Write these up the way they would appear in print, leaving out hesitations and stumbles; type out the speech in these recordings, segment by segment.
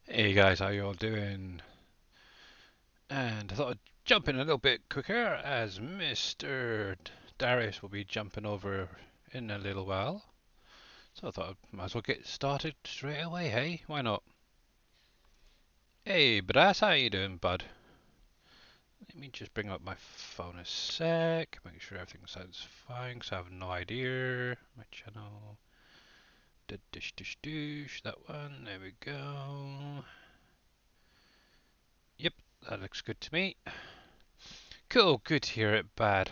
Hey guys, how you all doing? And I thought I'd jump in a little bit quicker as Mr. Darius will be jumping over in a little while. So I thought I might as well get started straight away, hey? Why not? Hey, Brass, how you doing, bud? Let me just bring up my phone a sec, make sure everything sounds fine, because I have no idea. My channel. Dish, dish, dish, that one, there we go. Yep, that looks good to me. Cool, good to hear it, bad.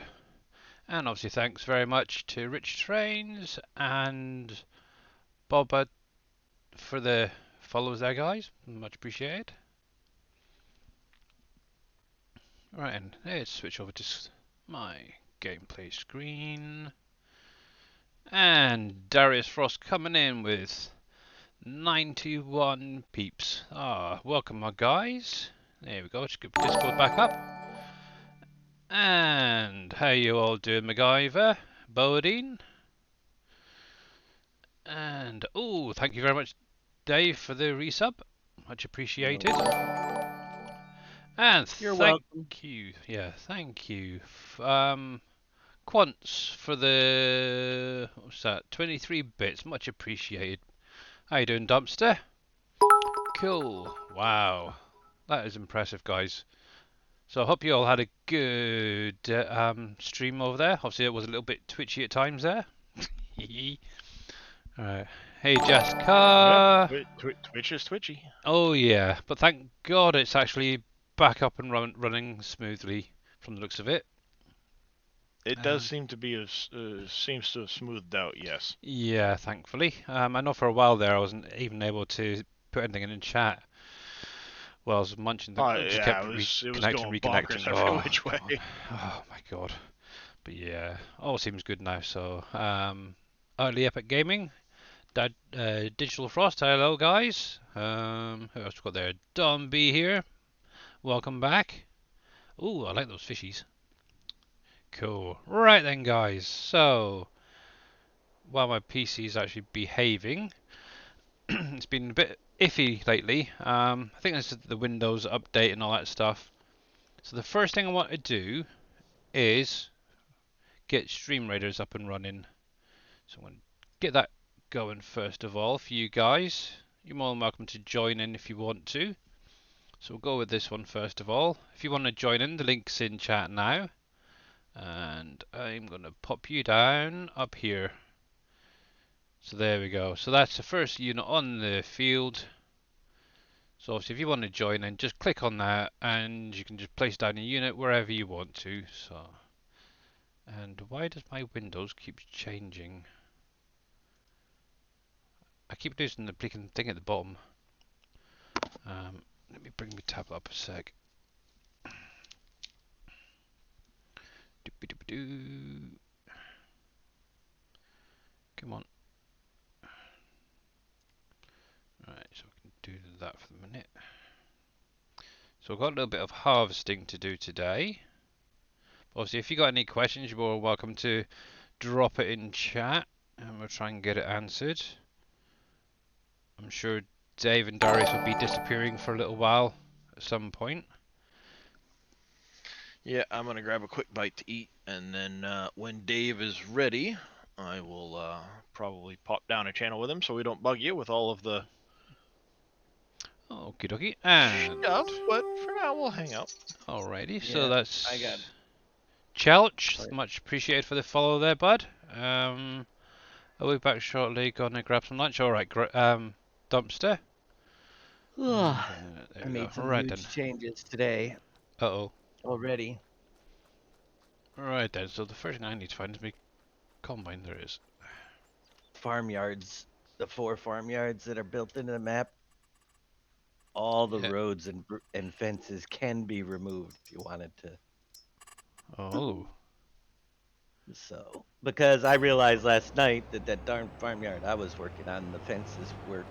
And obviously thanks very much to Rich Trains and Boba for the follows there, guys. Much appreciated. Right, and let's switch over to my gameplay screen. And Darius Frost coming in with 91 peeps. Welcome, my guys. There we go. Just get Discord back up. And how you all doing, MacGyver? Bodine? And oh, thank you very much, Dave, for the resub. Much appreciated. And You're thank welcome. you. Yeah, thank you. Quants for the what's that? 23 bits. Much appreciated. How you doing, Dumpster? Cool. Wow. That is impressive, guys. So I hope you all had a good stream over there. Obviously, it was a little bit twitchy at times there. Alright. Hey, Yep, Jessica. Twitch is twitchy. Oh yeah, but thank God it's actually back up and running smoothly from the looks of it. It does Um, seem to be seems to have smoothed out. Yes. yeah, thankfully. I know for a while there I wasn't even able to put anything in chat. Well, I was munching things. It just Yeah, kept it was reconnecting, going bonkers reconnecting. every Oh which way. God. Oh my God. But yeah, all seems good now. So, early Epic Gaming, Digital Frost. Hello guys. Who else we got there? Don B here. Welcome back. Ooh, I like those fishies. Cool. Right then, guys. So, while my PC is actually behaving, it's been a bit iffy lately. I think it's the Windows update and all that stuff. So the first thing I want to do is get Stream Raiders up and running. So I'm going to get that going first of all for you guys. You're more than welcome to join in if you want to. So we'll go with this one first of all. If you want to join in, the link's in chat now. And I'm going to pop you down up here. So there we go. So that's the first unit on the field. So obviously if you want to join in, just click on that and you can just place down a unit wherever you want to. So, and why does my Windows keep changing? I keep losing the blinking thing at the bottom. Let me bring my tablet up a sec. Come on. Right, so we can do that for the minute. So I've got a little bit of harvesting to do today. Obviously, if you got any questions, you're more welcome to drop it in chat, and we'll try and get it answered. I'm sure Dave and Darius will be disappearing for a little while at some point. Yeah, I'm gonna grab a quick bite to eat, and then when Dave is ready, I will probably pop down a channel with him so we don't bug you with all of the Okie dokie. And stuff. But for now, we'll hang out. alrighty, so Yeah, I got. that's Chelch. Sorry. Much appreciated for the follow there, bud. I'll be back shortly. Gonna grab some lunch. Alright, dumpster. Ugh, There I we go. made some Right then. huge changes today Uh oh. already. Right then. So the first thing I need to find is my combine. There is. Farmyards, the 4 farmyards that are built into the map, all the Yeah. roads and fences can be removed if you wanted to. Oh. So, because I realized last night that that darn farmyard I was working on, the fences weren't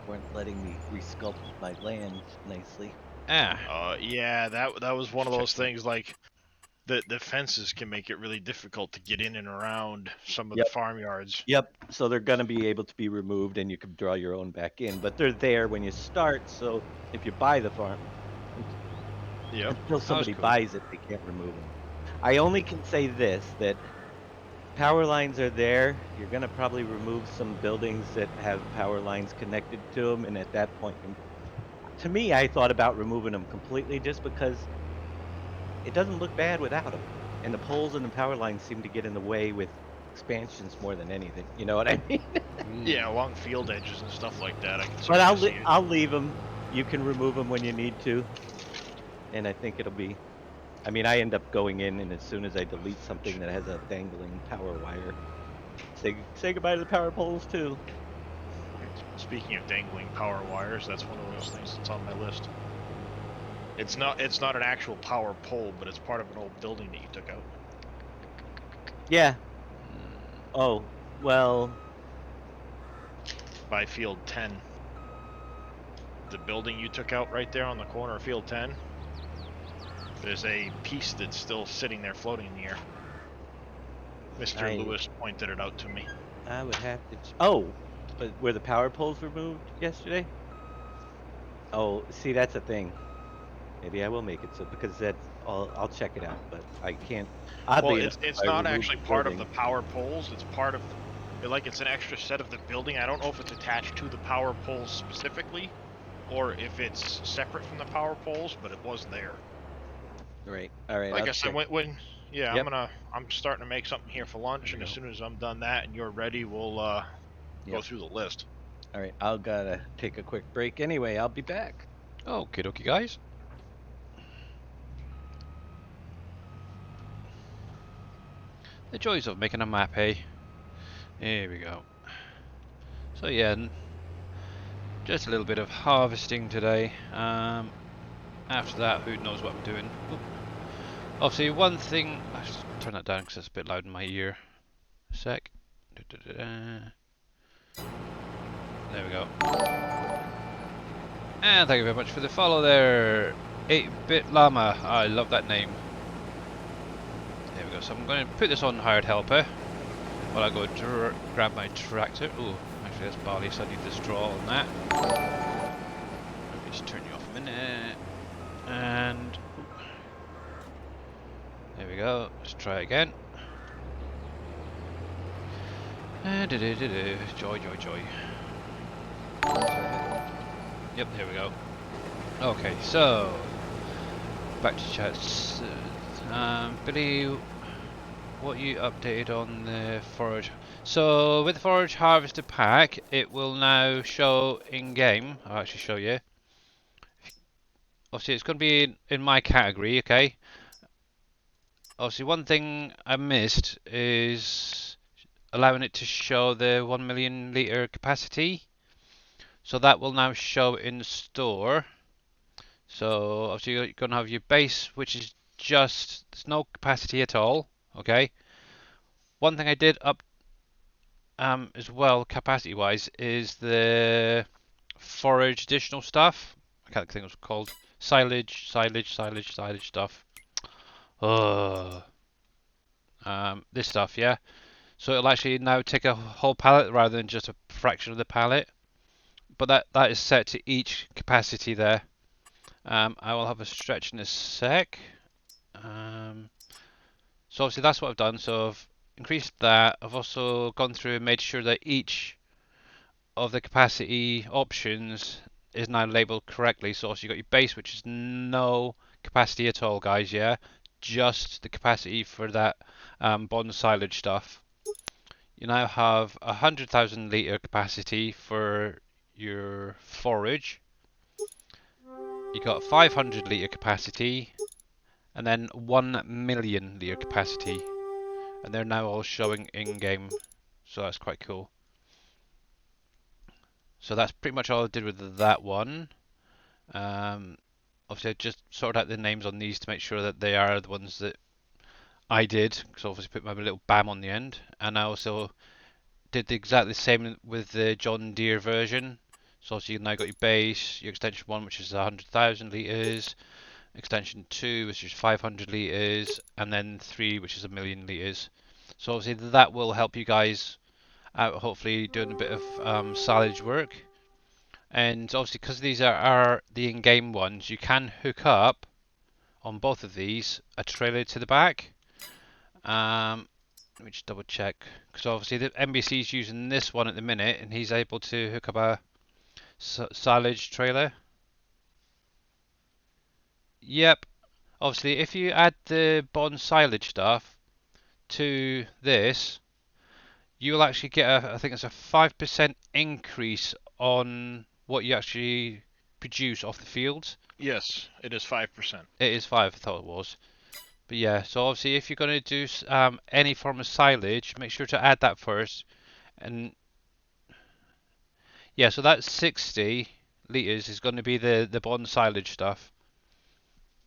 weren't letting me resculpt my land nicely. Ah. Yeah, that was one Just of check those some. things. Like the fences can make it really difficult to get in and around some of the Yep. farmyards. Yep. So they're going to be able to be removed, and you can draw your own back in. But they're there when you start. So if you buy the farm, Yep. until somebody cool. buys it, they can't remove them. I only can say this, that power lines are there. You're going to probably remove some buildings that have power lines connected to them, and at that point, to me, I thought about removing them completely just because it doesn't look bad without them. And the poles and the power lines seem to get in the way with expansions more than anything. You know what I mean? Yeah, along field edges and stuff like that. I can But certainly see it. I'll leave them. You can remove them when you need to, and I think it'll be. I mean, I end up going in, and as soon as I delete something that has a dangling power wire, say goodbye to the power poles too. Speaking of dangling power wires, that's one of those things that's on my list. It's not an actual power pole, but it's part of an old building that you took out. Yeah. Oh well. By field 10. The building you took out right there on the corner of field 10. There's a piece that's still sitting there floating in the air. Mr. Lewis pointed it out to me. I would have to. Oh, but were the power poles removed yesterday? Oh, see, that's a thing. Maybe I will make it so because that's. I'll check it out, but I can't. Well, Oddly enough, it's I not removed actually the part of building. the power poles. It's part of, like, it's an extra set of the building. I don't know if it's attached to the power poles specifically, or if it's separate from the power poles, but it was there. Right. All right. Like I'll I said, check. yeah, Yep. I'm starting to make something here for lunch, and as soon as I'm done that and you're ready, we'll go Yep. through the list. All right. I'll gotta take a quick break anyway. I'll be back. Okie dokie, guys. The joys of making a map, eh? Here we go. So yeah, just a little bit of harvesting today. After that, who knows what I'm doing. Oop. Obviously, one thing... I'll just turn that down because it's a bit loud in my ear. A sec. There we go. And thank you very much for the follow there, 8-Bit Llama. I love that name. There we go. So I'm going to put this on hired helper while I go grab my tractor. Oh, actually that's barley, so I need the straw on that. Let me just turn you off a minute. And there we go. Let's try again. Joy, joy, joy. Yep, there we go. Okay, so back to chat. Billy, what you updated on the forage? So with the forage harvester pack, it will now show in game. I'll actually show you. Obviously, it's going to be in my category. Okay. Obviously, one thing I missed is allowing it to show the 1 million litre capacity. So that will now show in the store. So obviously you're going to have your base, which is just, there's no capacity at all. Okay. One thing I did up as well, capacity wise, is the forage additional stuff. I can't think what it's called. Silage stuff. This stuff, yeah. So it'll actually now take a whole pallet rather than just a fraction of the pallet. But that is set to each capacity there. I will have a stretch in a sec. So obviously that's what I've done. So I've increased that. I've also gone through and made sure that each of the capacity options is now labeled correctly. So obviously you've got your base, which is no capacity at all, guys. Yeah, just the capacity for that bond silage stuff. You now have 100,000 litre capacity for your forage. You got 500 litre capacity, and then 1 million litre capacity, and they're now all showing in game, so that's quite cool. So that's pretty much all I did with that one. Obviously I just sorted out the names on these to make sure that they are the ones that I did, because obviously put my little BAM on the end, and I also did exactly the same with the John Deere version. So obviously you've now got your base, your extension one, which is 100,000 litres, extension 2, which is 500 litres, and then 3, which is 1,000,000 litres. So obviously that will help you guys out, hopefully doing a bit of silage work. And obviously because these are the in-game ones, you can hook up on both of these a trailer to the back. Let me just double check, because obviously the NBC's using this one at the minute, and he's able to hook up a silage trailer. Yep. Obviously, if you add the bond silage stuff to this, you'll actually get I think it's a 5% increase on what you actually produce off the fields. Yes, it is 5%. It is 5, I thought it was. But yeah, so obviously if you're going to do any form of silage, make sure to add that first. And yeah, so that 60 litres is going to be the bond silage stuff,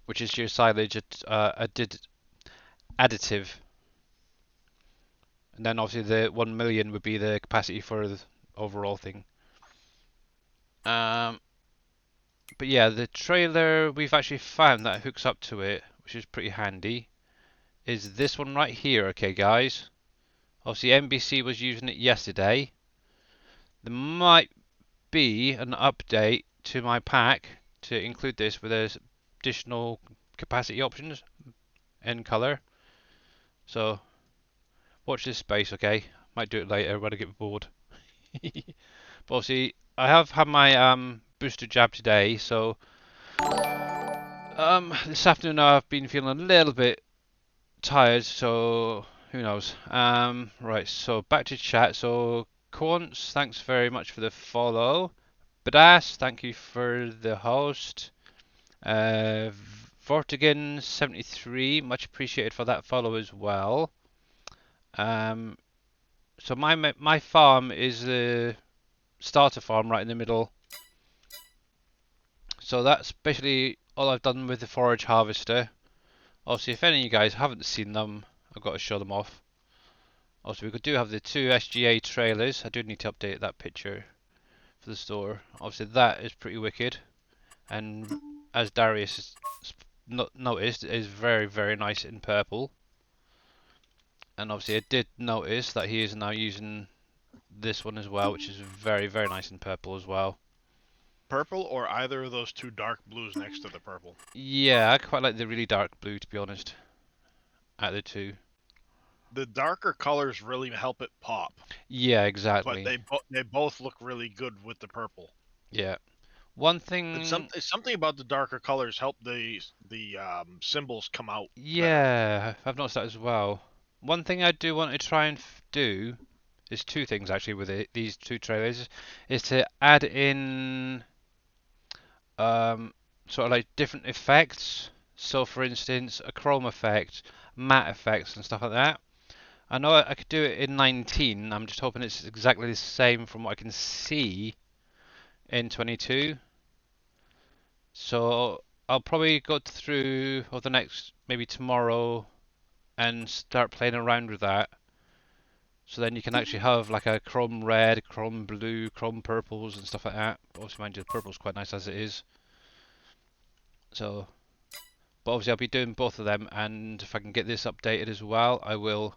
which is your silage additive. And then obviously the 1,000,000 would be the capacity for the overall thing. But yeah, the trailer we've actually found that hooks up to it, which is pretty handy, is this one right here, okay guys? Obviously NBC was using it yesterday. There might be an update to my pack to include this with additional capacity options in color. So watch this space, okay? Might do it later when I get bored. But obviously I have had my booster jab today, so this afternoon I've been feeling a little bit tired, so who knows. Right, so back to chat. So Quants, thanks very much for the follow. Badass, thank you for the host. Vortigan73, much appreciated for that follow as well. So my farm is the starter farm right in the middle. So that's basically all I've done with the forage harvester. Obviously, if any of you guys haven't seen them, I've got to show them off. Also, we do have the 2 Sga Trailers. I do need to update that picture for the store. Obviously, that is pretty wicked. And as Darius has noticed, it is very, very nice in purple. And obviously, I did notice that he is now using this one as well, which is very, very nice in purple as well. Purple or either of those two dark blues next to the purple? Yeah, I quite like the really dark blue, to be honest, out of the two. The darker colors really help it pop. Yeah, exactly. But they both look really good with the purple. Yeah. One thing. It's something about the darker colors help the symbols come out. Yeah, I've noticed that as well. One thing I do want to try and do is two things actually with these two trailers, is to add in sort of like different effects. So for instance, a chrome effect, matte effects and stuff like that. I know I could do it in 19. I'm just hoping it's exactly the same from what I can see in 22. So I'll probably go through over the next, maybe tomorrow, and start playing around with that. So then you can actually have like a chrome red, chrome blue, chrome purples and stuff like that. But obviously mind you, the purple's quite nice as it is. So, but obviously I'll be doing both of them, and if I can get this updated as well, I will.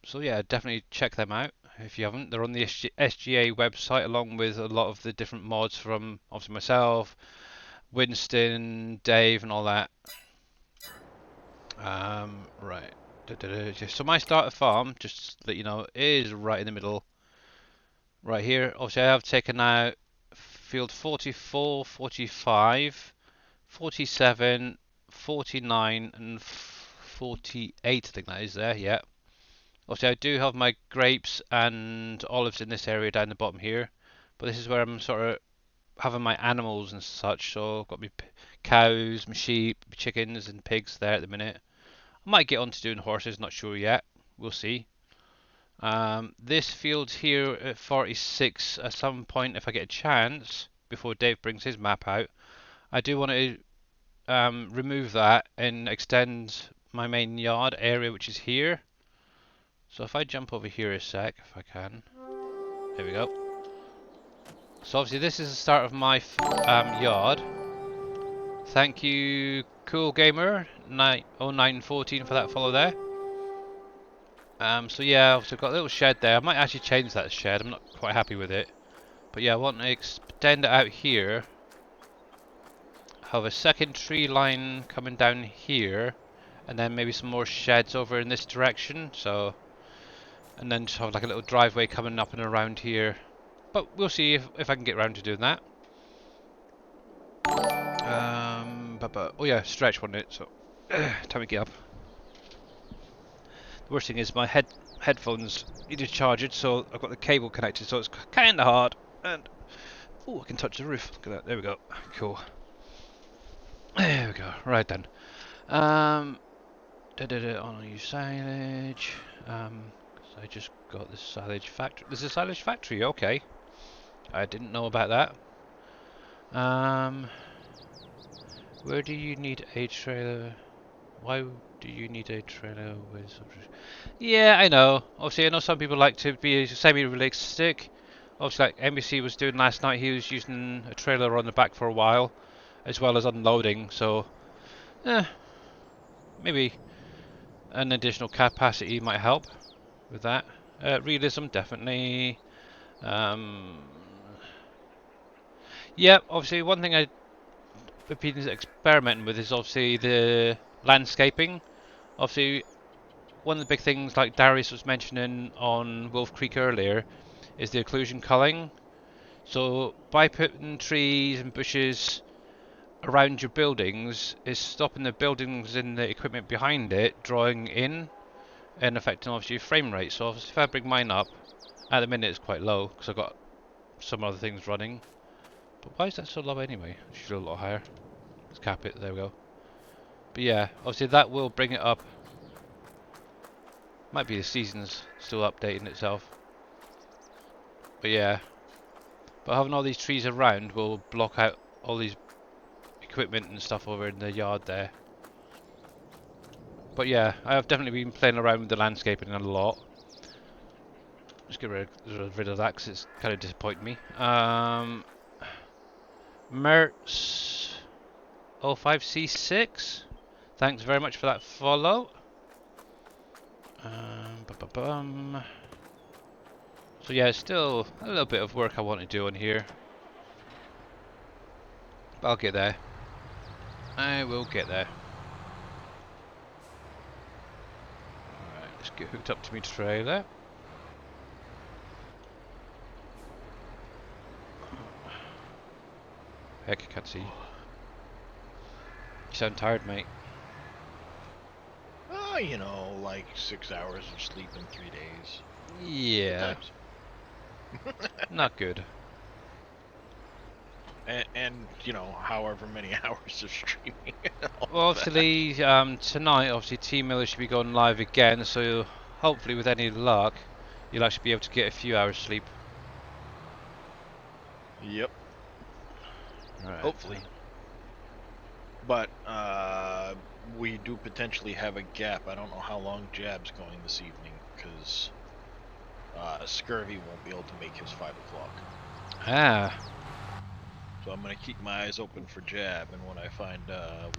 So yeah, definitely check them out if you haven't. They're on the SGA website along with a lot of the different mods from obviously myself, Winston, Dave, and all that. Right. So my starter farm, just to let you know, is right in the middle. Right here. Obviously, I have taken out field 44, 45, 47, 49, and 48. I think that is there. Yeah. Obviously, I do have my grapes and olives in this area down the bottom here, but this is where I'm sort of having my animals and such. So I've got my cows, my sheep, my chickens, and pigs there at the minute. I might get on to doing horses, not sure yet. We'll see. This field here at 46, at some point, if I get a chance, before Dave brings his map out, I do want to remove that and extend my main yard area, which is here. So if I jump over here a sec, if I can. There we go. So obviously this is the start of my yard. Thank you, Cool Gamer 0914 for that follow there. So yeah, obviously I've got a little shed there. I might actually change that shed. I'm not quite happy with it. But yeah, I want to extend it out here. Have a second tree line coming down here, and then maybe some more sheds over in this direction. So, and then just have like a little driveway coming up and around here. But we'll see if I can get around to doing that. But oh yeah, stretch wasn't it? So time to get up. The worst thing is my headphones needed charged, so I've got the cable connected, so it's kind of hard. And oh, I can touch the roof. Look at that. There we go. Cool. There we go. Right then. On new silage. So I just got the silage factory. There's a silage factory. Okay. I didn't know about that. Where do you need a trailer? Why do you need a trailer with? Yeah, I know. Obviously, I know some people like to be semi-realistic. Obviously, like NBC was doing last night, he was using a trailer on the back for a while, as well as unloading. So, maybe an additional capacity might help with that. Realism, definitely. Yeah, obviously, one thing I've been experimenting with is obviously the landscaping. Obviously, one of the big things, like Darius was mentioning on Wolf Creek earlier, is the occlusion culling. So by putting trees and bushes around your buildings, is stopping the buildings and the equipment behind it drawing in and affecting obviously your frame rate. So if I bring mine up, at the minute it's quite low because I've got some other things running. But why is that so low anyway? It should be a lot higher. Let's cap it. There we go. But yeah, obviously that will bring it up. Might be the season's still updating itself. But yeah. But having all these trees around will block out all these equipment and stuff over in the yard there. But yeah, I have definitely been playing around with the landscaping a lot. Just get rid of that because it's kind of disappointing me. Mertz 05C6. Thanks very much for that follow. So yeah, still a little bit of work I want to do on here. But I'll get there. I will get there. Alright, let's get hooked up to my trailer. Heck, I can't see. You sound tired, mate. Oh, you know, like 6 hours of sleep in 3 days. Yeah. Not good. And you know, however many hours of streaming. Well, obviously, tonight, obviously, Team Miller should be going live again, so hopefully, with any luck, you'll actually be able to get a few hours sleep. Yep. Right. Hopefully. But we do potentially have a gap. I don't know how long Jab's going this evening, because Scurvy won't be able to make his 5 o'clock. Ah. So I'm going to keep my eyes open for Jab, and when I find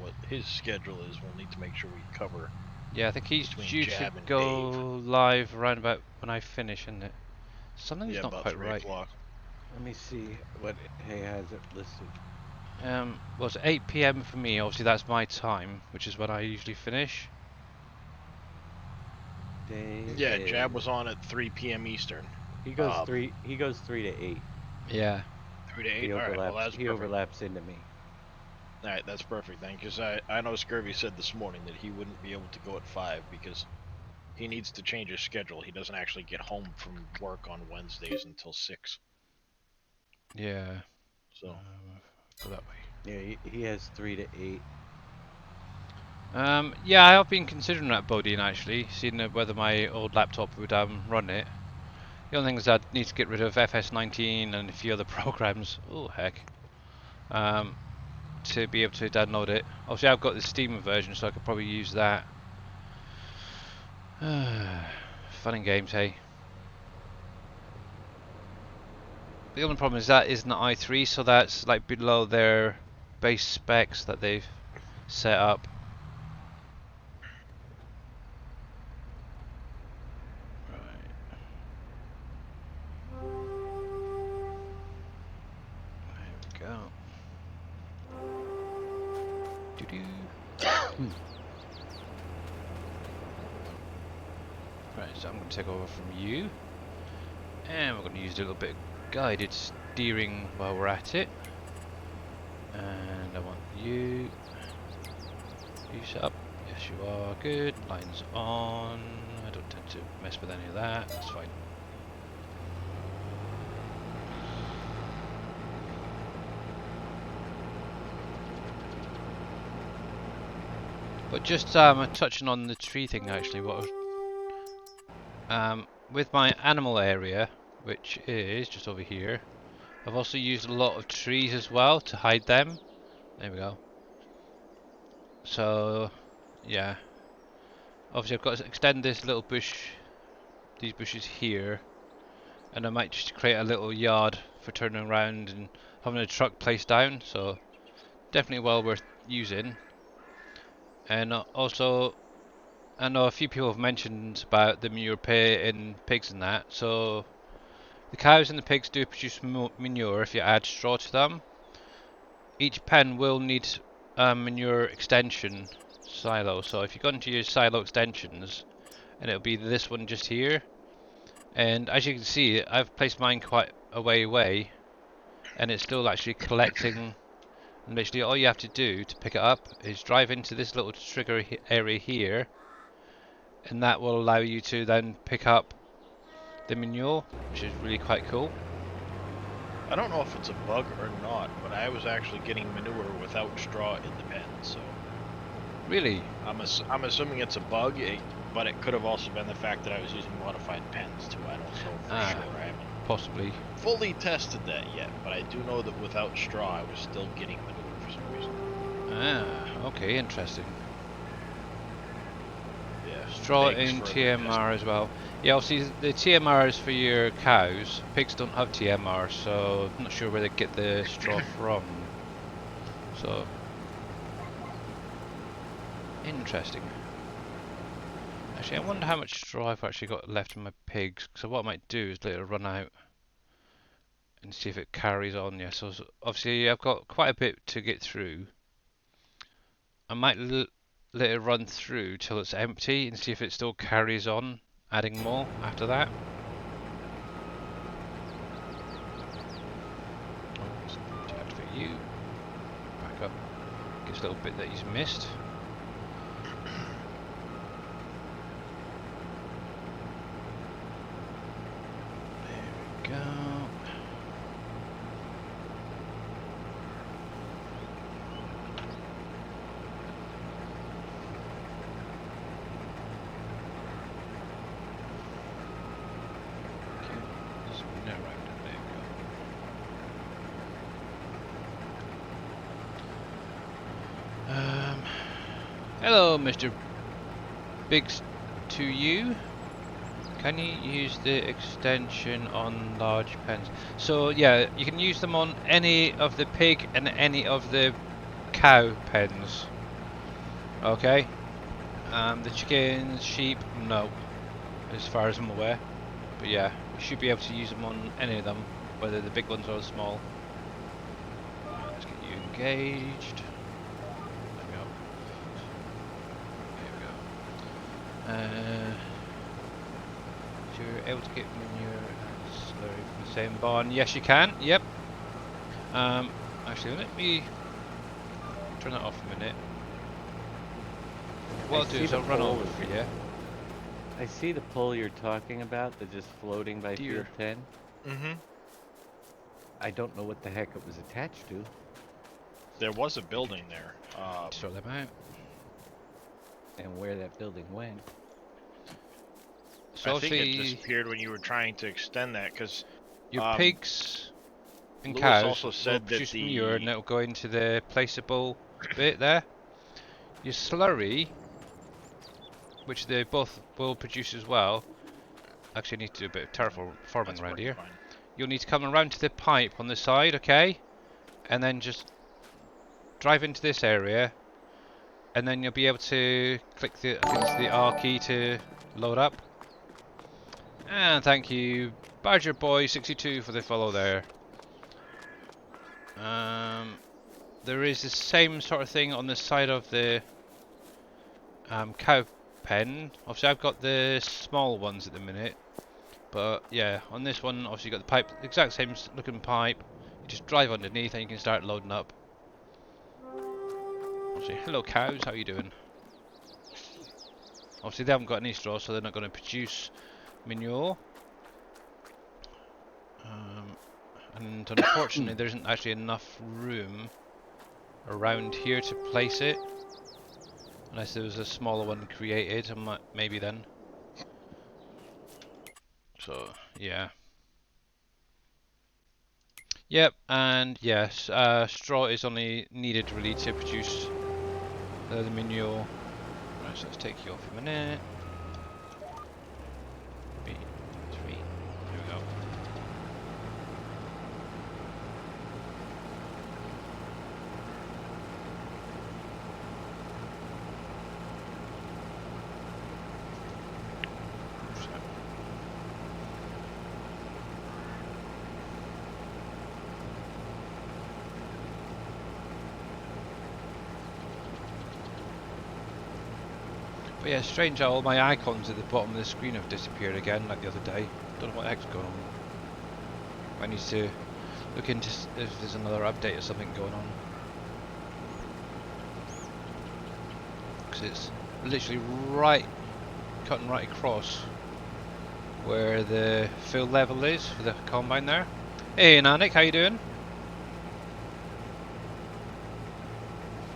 what his schedule is, we'll need to make sure we cover. Yeah, I think he's between due to Jab and go Dave. live around about when I finish, isn't it? Something's not About quite 3 right. o'clock. Let me see what he has it listed. Well, it's 8 PM for me. Obviously, that's my time, which is when I usually finish. Yeah, Jab was on at 3 p.m. Eastern. He goes He goes 3 to 8. Yeah. 3 to 8. He All overlaps. right, well, that's he perfect. overlaps into me. All right, that's perfect then, because I know Scurvy said this morning that he wouldn't be able to go at 5 because he needs to change his schedule. He doesn't actually get home from work on Wednesdays until 6. Yeah. So Go that way. Yeah, he has 3 to 8. Yeah, I have been considering that, Bodine, actually, seeing whether my old laptop would run it. The only thing is I need to get rid of FS19 and a few other programs. Oh, heck. To be able to download it. Obviously, I've got the Steam version, so I could probably use that. Fun and games, hey. The only problem is that isn't i3, so that's like below their base specs that they've set up. Right. There we go. Doo-doo. Right, so I'm going to take over from you. And we're going to use a little bit of guided steering while we're at it. And I want you. You set up? Yes, you are. Good. Lines on. I don't tend to mess with any of that. That's fine. But just touching on the tree thing, actually, with my animal area, which is just over here, I've also used a lot of trees as well to hide them. There we go. So, yeah. Obviously, I've got to extend this little bush, these bushes here, and I might just create a little yard for turning around and having a truck placed down. So, definitely well worth using. And also, I know a few people have mentioned about the manure pit in pigs and that. So, the cows and the pigs do produce manure if you add straw to them. Each pen will need manure extension silo, so if you go into your silo extensions, and it'll be this one just here, and as you can see, I've placed mine quite a way away, and it's still actually collecting. And literally all you have to do to pick it up is drive into this little trigger area here, and that will allow you to then pick up the manure, which is really quite cool. I don't know if it's a bug or not, but I was actually getting manure without straw in the pen, so... Really? I'm assuming it's a bug, but it could have also been the fact that I was using modified pens too. I don't know for sure. I haven't possibly fully tested that yet, but I do know that without straw I was still getting manure for some reason. Ah, okay, interesting. Yeah, Straw in TMR as well. Yeah, obviously the TMR is for your cows. Pigs don't have TMR, so I'm not sure where they get the straw from. So, interesting. Actually, I wonder how much straw I've actually got left in my pigs. So what I might do is let it run out and see if it carries on. Yeah, so obviously I've got quite a bit to get through. I might let it run through till it's empty and see if it still carries on adding more after that. Oh, let's deactivate you. Back up. Gives a little bit that he's missed. There we go. Hello, Mr. Biggs to you. Can you use the extension on large pens? So yeah, you can use them on any of the pig and any of the cow pens. Okay. The chickens, sheep, no, as far as I'm aware. But yeah, you should be able to use them on any of them, whether the big ones or the small. Let's get you engaged. So you're able to get manure and slurry from the same barn. Yes, you can. Yep. Actually, let me turn that off a minute. What I'll do is I'll run over for you. I see the pole you're talking about that's just floating by field 10. Mm-hmm. I don't know what the heck it was attached to. There was a building there. Sort them out. And where that building went. So I think it disappeared when you were trying to extend that, because your pigs and Lewis cows also said will that produce manure, and it'll go into the placeable bit there. Your slurry, which they both will produce as well. Actually, I need to do a bit of terraforming around here. Fine. You'll need to come around to the pipe on the side, okay? And then just drive into this area, and then you'll be able to click the, I think it's the R key to load up. And thank you, Badger Boy 62 for the follow there. There is the same sort of thing on the side of the cow pen. Obviously, I've got the small ones at the minute, but yeah, on this one, obviously, you've got the pipe, exact same looking pipe. You just drive underneath, and you can start loading up. Obviously, hello cows, how are you doing? Obviously, they haven't got any straw, so they're not going to produce manure. And unfortunately, there isn't actually enough room around here to place it. Unless there was a smaller one created, maybe then. So, yeah. Yep, and yes, straw is only needed really to produce the manure. Right, so let's take you off a minute. B3. There we go. But yeah, strange how all my icons at the bottom of the screen have disappeared again, like the other day. Don't know what the heck's going on. I need to look into if there's another update or something going on. Because it's literally cutting right across where the fill level is for the combine there. Hey Nanik, how you doing?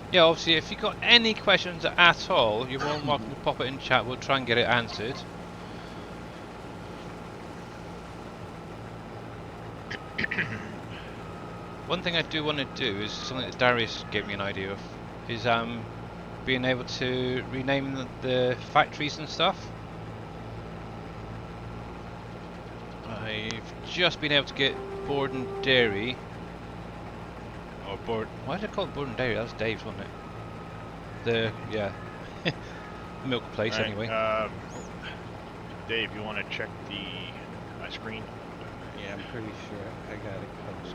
Yeah, obviously, if you've got any questions at all, you're more than welcome to pop it in chat. We'll try and get it answered. One thing I do want to do is something that Darius gave me an idea of, is being able to rename the factories and stuff. I've just been able to get Borden Dairy. Or why did I call it Borden Dairy? That was Dave's, wasn't it? Yeah, milk place right, anyway. Dave, you want to check my screen? Yeah, I'm pretty sure I got it covered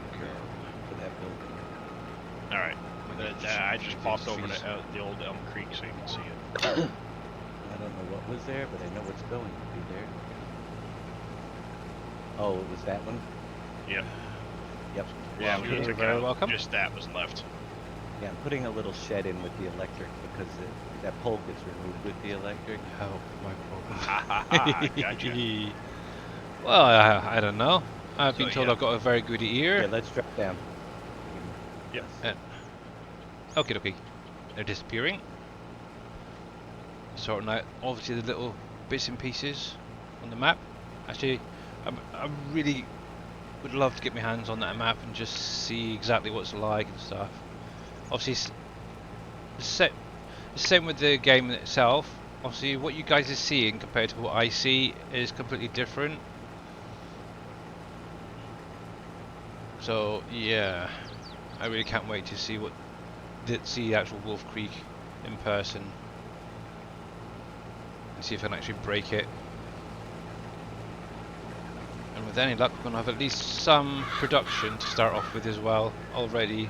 for that building. All right. I just popped over to the old Elmcreek so you can see it. I don't know what was there, but I know what's going to be there. Oh, it was that one? Yep. Yep. Yeah, Well, we you're took very out, welcome. just that was left. Yeah, I'm putting a little shed in with the electric because that pole gets removed with the electric. Help my problem. Ha ha ha, gotcha. Well, I don't know. I've been told yeah. I've got a very good ear. Yeah, let's drop down. Yes. Okay, okay. They're disappearing. Sorting out, obviously, the little bits and pieces on the map. Actually, I really would love to get my hands on that map and just see exactly what it's like and stuff. Obviously, it's the same with the game itself. Obviously, what you guys are seeing compared to what I see is completely different. So yeah, I really can't wait to see see the actual Wolf Creek in person and see if I can actually break it. And with any luck, we're going to have at least some production to start off with as well already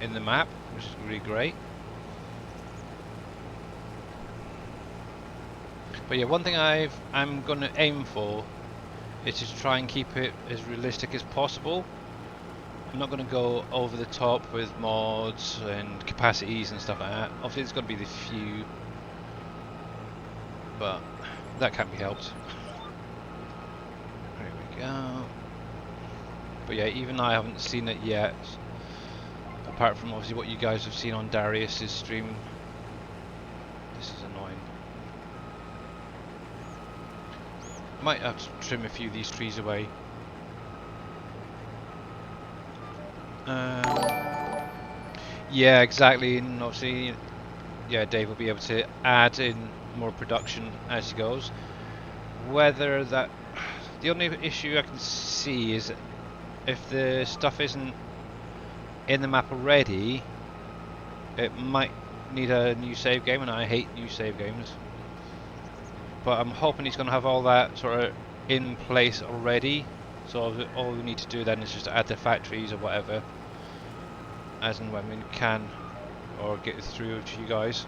in the map, which is really great. But yeah, one thing I'm going to aim for is to try and keep it as realistic as possible. I'm not going to go over the top with mods and capacities and stuff like that. Obviously, it's going to be the few, but that can't be helped. There we go. But yeah, even I haven't seen it yet, apart from obviously what you guys have seen on Darius's stream. This is annoying. Might have to trim a few of these trees away. Yeah, exactly, and obviously, yeah, Dave will be able to add in more production as he goes. Whether that, the only issue I can see is that, if the stuff isn't in the map already, it might need a new save game, and I hate new save games. But I'm hoping he's going to have all that sort of in place already. So all we need to do then is just add the factories or whatever, as and when we can, or get it through to you guys.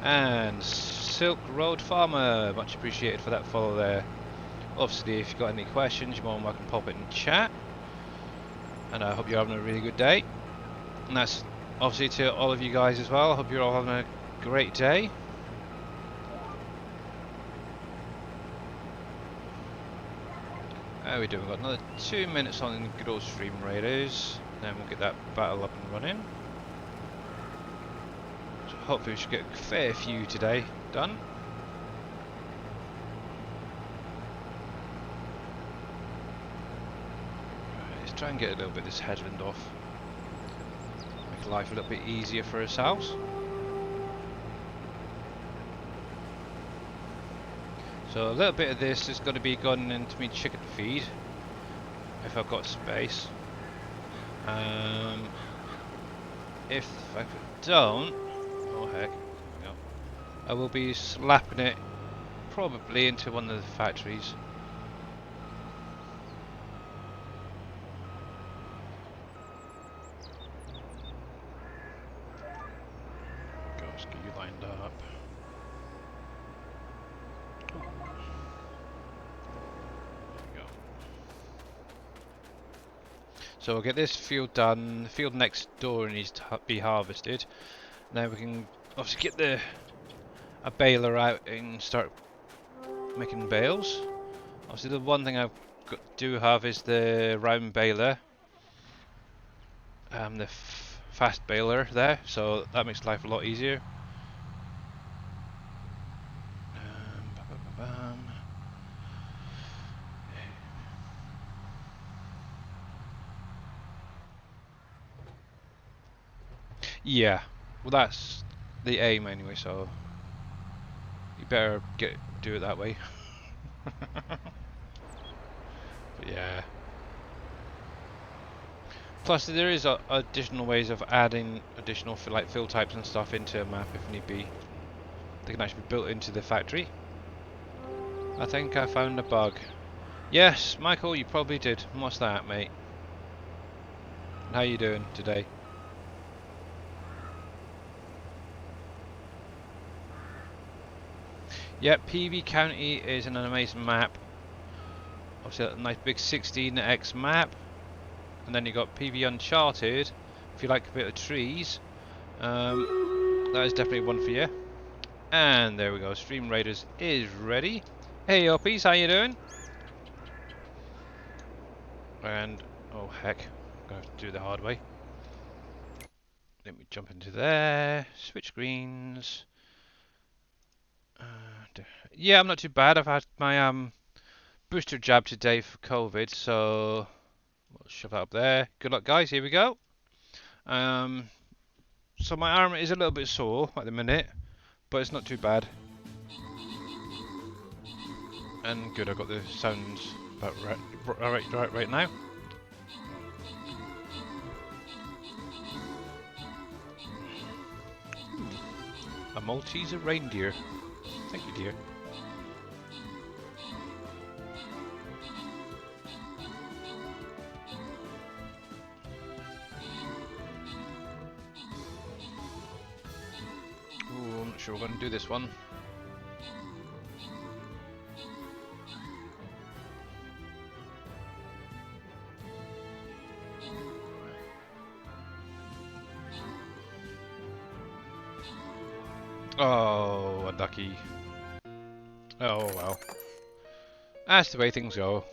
And Silk Road Farmer, much appreciated for that follow there. Obviously, if you've got any questions, you're more than welcome to pop it in chat. And I hope you're having a really good day. And that's obviously to all of you guys as well. I hope you're all having a great day. How are we doing? We've got another 2 minutes on good old Stream Raiders. Then we'll get that battle up and running. So hopefully we should get a fair few today done. Let's try and get a little bit of this headland off. Make life a little bit easier for ourselves. So a little bit of this is going to be going into my chicken feed, if I've got space. If I don't, oh heck, no, I will be slapping it probably into one of the factories. Gosh, get you lined up. So we'll get this field done. The field next door needs to be harvested. Now we can obviously get a baler out and start making bales. Obviously the one thing I do have is the round baler. The fast baler there, so that makes life a lot easier. Yeah, well that's the aim anyway, so you better do it that way. But yeah. Plus there is additional ways of adding additional fill types and stuff into a map if need be. They can actually be built into the factory. I think I found a bug. Yes, Michael, you probably did. What's that, mate? How you doing today? Yep, PV County is an amazing map. Obviously a nice big 16x map. And then you got PV Uncharted, if you like a bit of trees. That is definitely one for you. And there we go, Stream Raiders is ready. Hey Uppies, how you doing? And, oh heck, I'm going to have to do the hard way. Let me jump into there, switch screens. Yeah, I'm not too bad. I've had my booster jab today for COVID, so we'll shove that up there. Good luck, guys. Here we go. So my arm is a little bit sore at the minute, but it's not too bad. And good, I've got the sounds about right now. A Maltese reindeer. Thank you, dear. Ooh, I'm not sure we're going to do this one. Oh, unlucky. Oh well. That's the way things go.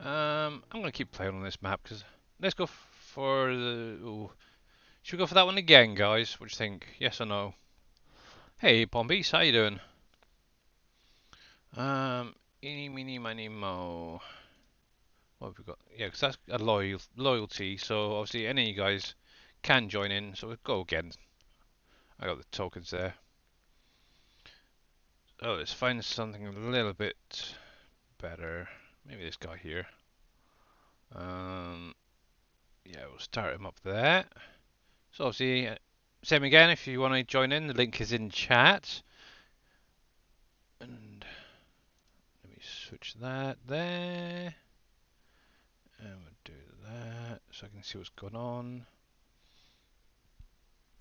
I'm gonna keep playing on this map because let's go for the. Ooh. Should we go for that one again, guys? What do you think? Yes or no? Hey, Pombees, how you doing? Eeny, meeny, miny, mo. What have we got? Yeah, because that's a loyalty. So obviously, any of you guys can join in. So we'll go again. I got the tokens there. Oh, let's find something a little bit better. Maybe this guy here. Yeah, we'll start him up there. So obviously, same again, if you want to join in, the link is in chat. And let me switch that there. And we'll do that so I can see what's going on.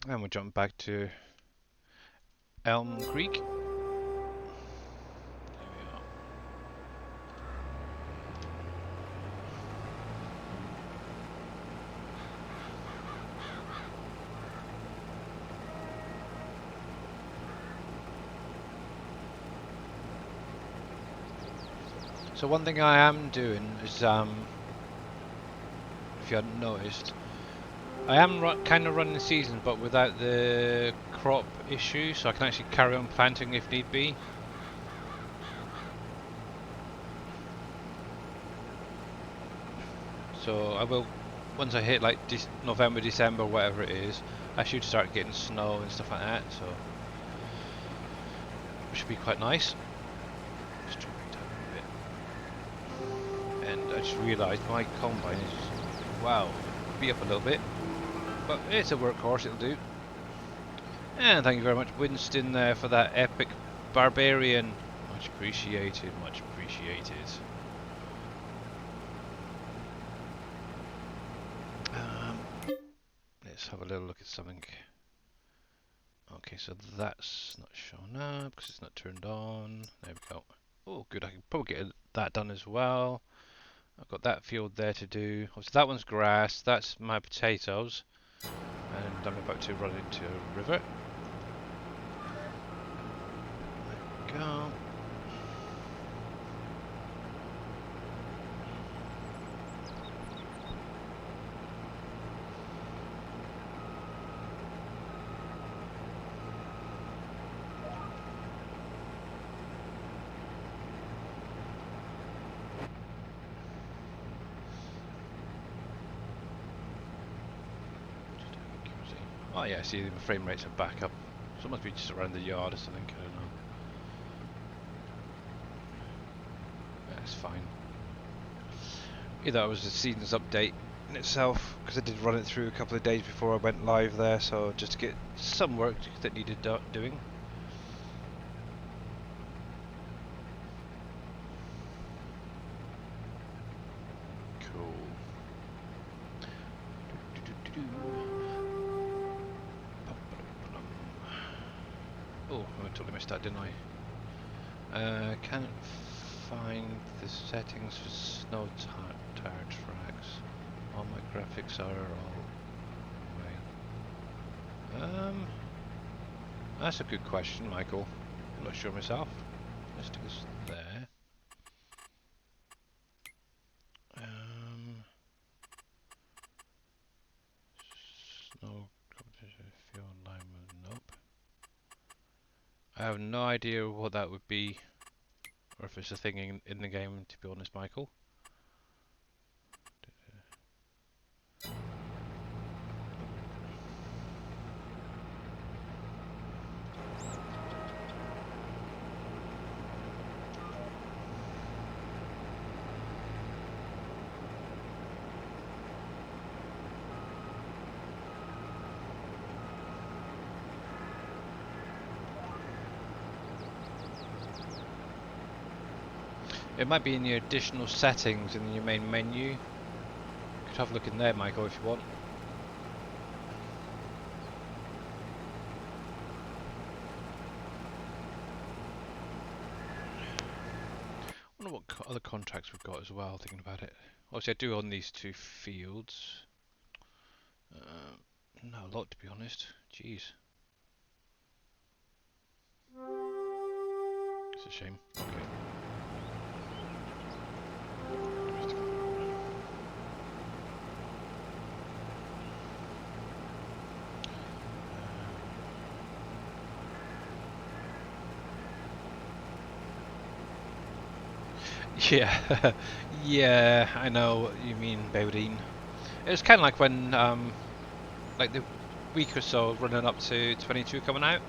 And we'll jump back to Elmcreek. There we are. So one thing I am doing is, if you hadn't noticed, I am kind of running the season, but without the crop issue, so I can actually carry on planting if need be. So I will, once I hit like November, December, whatever it is, I should start getting snow and stuff like that, so it should be quite nice. Just drop it down a bit. And I just realised my combine is, wow, be up a little bit, but it's a workhorse, it'll do. And thank you very much, Winston, for that epic barbarian. Much appreciated, much appreciated. Let's have a little look at something. Okay, so that's not showing up because it's not turned on. There we go. Oh, good. I can probably get that done as well. I've got that field there to do. Oh, so that one's grass. That's my potatoes. And I'm about to run into a river. There we go. Oh yeah, I see the frame rates are back up. So it must be just around the yard or something, I don't know. That's fine. Either it was a seasons update in itself, because I did run it through a couple of days before I went live there, so just to get some work that needed doing. Oh, I totally missed that, didn't I? Can't find the settings for snow tire tracks. All my graphics are all away. That's a good question, Michael. I'm not sure myself. Let's stick this there. Snow competition field alignment, nope. I have no idea what that would be, or if it's a thing in the game, to be honest, Michael. It might be in your additional settings in your main menu. You could have a look in there, Michael, if you want. I wonder what other contracts we've got as well, thinking about it. Obviously I do own these two fields. Not a lot, to be honest. Jeez. It's a shame. Okay. Yeah, yeah, I know what you mean, Baudine. It was kind of like when, like the week or so running up to 22 coming out,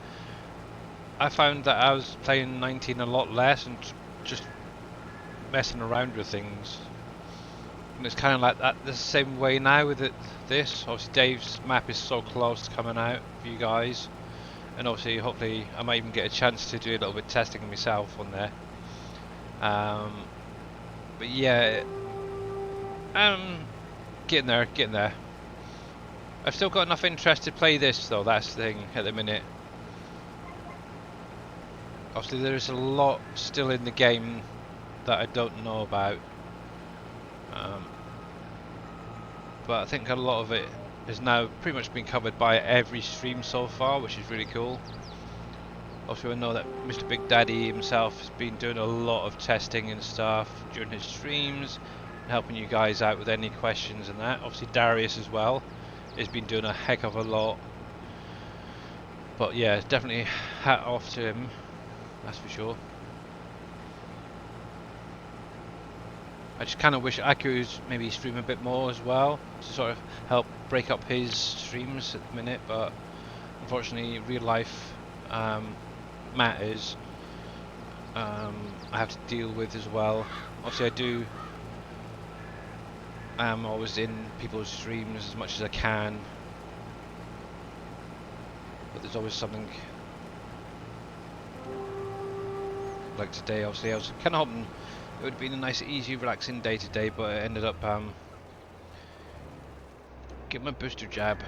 I found that I was playing 19 a lot less and just messing around with things. And it's kind of like that the same way now with this. Obviously Dave's map is so close to coming out for you guys. And obviously, hopefully, I might even get a chance to do a little bit of testing myself on there. But yeah, getting there. I've still got enough interest to play this though, that's the thing at the minute. Obviously there's a lot still in the game that I don't know about. But I think a lot of it has now pretty much been covered by every stream so far, which is really cool. Also I know that Mr. Big Daddy himself has been doing a lot of testing and stuff during his streams, helping you guys out with any questions and that. Obviously Darius as well has been doing a heck of a lot. But yeah, it's definitely hat off to him, that's for sure. I just kind of wish I could maybe stream a bit more as well to sort of help break up his streams at the minute, but unfortunately real life matters I have to deal with as well. Obviously I'm always in people's streams as much as I can, but there's always something like today. Obviously I was kind of hoping it would have been a nice easy relaxing day today, but I ended up getting my booster jab,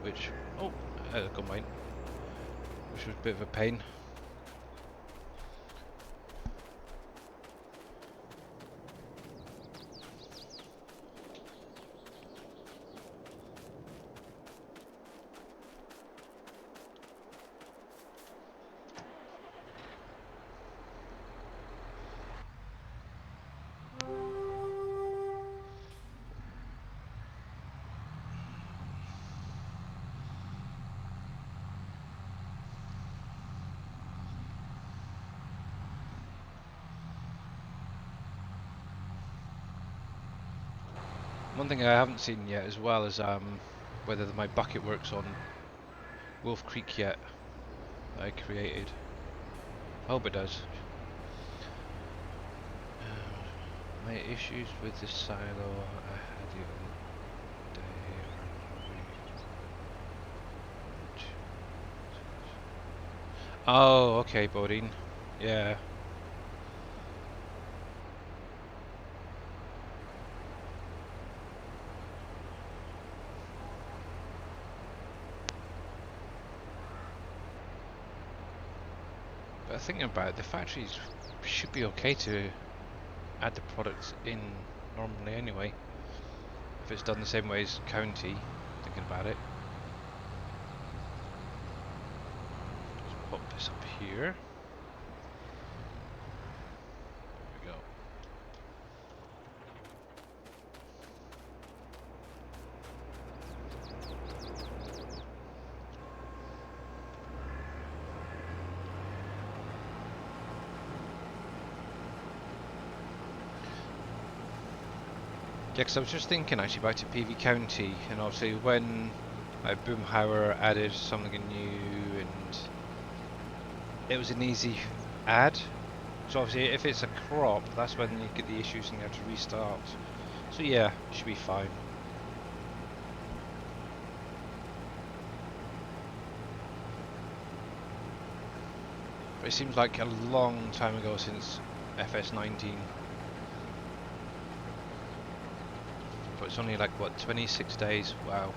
which combine, which was a bit of a pain. One thing I haven't seen yet as well is whether my bucket works on Wolf Creek yet that I created. I hope it does. My issues with the silo I had the other day are oh, okay, Bodine. Yeah. But thinking about it, the factories should be okay to add the products in normally anyway, if it's done the same way as county. Thinking about it, let's pop this up here. There we go. Yeah, because I was just thinking actually back to PV County, and obviously when Boomhauer added something new, and it was an easy add. So obviously if it's a crop, that's when you get the issues and you have to restart. So yeah, it should be fine. But it seems like a long time ago since FS19. But it's only like, what, 26 days? Wow.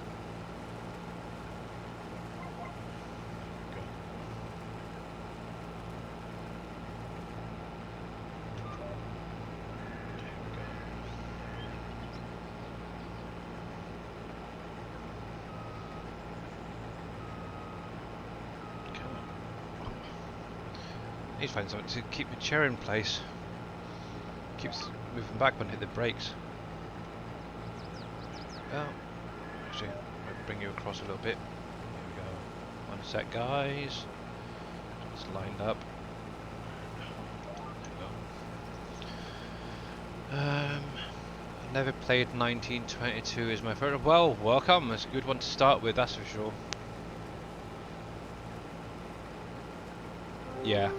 I need to find something to keep the chair in place. Keeps moving back when I hit the brakes. Well, actually, I'll bring you across a little bit. Here we go. One sec, guys. It's lined up. Never played 1922 is my favorite. Well, welcome. It's a good one to start with, that's for sure. Yeah.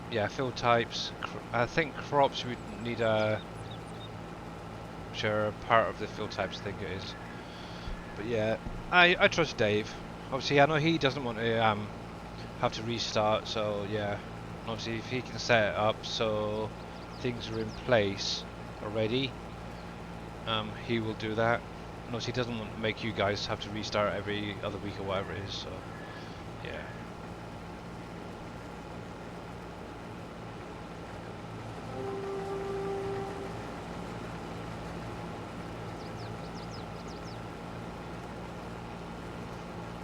Yeah, field types. I think crops would need a sure part of the field types. I think it is. But yeah, I trust Dave. Obviously, I know he doesn't want to have to restart. So yeah, and obviously if he can set it up so things are in place already, he will do that. And obviously, he doesn't want to make you guys have to restart every other week or whatever it is. So yeah.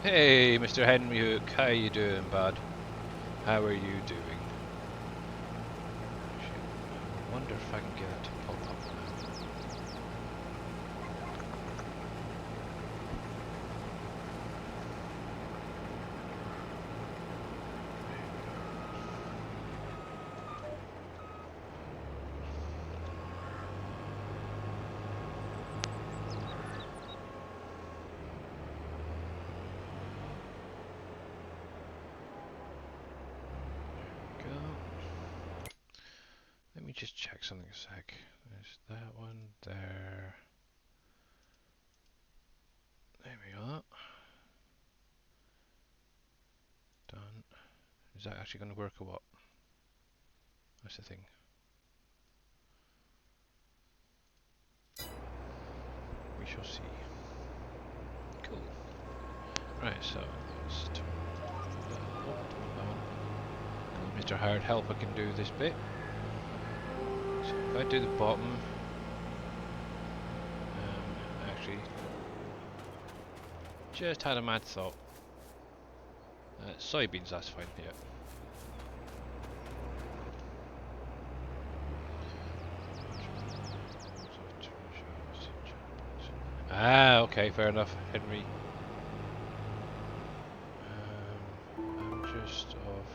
Hey, Mr. Henry Hook, how you doing, bud? How are you doing? I wonder if I can get it to pop up now. Go. Let me just check something a sec. There's that one there. There we are. Done. Is that actually going to work or what? That's the thing. We shall see. Cool. Right, so let's turn that on. Mr. Hired Helper can do this bit. So if I do the bottom, actually, just had a mad thought. Soybeans, that's fine, yeah. Ah, okay, fair enough, Henry. I'm just off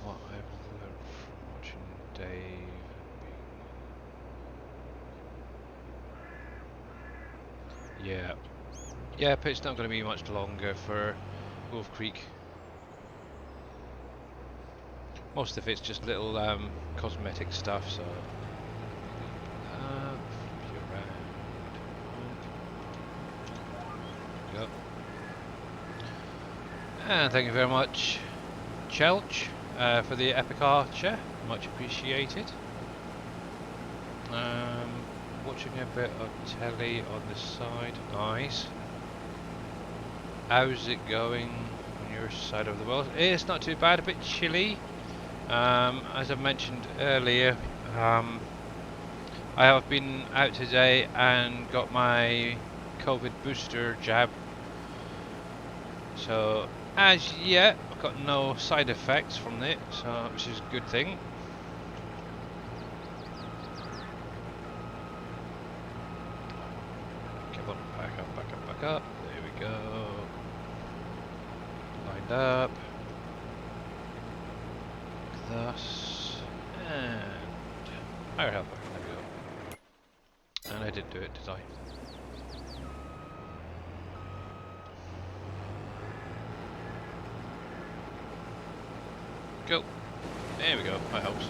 what I've learned from watching Dave. Yeah. Yeah, but it's not going to be much longer for Wolf Creek. Most of it's just little cosmetic stuff, so. Flip you around. Go. And thank you very much, Chelch, for the epic archer. Much appreciated. Watching a bit of telly on the side. Nice. How's it going on your side of the world? It's not too bad. A bit chilly. As I mentioned earlier, I have been out today and got my COVID booster jab. So as yet, I've got no side effects from it, so which is a good thing. Come on, back up, back up, back up. There we go. Lined up. Thus, and fire helper. There we go. And I did do it, did I? Go. There we go. That helps.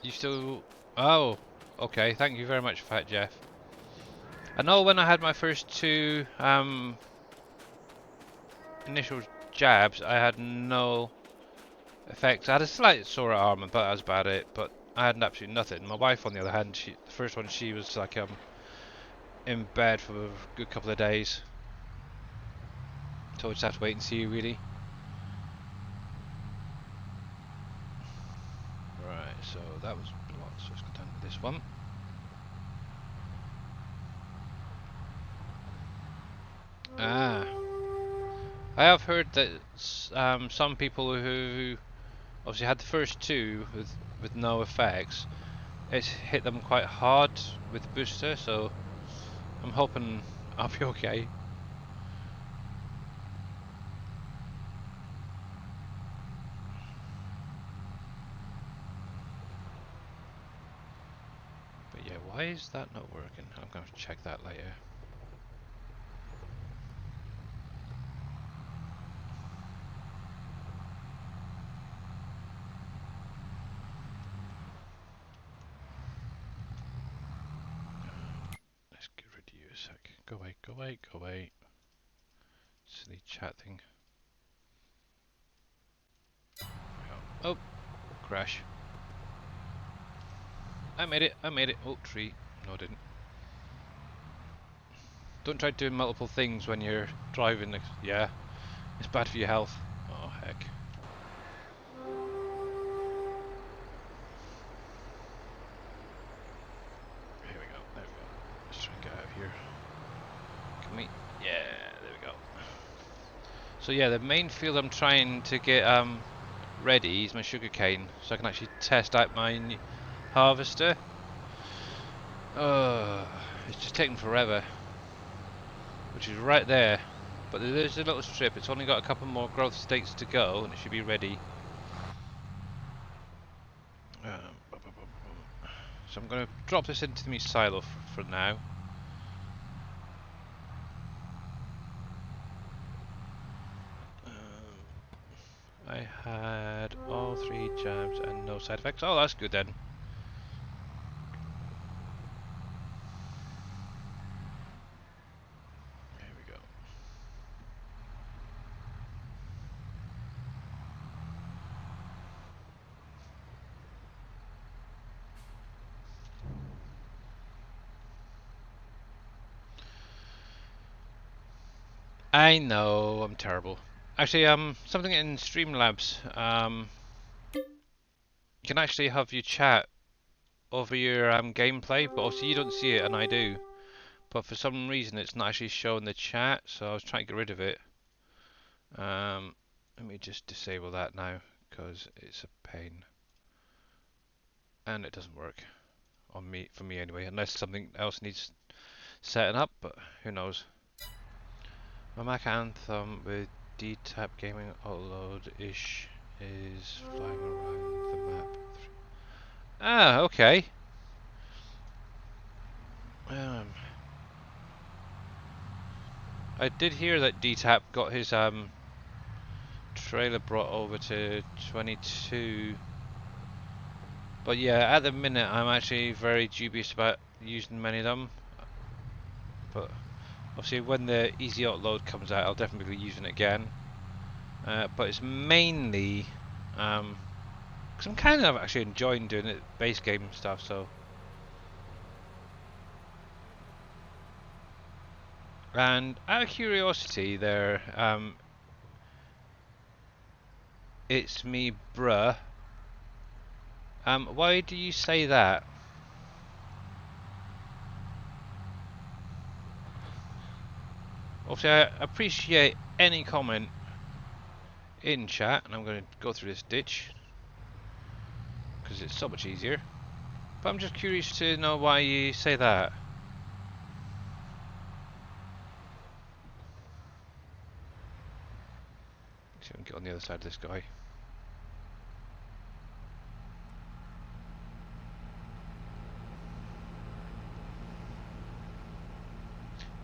You still? Oh, okay. Thank you very much for that, Jeff. I know when I had my first two initial jabs, I had no effects. I had a slight sore arm, but that was about it. But I had absolutely nothing. My wife, on the other hand, the first one, she was like in bed for a good couple of days. So we'll just have to wait and see, really. Right, so that was blocked, so let's go down to this one. Ah, I have heard that some people who obviously had the first two with no effects, it's hit them quite hard with the booster, so I'm hoping I'll be okay. But yeah, why is that not working? I'm going to check that later. Go away, go away, go away. Silly chat thing. Oh, crash. I made it, I made it. Oh, tree. No, I didn't. Don't try doing multiple things when you're driving. Yeah, it's bad for your health. Oh, heck. Here we go, there we go. Let's try and get out of here. Can we? Yeah, there we go. So yeah, the main field I'm trying to get ready is my sugarcane, so I can actually test out my harvester. It's just taking forever, which is right there. But there's a little strip. It's only got a couple more growth states to go, and it should be ready. So I'm going to drop this into my silo for now. I had all 3 jabs and no side effects. Oh, that's good then. Here we go. I know, I'm terrible. Actually, something in Streamlabs, you can actually have your chat over your gameplay, but obviously you don't see it and I do. But for some reason it's not actually showing the chat, so I was trying to get rid of it. Let me just disable that now, because it's a pain. And it doesn't work on me, for me anyway, unless something else needs setting up, but who knows. My Mac Anthem with D-Tap Gaming upload-ish is flying around the map. Ah, okay. I did hear that D-Tap got his trailer brought over to 22. But yeah, at the minute I'm actually very dubious about using many of them. But obviously when the easy upload comes out I'll definitely be using it again. But it's mainly because I'm kind of actually enjoying doing it base game stuff, so. And out of curiosity there, it's me bruh. Why do you say that? Obviously I appreciate any comment in chat, and I'm going to go through this ditch because it's so much easier. But I'm just curious to know why you say that. See if I can get on the other side of this guy.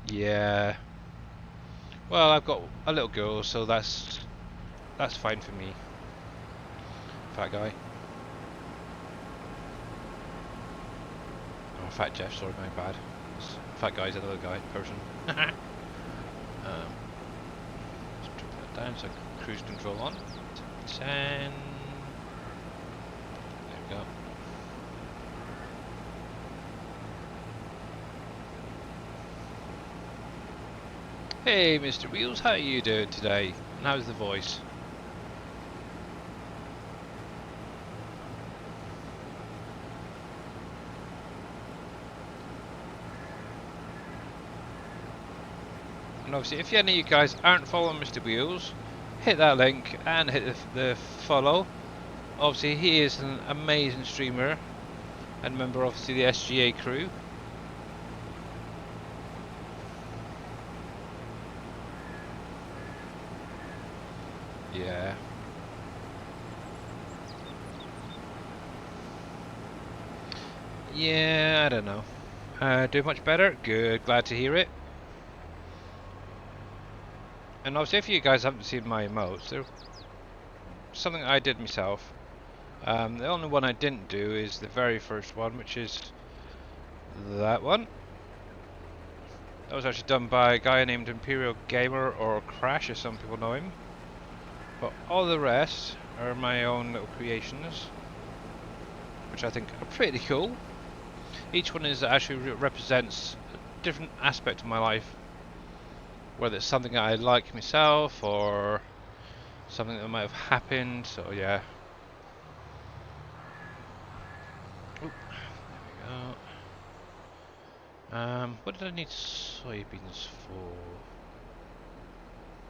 Yeah. Well, I've got a little girl, so that's fine for me. Fat guy. Oh, Fat Jeff, sorry, my bad. Fat guy's another guy, person. Let's drop that down so I can cruise control on. 10. There we go. Hey, Mr. Wheels, how are you doing today? And how's the voice? And obviously, if any of you guys aren't following Mr. Wheels, hit that link and hit the follow. Obviously, he is an amazing streamer and member, obviously, the SGA crew. Yeah. Yeah, I don't know. Do much better? Good, glad to hear it. And obviously, if you guys haven't seen my emotes, they're something I did myself. The only one I didn't do is the very first one, which is that one. That was actually done by a guy named Imperial Gamer, or Crash as some people know him. But all the rest are my own little creations, which I think are pretty cool. Each one is actually represents a different aspect of my life, whether it's something that I like myself or something that might have happened. So yeah. Oop, there we go. What did I need soybeans for?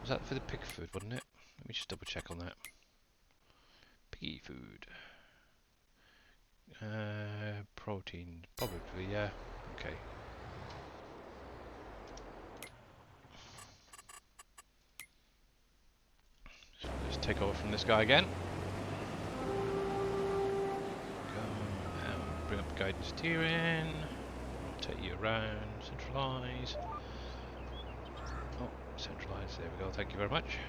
Was that for the pig food, wasn't it? Let me just double check on that. Piggy food. Protein, probably, yeah. Okay. So let's take over from this guy again. Go and bring up guidance steering. Rotate you around. Centralize. Oh, centralize. There we go. Thank you very much.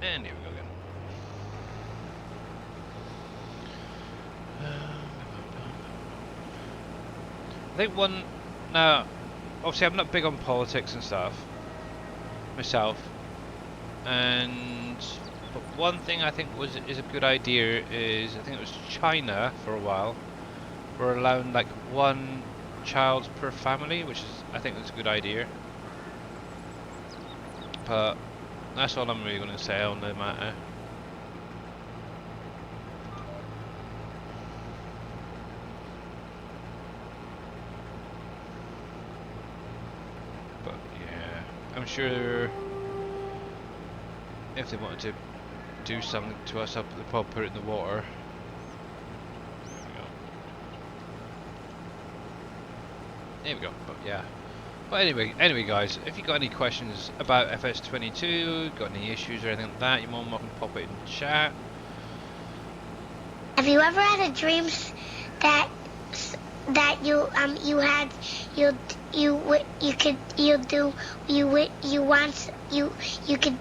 And here we go again. I think one. Now, obviously, I'm not big on politics and stuff myself, but one thing I think is a good idea is, I think it was China for a while were allowing like one child per family, which is, I think that's a good idea. But that's all I'm really going to say on the matter. But yeah, I'm sure if they wanted to do something to us up at the pub, put it in the water. There we go. But yeah. But anyway, guys, if you got any questions about FS22, got any issues or anything like that, you're more than welcome to pop it in the chat. Have you ever had a dream that you could?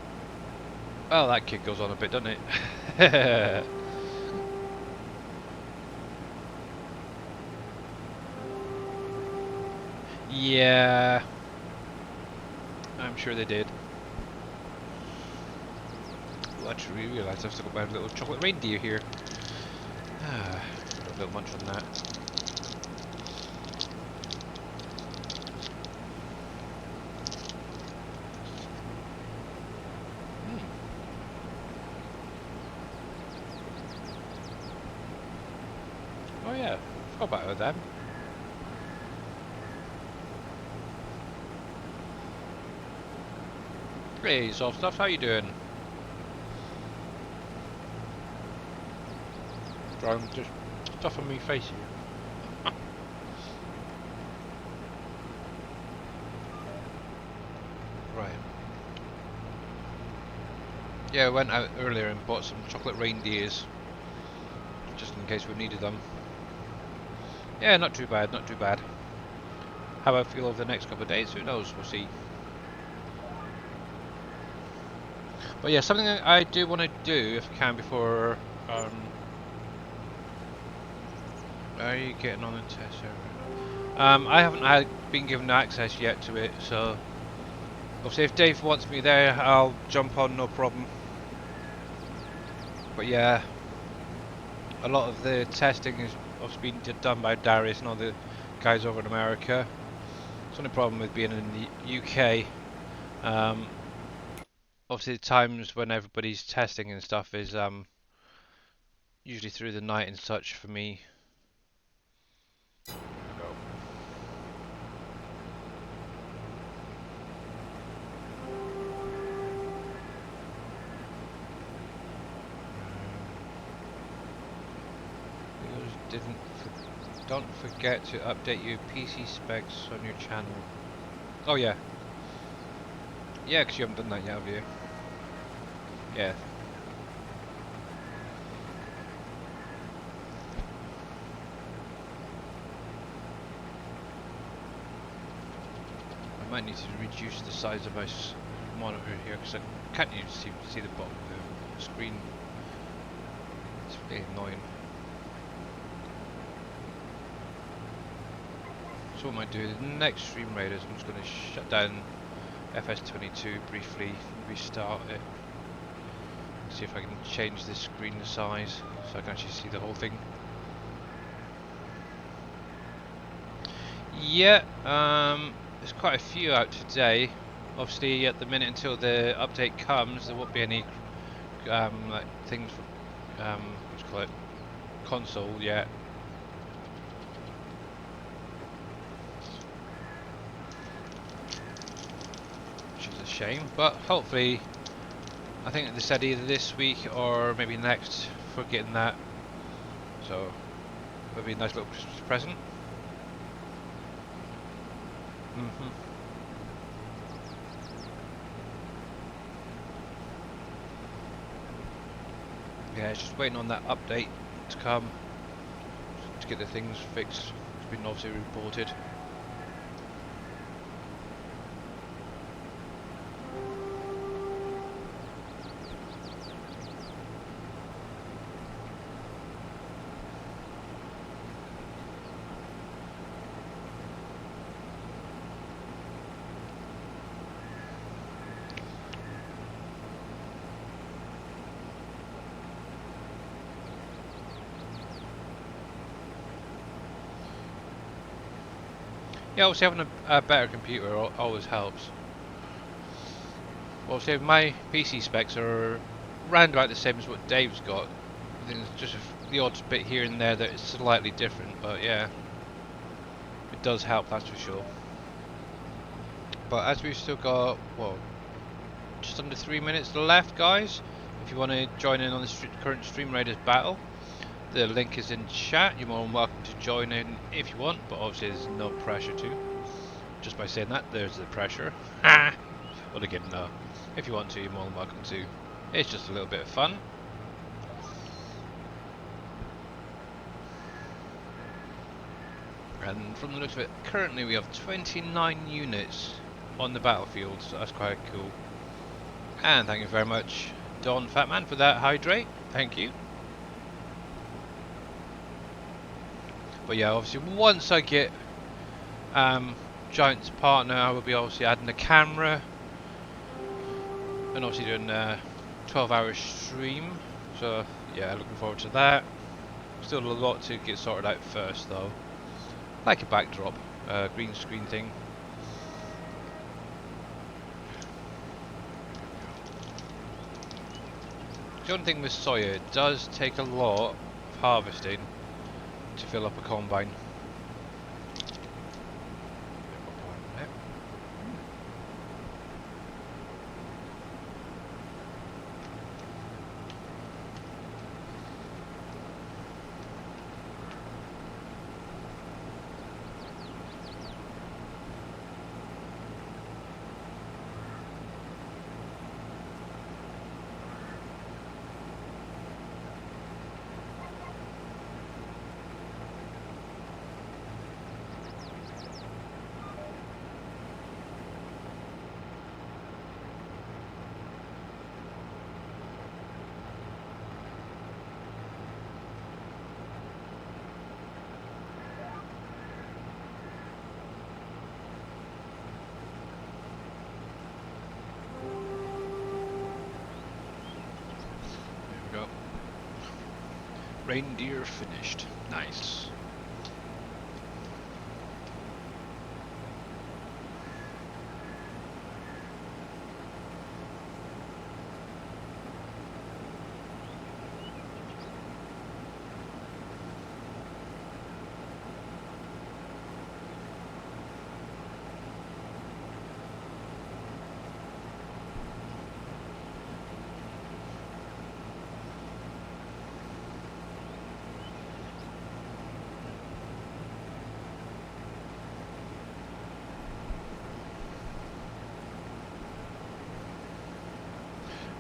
Well, that kid goes on a bit, doesn't it? Yeah, I'm sure they did. Well, actually, realised I've still got my little chocolate reindeer here. Ah, got a little munch on that. Oh yeah, forgot about them. Hey, Soft Stuff, how you doing? I'm just stuffing me face here. Right. Yeah, I went out earlier and bought some chocolate reindeers, just in case we needed them. Yeah, not too bad, not too bad. How I feel over the next couple of days, who knows, we'll see. But yeah, something I do want to do, if I can, before... are you getting on the test server? I haven't been given access yet to it, so... Obviously, if Dave wants me there, I'll jump on, no problem. But yeah, a lot of the testing is obviously being done by Darius and all the guys over in America. It's the only problem with being in the UK. Obviously, the times when everybody's testing and stuff is usually through the night and such for me. Don't forget to update your PC specs on your channel. Oh yeah. Yeah, because you haven't done that yet, have you? Yeah. I might need to reduce the size of my monitor here because I can't even see the bottom of the screen. It's really annoying. So what am I doing? The next Stream Raiders, I'm just going to shut down FS22 briefly, restart it. See if I can change the screen size so I can actually see the whole thing. Yeah, there's quite a few out today. Obviously, at the minute until the update comes, there won't be any like things for what do you call it, console yet. Which is a shame, but hopefully, I think they said either this week or maybe next for getting that. So, it'll be a nice little Christmas present. Yeah, it's just waiting on that update to come to get the things fixed. It's been obviously reported. Yeah, obviously having a better computer always helps. Obviously my PC specs are round about the same as what Dave's got. I think there's just the odd bit here and there that is slightly different, but yeah, it does help, that's for sure. But as we've still got, well, just under 3 minutes left, guys, if you want to join in on the current Stream Raiders battle, the link is in chat. You're more than welcome to join in if you want, but obviously there's no pressure to. Just by saying that, there's the pressure. Well, again, no. If you want to, you're more than welcome to. It's just a little bit of fun. And from the looks of it, currently we have 29 units on the battlefield, so that's quite cool. And thank you very much, Don Fatman, for that hydrate. Thank you. But yeah, obviously once I get Giant's partner, I will be obviously adding a camera and obviously doing a 12-hour stream. So yeah, looking forward to that. Still a lot to get sorted out first though. Like a backdrop, green screen thing. The only thing with soya, it does take a lot of harvesting to fill up a combine. Reindeer finished. Nice.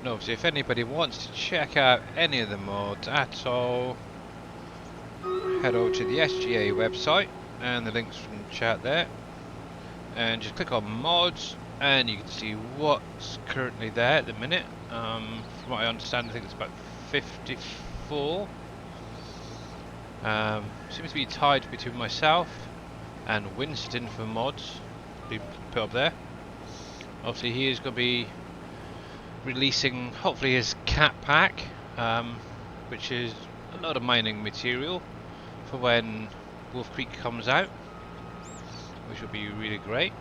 No, so if anybody wants to check out any of the mods at all, head over to the SGA website and the links from the chat there, and just click on mods and you can see what's currently there at the minute. From what I understand, I think it's about 54. Seems to be tied between myself, and Winston for mods being put up there. Obviously he is going to be releasing hopefully his cat pack, which is a lot of mining material for when Wolf Creek comes out, which will be really great.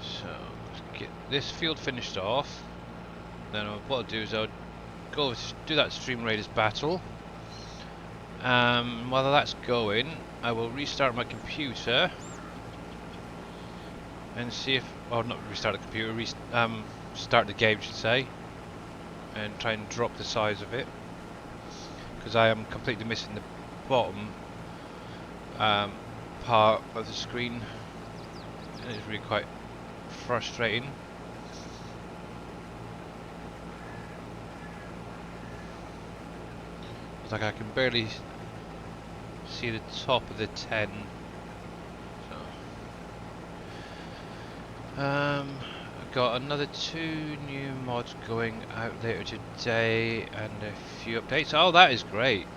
So let's get this field finished off. Then what I'll do is I'll go do that Stream Raiders battle. While that's going, I will restart my computer and see if, or not restart the computer, start the game, should say, and try and drop the size of it, because I am completely missing the bottom part of the screen, and it's really quite frustrating. It's like I can barely see the top of the 10. So, I've got another 2 new mods going out later today and a few updates. Oh, that is great.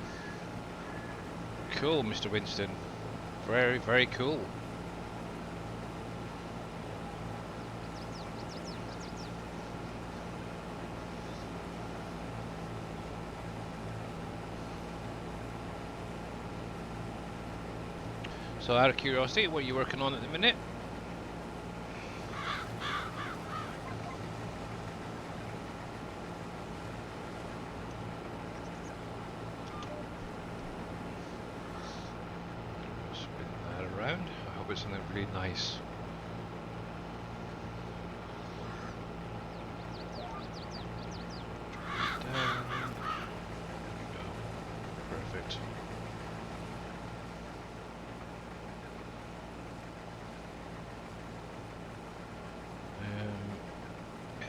Cool, Mr. Winston. Very, very cool. So out of curiosity, what are you working on at the minute? Spin that around. I hope it's something really nice. Down. Perfect.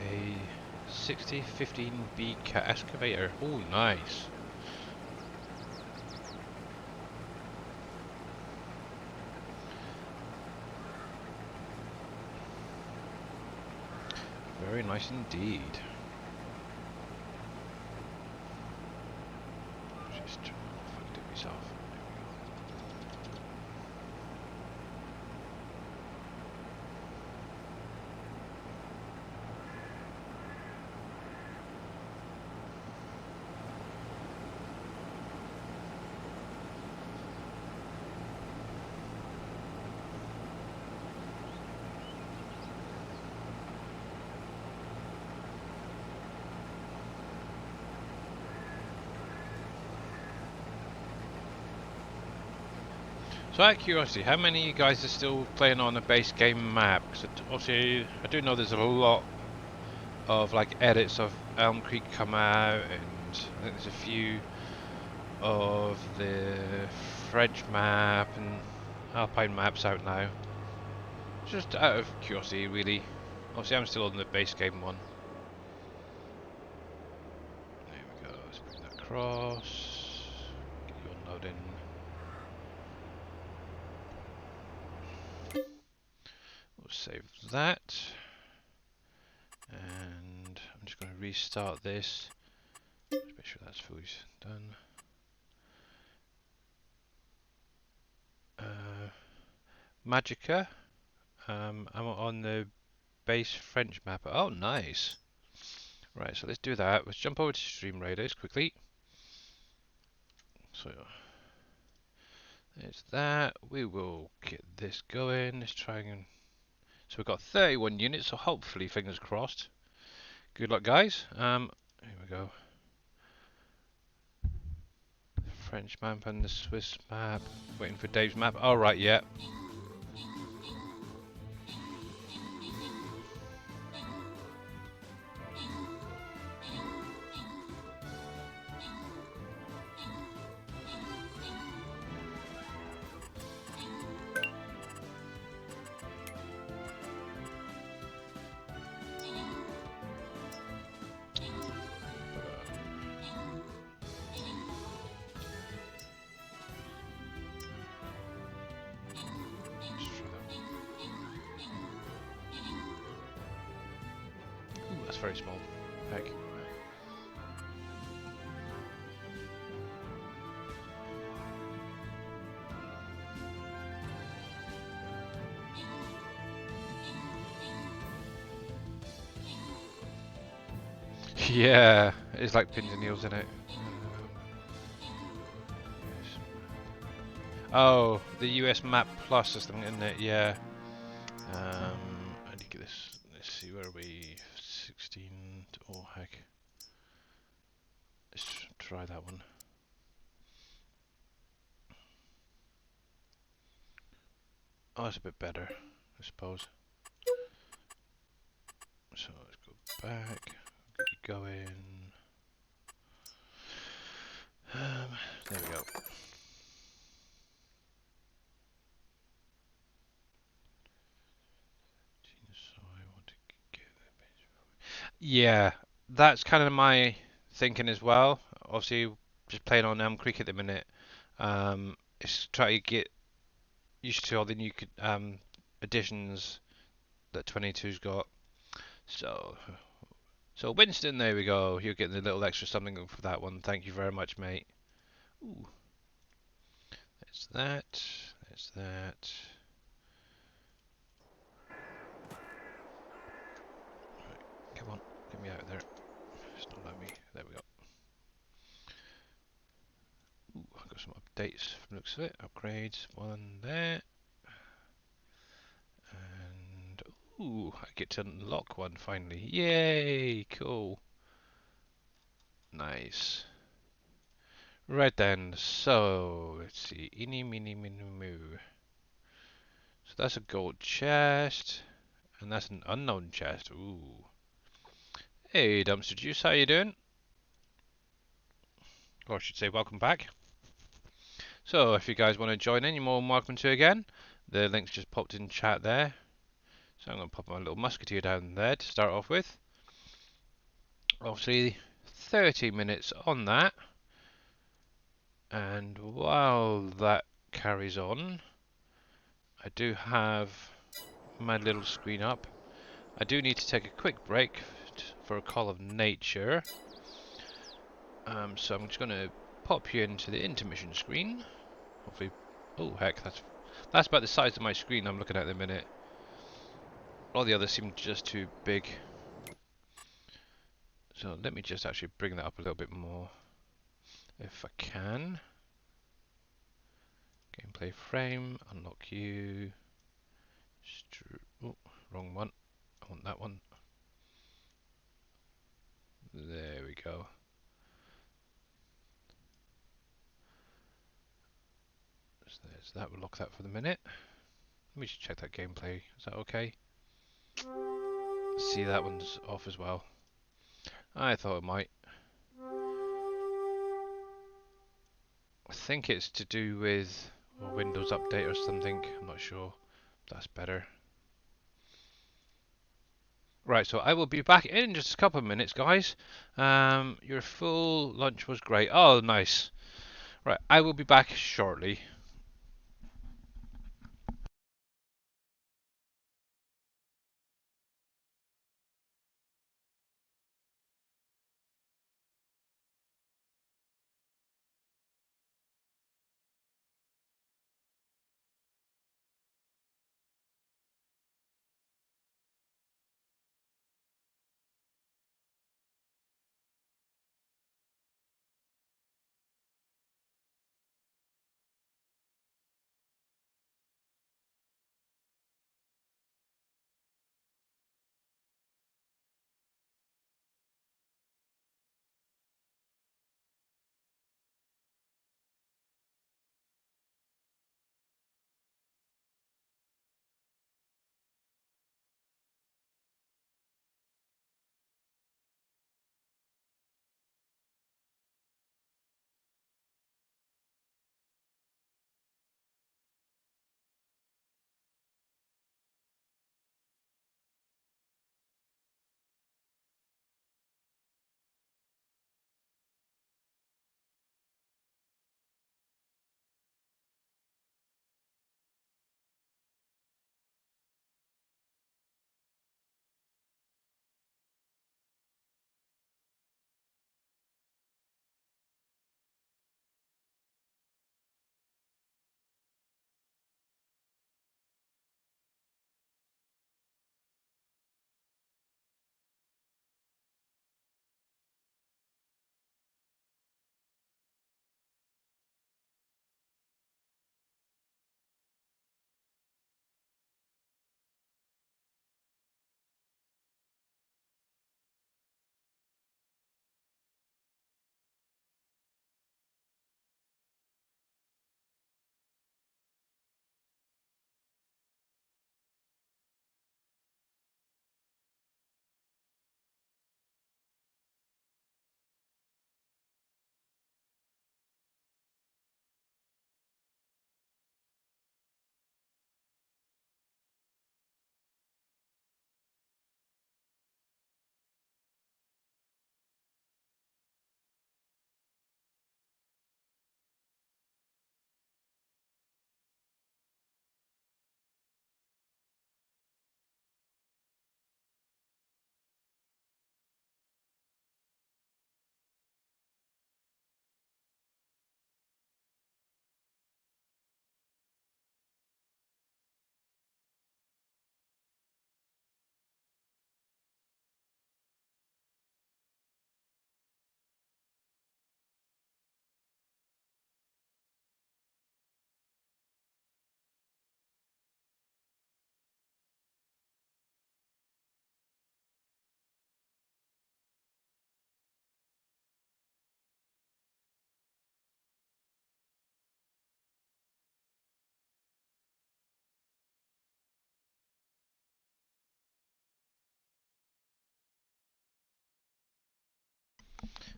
A 6015B excavator. Oh, nice. Very nice indeed. Just turn off and do myself. So out of curiosity, how many of you guys are still playing on a base game map? Because obviously I do know there's a lot of like edits of Elmcreek come out, and I think there's a few of the Forage map and Alpine maps out now. Just out of curiosity really. Obviously I'm still on the base game one. There we go, let's bring that across. Get you unloading. We'll save that, and I'm just going to restart this. Just make sure that's fully done. Magica. I'm on the base French map. Oh, nice. Right, so let's do that. Let's jump over to Stream Raiders quickly. So there's that. We will get this going. Let's try and. So we've got 31 units. So hopefully, fingers crossed. Good luck, guys. Here we go. French map and the Swiss map. Waiting for Dave's map. All right, yeah. Very small. Heck. Yeah, it's like pins and needles in it. Oh, the US Map Plus is something, isn't it? Yeah. I need to get this. Let's see, where are we? 16. Oh, heck. Let's try that one. Oh, it's a bit better, I suppose. So let's go back. Get you going. There we go. So I want to get that page. Yeah, that's kind of my thinking as well. Obviously, just playing on Elmcreek at the minute. It's trying to get used to all the new additions that 22's got. So Winston, there we go. You're getting a little extra something for that one. Thank you very much, mate. Ooh, there's that. There's that. Right, come on, get me out of there. It's not letting me. There we go. Ooh, I've got some updates from the looks of it. Upgrades, one there. And ooh, I get to unlock one finally. Yay, cool. Nice. Right then, so let's see. Eeny, meeny, miny, moo. So that's a gold chest, and that's an unknown chest. Ooh. Hey, Dumpster Juice, how you doing? Or I should say, welcome back. So, if you guys want to join in, you're more than welcome to again. The link's just popped in chat there. So I'm going to pop my little musketeer down there to start off with. Obviously, 30 minutes on that. And while that carries on, I do have my little screen up. I do need to take a quick break for a call of nature. So I'm just going to pop you into the intermission screen. Hopefully, oh heck, that's about the size of my screen I'm looking at the minute. All the others seem just too big. So let me just actually bring that up a little bit more, if I can. Gameplay frame, unlock you. Oh, wrong one. I want that one. There we go. So there's that. We'll lock that for the minute. Let me just check that gameplay. Is that okay? See, that one's off as well. I thought it might. I think it's to do with a Windows update or something. I'm not sure. That's better. Right, so I will be back in just a couple of minutes, guys. Your full lunch was great. Oh, nice. Right, I will be back shortly.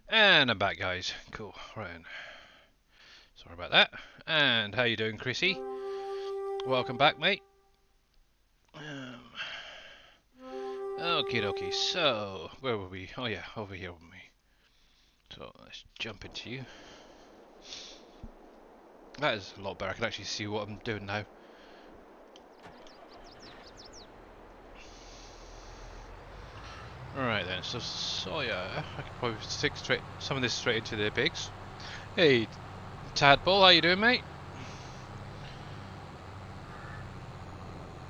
And I'm back, guys. Cool. Right. Sorry about that. And how you doing, Chrissy? Welcome back, mate. Okie dokie. So, where were we? Oh yeah, over here with me. So let's jump into you. That is a lot better. I can actually see what I'm doing now. Alright then, so yeah, I could probably stick some of this straight into the pigs. Hey, Tadpole, how you doing, mate?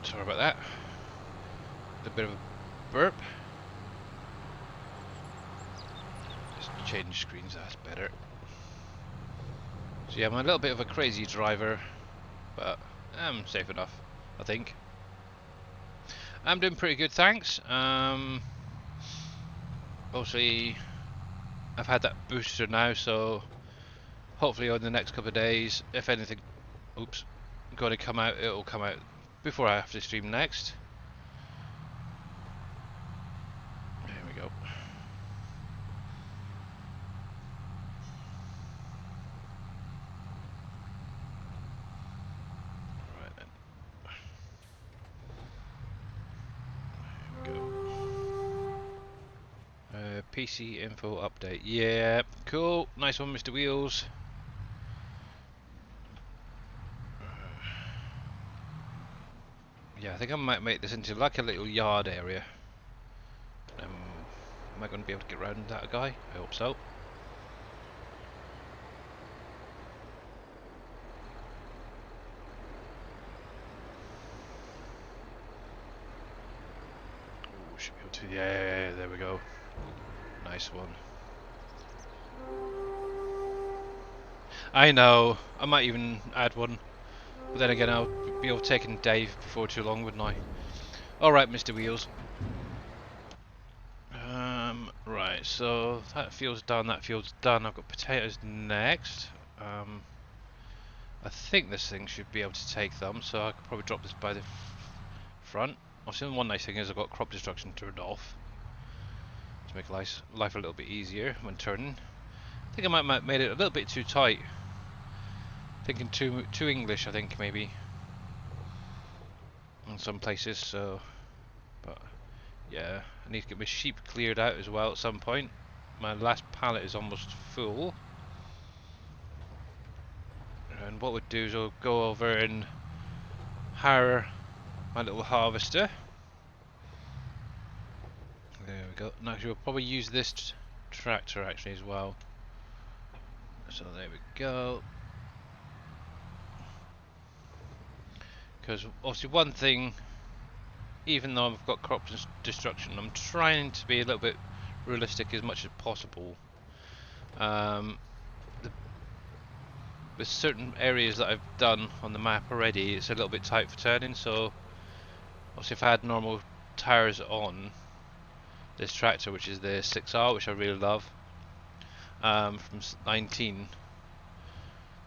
Sorry about that. A bit of a burp. Just change screens, that's better. So yeah, I'm a little bit of a crazy driver, but I'm safe enough, I think. I'm doing pretty good, thanks. Obviously, I've had that booster now, so hopefully on the next couple of days, if anything, oops, going to come out, it'll come out before I have to stream next. There we go. Right then. There we go. PC info update. Yeah, cool. Nice one, Mr. Wheels. Yeah, I think I might make this into like a little yard area. Am I going to be able to get around that guy? I hope so. Oh, should be able to. Yeah, there we go. Nice one. I know. I might even add one. But then again, I'll be overtaking Dave before too long, wouldn't I? Alright, Mr. Wheels. Right, so that field's done, that field's done. I've got potatoes next. I think this thing should be able to take them, so I could probably drop this by the front. Also, one nice thing is I've got crop destruction turned off to make life a little bit easier when turning. I think I might have made it a little bit too tight. Thinking too English, I think, maybe. In some places, so... But, yeah, I need to get my sheep cleared out as well at some point. My last pallet is almost full. And what we'll do is we'll go over and hire my little harvester. There we go. And actually we'll probably use this tractor actually as well. So there we go. Because obviously one thing, even though I've got crop destruction, I'm trying to be a little bit realistic as much as possible. With certain areas that I've done on the map already, it's a little bit tight for turning, so obviously if I had normal tyres on this tractor, which is the 6R, which I really love, from 19,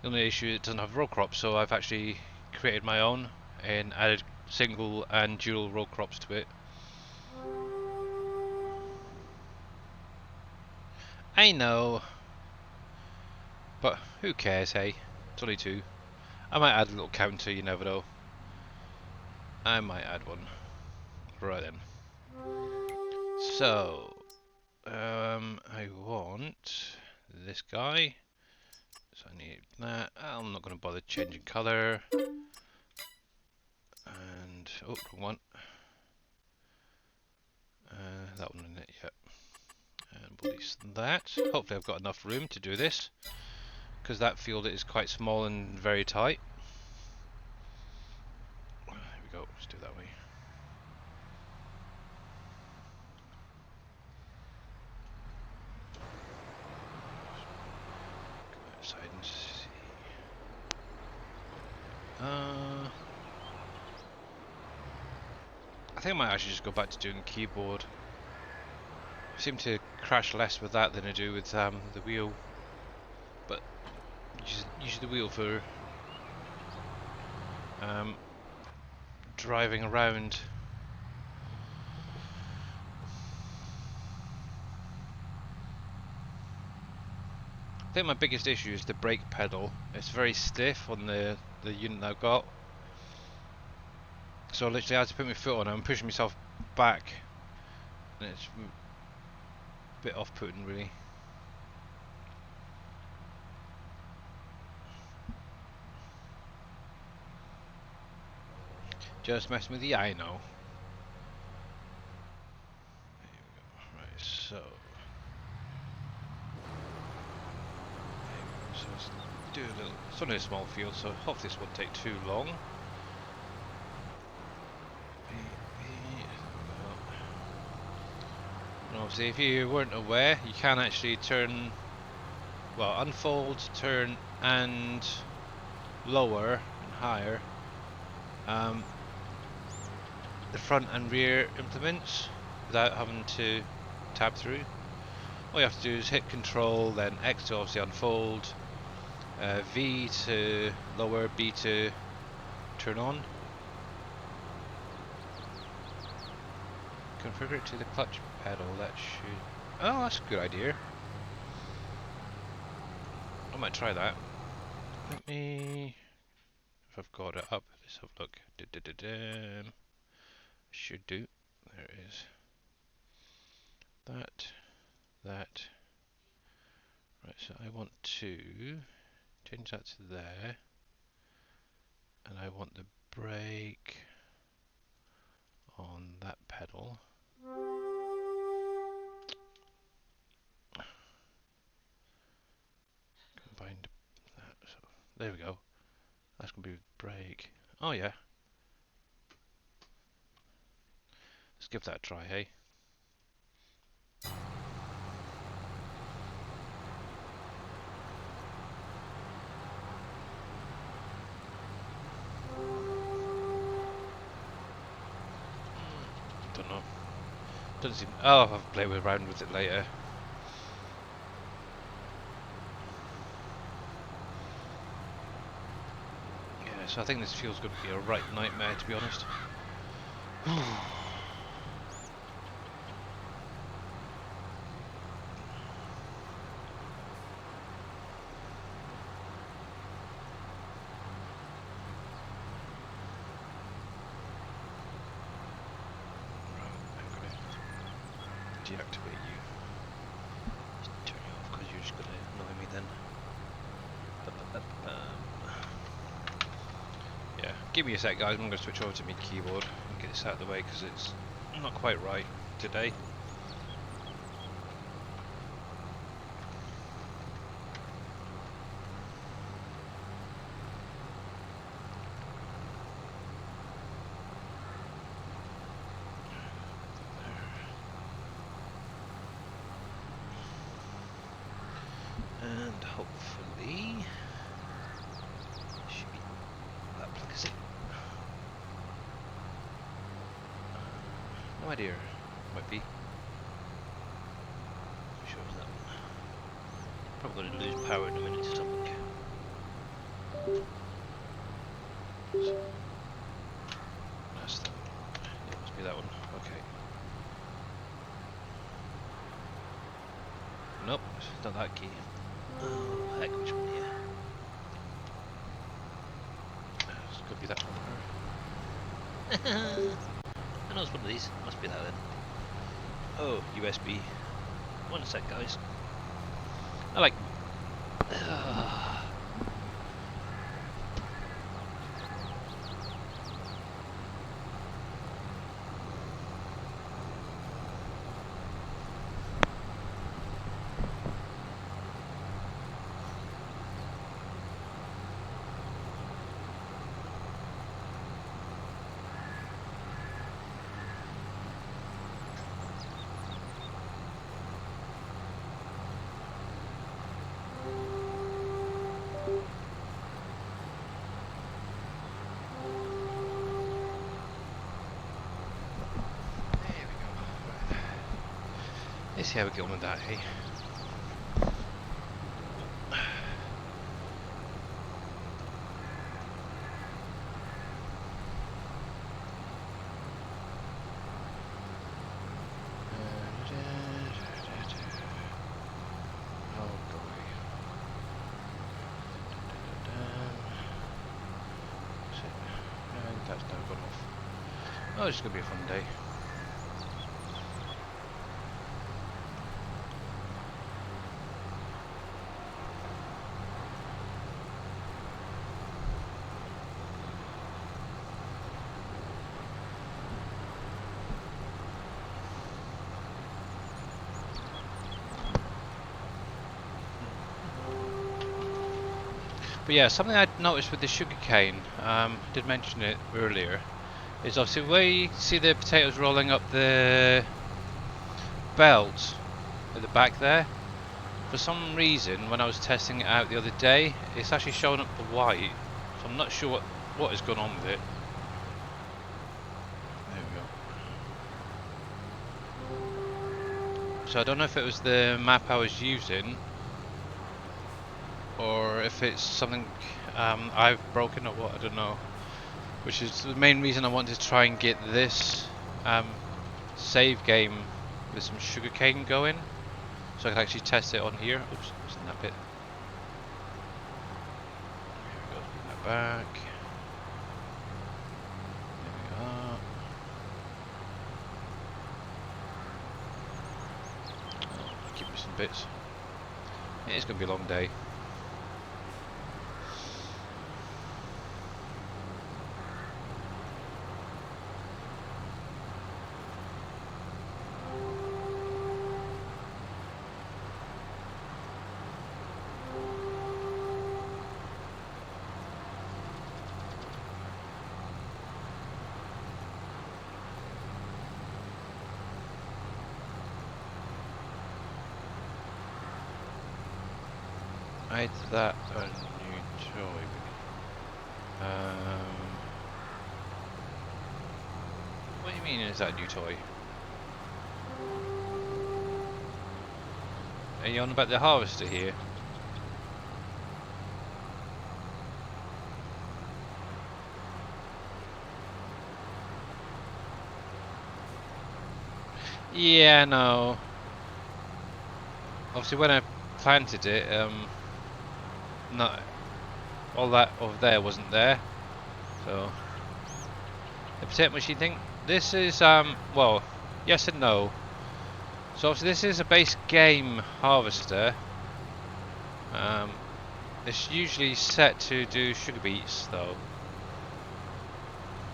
the only issue is it doesn't have row crops, so I've actually created my own and added single and dual row crops to it. I know, but who cares, hey? It's only 2. I might add a little counter, you never know. I might add one. Right then. So, I want this guy. So I need that. I'm not going to bother changing colour. And, oh, wrong one. That one in it, yep. And release that. Hopefully I've got enough room to do this, because that field is quite small and very tight. There we go, let's do it that way. Go outside and see. I think I might actually just go back to doing keyboard. I seem to crash less with that than I do with the wheel. But use the wheel for driving around. I think my biggest issue is the brake pedal. It's very stiff on the unit I've got. So I literally had to put my foot on it. I'm pushing myself back. And it's a bit off-putting, really. Just messing with the I know. There we go. Right, so... So let's do a little... It's only a small field, so hopefully this won't take too long. And obviously, if you weren't aware, you can actually turn... Well, unfold, turn, and lower and higher the front and rear implements without having to tab through. All you have to do is hit Control, then X to obviously unfold, V to lower, B to turn on. Configure it to the clutch pedal. That should... Oh, that's a good idea. I might try that. Let me... If I've got it up, let's have a look. Should do. There it is. That. Right, so I want to change that to there. And I want the brake on that pedal. Combined that. So there we go. That's going to be brake. Oh yeah. Let's give that a try, hey? Don't know. Doesn't seem... Oh, I'll have to play around with it later. Yeah, so I think this feels going to be a right nightmare, to be honest. Deactivate you. Just turn you off because you're just going to annoy me then. Yeah, give me a sec guys, I'm going to switch over to my keyboard and get this out of the way because it's not quite right today. And hopefully should be that plug is it. No idea. Might be. Sure it's that one. Probably going to lose power in a minute to something. So, that's that one. Yeah, it must be that one. Okay. Nope, it's not that key. Oh, heck, which one here? It's could be that one. I know it's one of these. Must be that then. Oh, USB. One sec, guys. I like... Let's see how we get on with that, hey? Oh boy. Oh, it's gonna be a fun day. But yeah, something I'd noticed with the sugarcane, did mention it earlier, is obviously where you see the potatoes rolling up the belt at the back there. For some reason, when I was testing it out the other day, it's actually showing up the white. So I'm not sure what is going on with it. There we go. So I don't know if it was the map I was using, or if it's something I've broken or what, I don't know. Which is the main reason I wanted to try and get this save game with some sugarcane going, so I can actually test it on here. Oops, it's in that bit. Here we go, bring that back. There we are. Oh, I keep missing bits. Yeah, it's going to be a long day. Is that a new toy? What do you mean, is that a new toy? Are you on about the harvester here? Yeah, no. Obviously, when I planted it, not all that over there wasn't there. So the potato machine thing. This is well, yes and no. So obviously this is a base game harvester. It's usually set to do sugar beets though.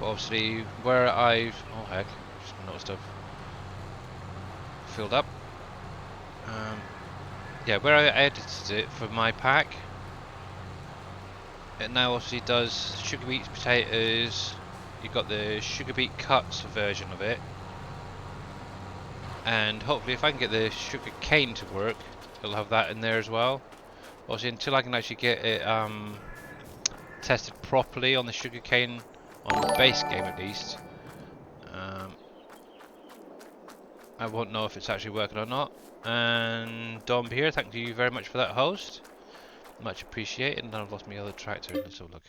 But obviously where I've just noticed I've filled up. Yeah, where I edited it for my pack, it now obviously does sugar beets, potatoes. You've got the sugar beet cuts version of it, and hopefully if I can get the sugar cane to work, it'll have that in there as well. Obviously until I can actually get it tested properly on the sugar cane, on the base game at least, I won't know if it's actually working or not. And Dom here, thank you very much for that host. Much appreciated. And I've lost my other tractor. Let's have a look.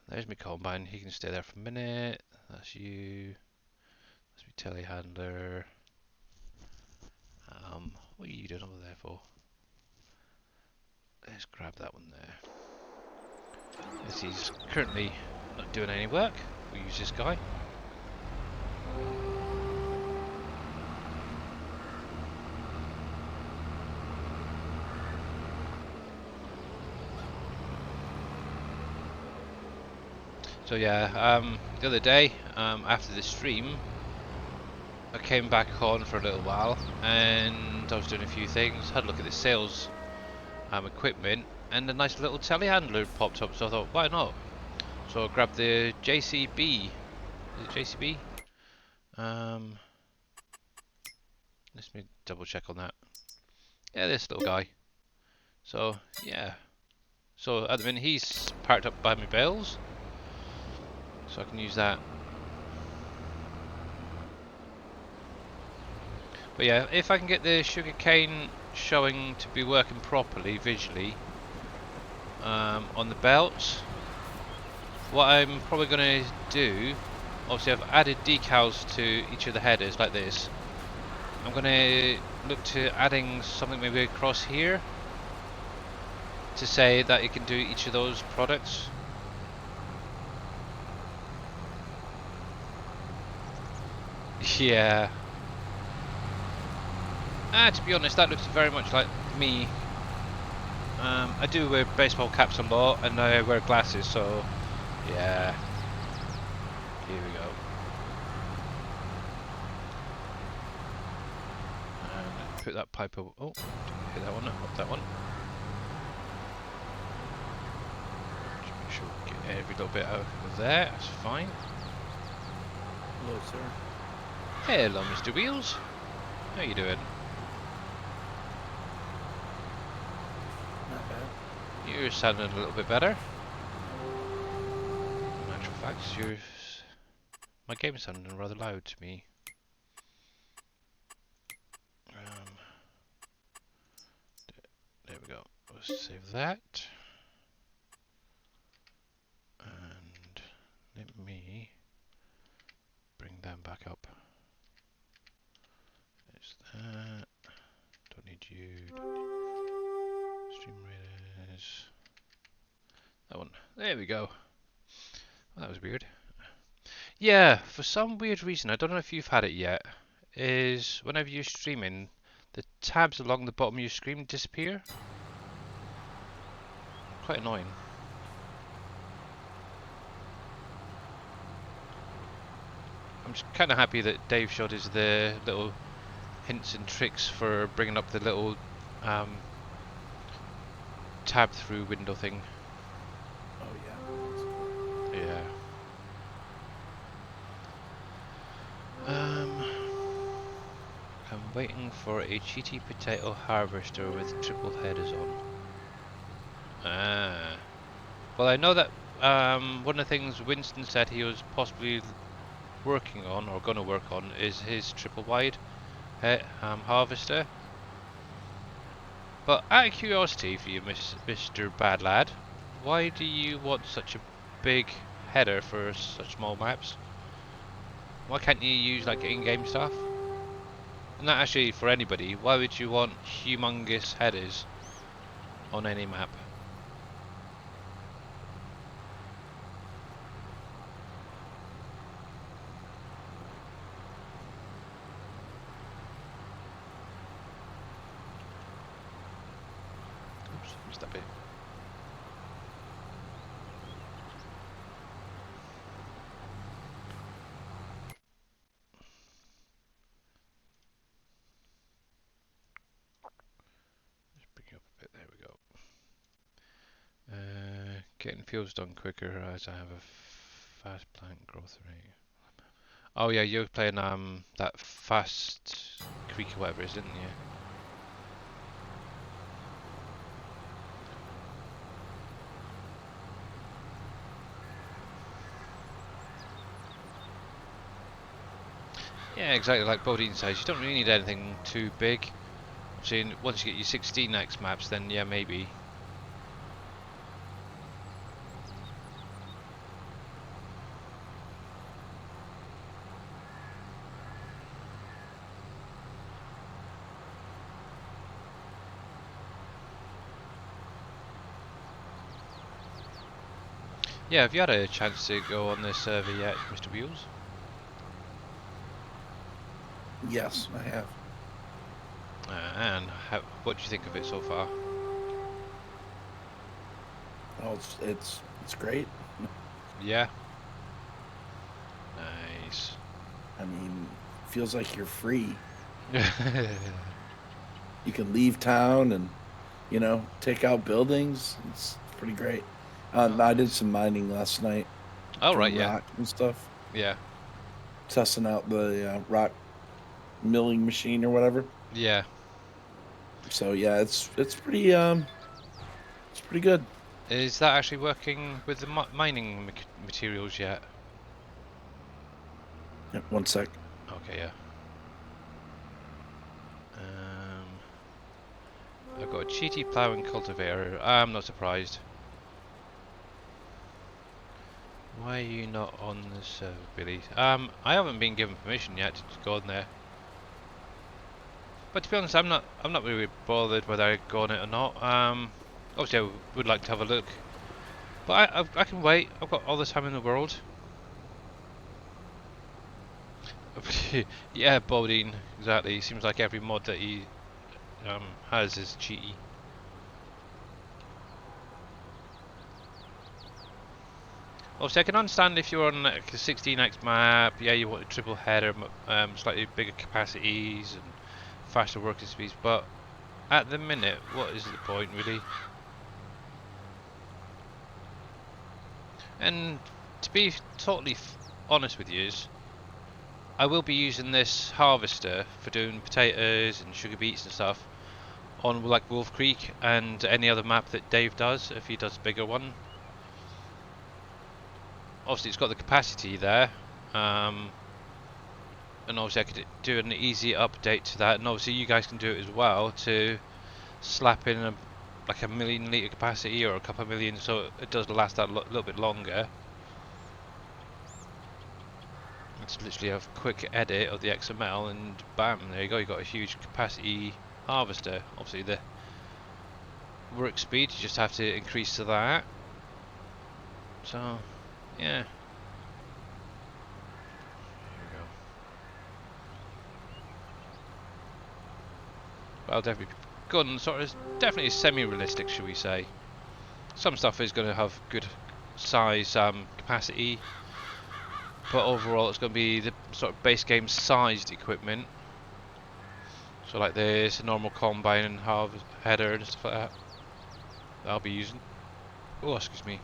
There's my combine. He can stay there for a minute. That's you. That's my telehandler. What are you doing over there for? Let's grab that one there. As he's currently not doing any work, we'll use this guy. So yeah, the other day, after the stream, I came back on for a little while, and I was doing a few things, had a look at the sales equipment, and a nice little telehandler popped up, so I thought, why not? So I grabbed the JCB, is it JCB? Let me double check on that. Yeah, this little guy. So, yeah. So at the minute he's parked up by my bales, so I can use that. But yeah, if I can get the sugarcane showing to be working properly visually on the belts, what I'm probably going to do, obviously I've added decals to each of the headers like this. I'm going to look to adding something maybe across here to say that it can do each of those products. Yeah. To be honest, that looks very much like me. I do wear baseball caps a lot, and I wear glasses, so yeah. Here we go. And put that pipe over. Oh, hit that one, not that one. Just make sure we get every little bit out of there. That's fine. Hello, sir. Hello, Mr. Wheels. How you doing? Not bad. You're sounding a little bit better. In actual fact, my game's sounding rather loud to me. There we go. Let's save that. And let me bring them back up. There's that. Don't need you. Stream raiders. That one. There we go. Well, that was weird. Yeah, for some weird reason, I don't know if you've had it yet, is whenever you're streaming, the tabs along the bottom of your screen disappear. Quite annoying. I'm just kind of happy that Dave showed us the little hints and tricks for bringing up the little tab through window thing. Oh yeah. That's cool. Yeah. I'm waiting for a cheaty potato harvester with triple headers on. Ah. Well, I know that one of the things Winston said he was possibly working on, or going to work on, is his triple wide harvester. But out of curiosity for you, Mr. Bad Lad, why do you want such a big header for such small maps? Why can't you use like in-game stuff? And not actually for anybody, why would you want humongous headers on any map? Oops, missed that bit. Bring it up a bit, there we go. Getting fields done quicker as I have a fast plant growth rate. Oh yeah, you're playing that fast creek or whatever it is, didn't you? Yeah, exactly like Bodine says, you don't really need anything too big. Obviously, once you get your 16x maps, then yeah, maybe. Yeah, have you had a chance to go on this server yet, Mr. Wheels? Yes, I have. And what do you think of it so far? Oh, it's great. Yeah. Nice. I mean, feels like you're free. You can leave town and, you know, take out buildings. It's pretty great. I did some mining last night. Oh right, yeah, rock and stuff. yeah, Testing out the rock milling machine or whatever. yeah. So yeah, it's pretty good. Is that actually working with the mining materials yet? Yep, one sec. Okay, yeah. I've got a cheaty plough and cultivator. I'm not surprised. Why are you not on the server, Billy? I haven't been given permission yet to go on there. But to be honest, I'm not really bothered whether I go on it or not. Obviously, I would like to have a look, but I can wait. I've got all the time in the world. Yeah, Bodine, exactly. Seems like every mod that he has is cheaty. Also, I can understand if you're on like a 16x map, yeah, you want a triple header, slightly bigger capacities and faster working speeds, but at the minute, what is the point really? And to be totally honest with you, I will be using this harvester for doing potatoes and sugar beets and stuff on like Wolf Creek and any other map that Dave does, if he does a bigger one. Obviously it's got the capacity there, and obviously I could do an easy update to that, and obviously you guys can do it as well to slap in like a 1,000,000 litre capacity or a couple of million, so it does last that little bit longer. It's literally a quick edit of the XML and bam, there you go, you got a huge capacity harvester. Obviously the work speed, you just have to increase to that. So, yeah. There we go. But I'll definitely go on sort of, definitely semi-realistic, should we say. Some stuff is going to have good size capacity, but overall it's going to be the sort of base game sized equipment. So like this, a normal combine and harvest header and stuff like that. I'll be using. Oh, excuse me.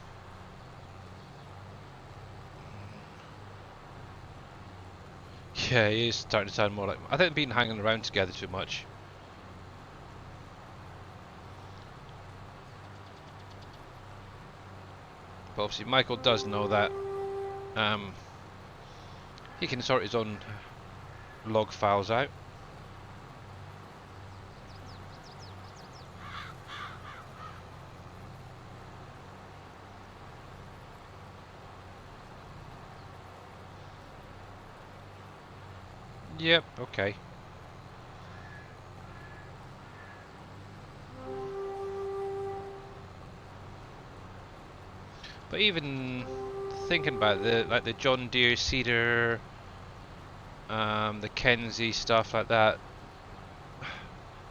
Yeah, he is starting to sound more like. I think they've been hanging around together too much. But obviously, Michael does know that. He can sort his own log files out. Yep, okay. But even thinking about the John Deere Cedar, the Kenzie stuff like that,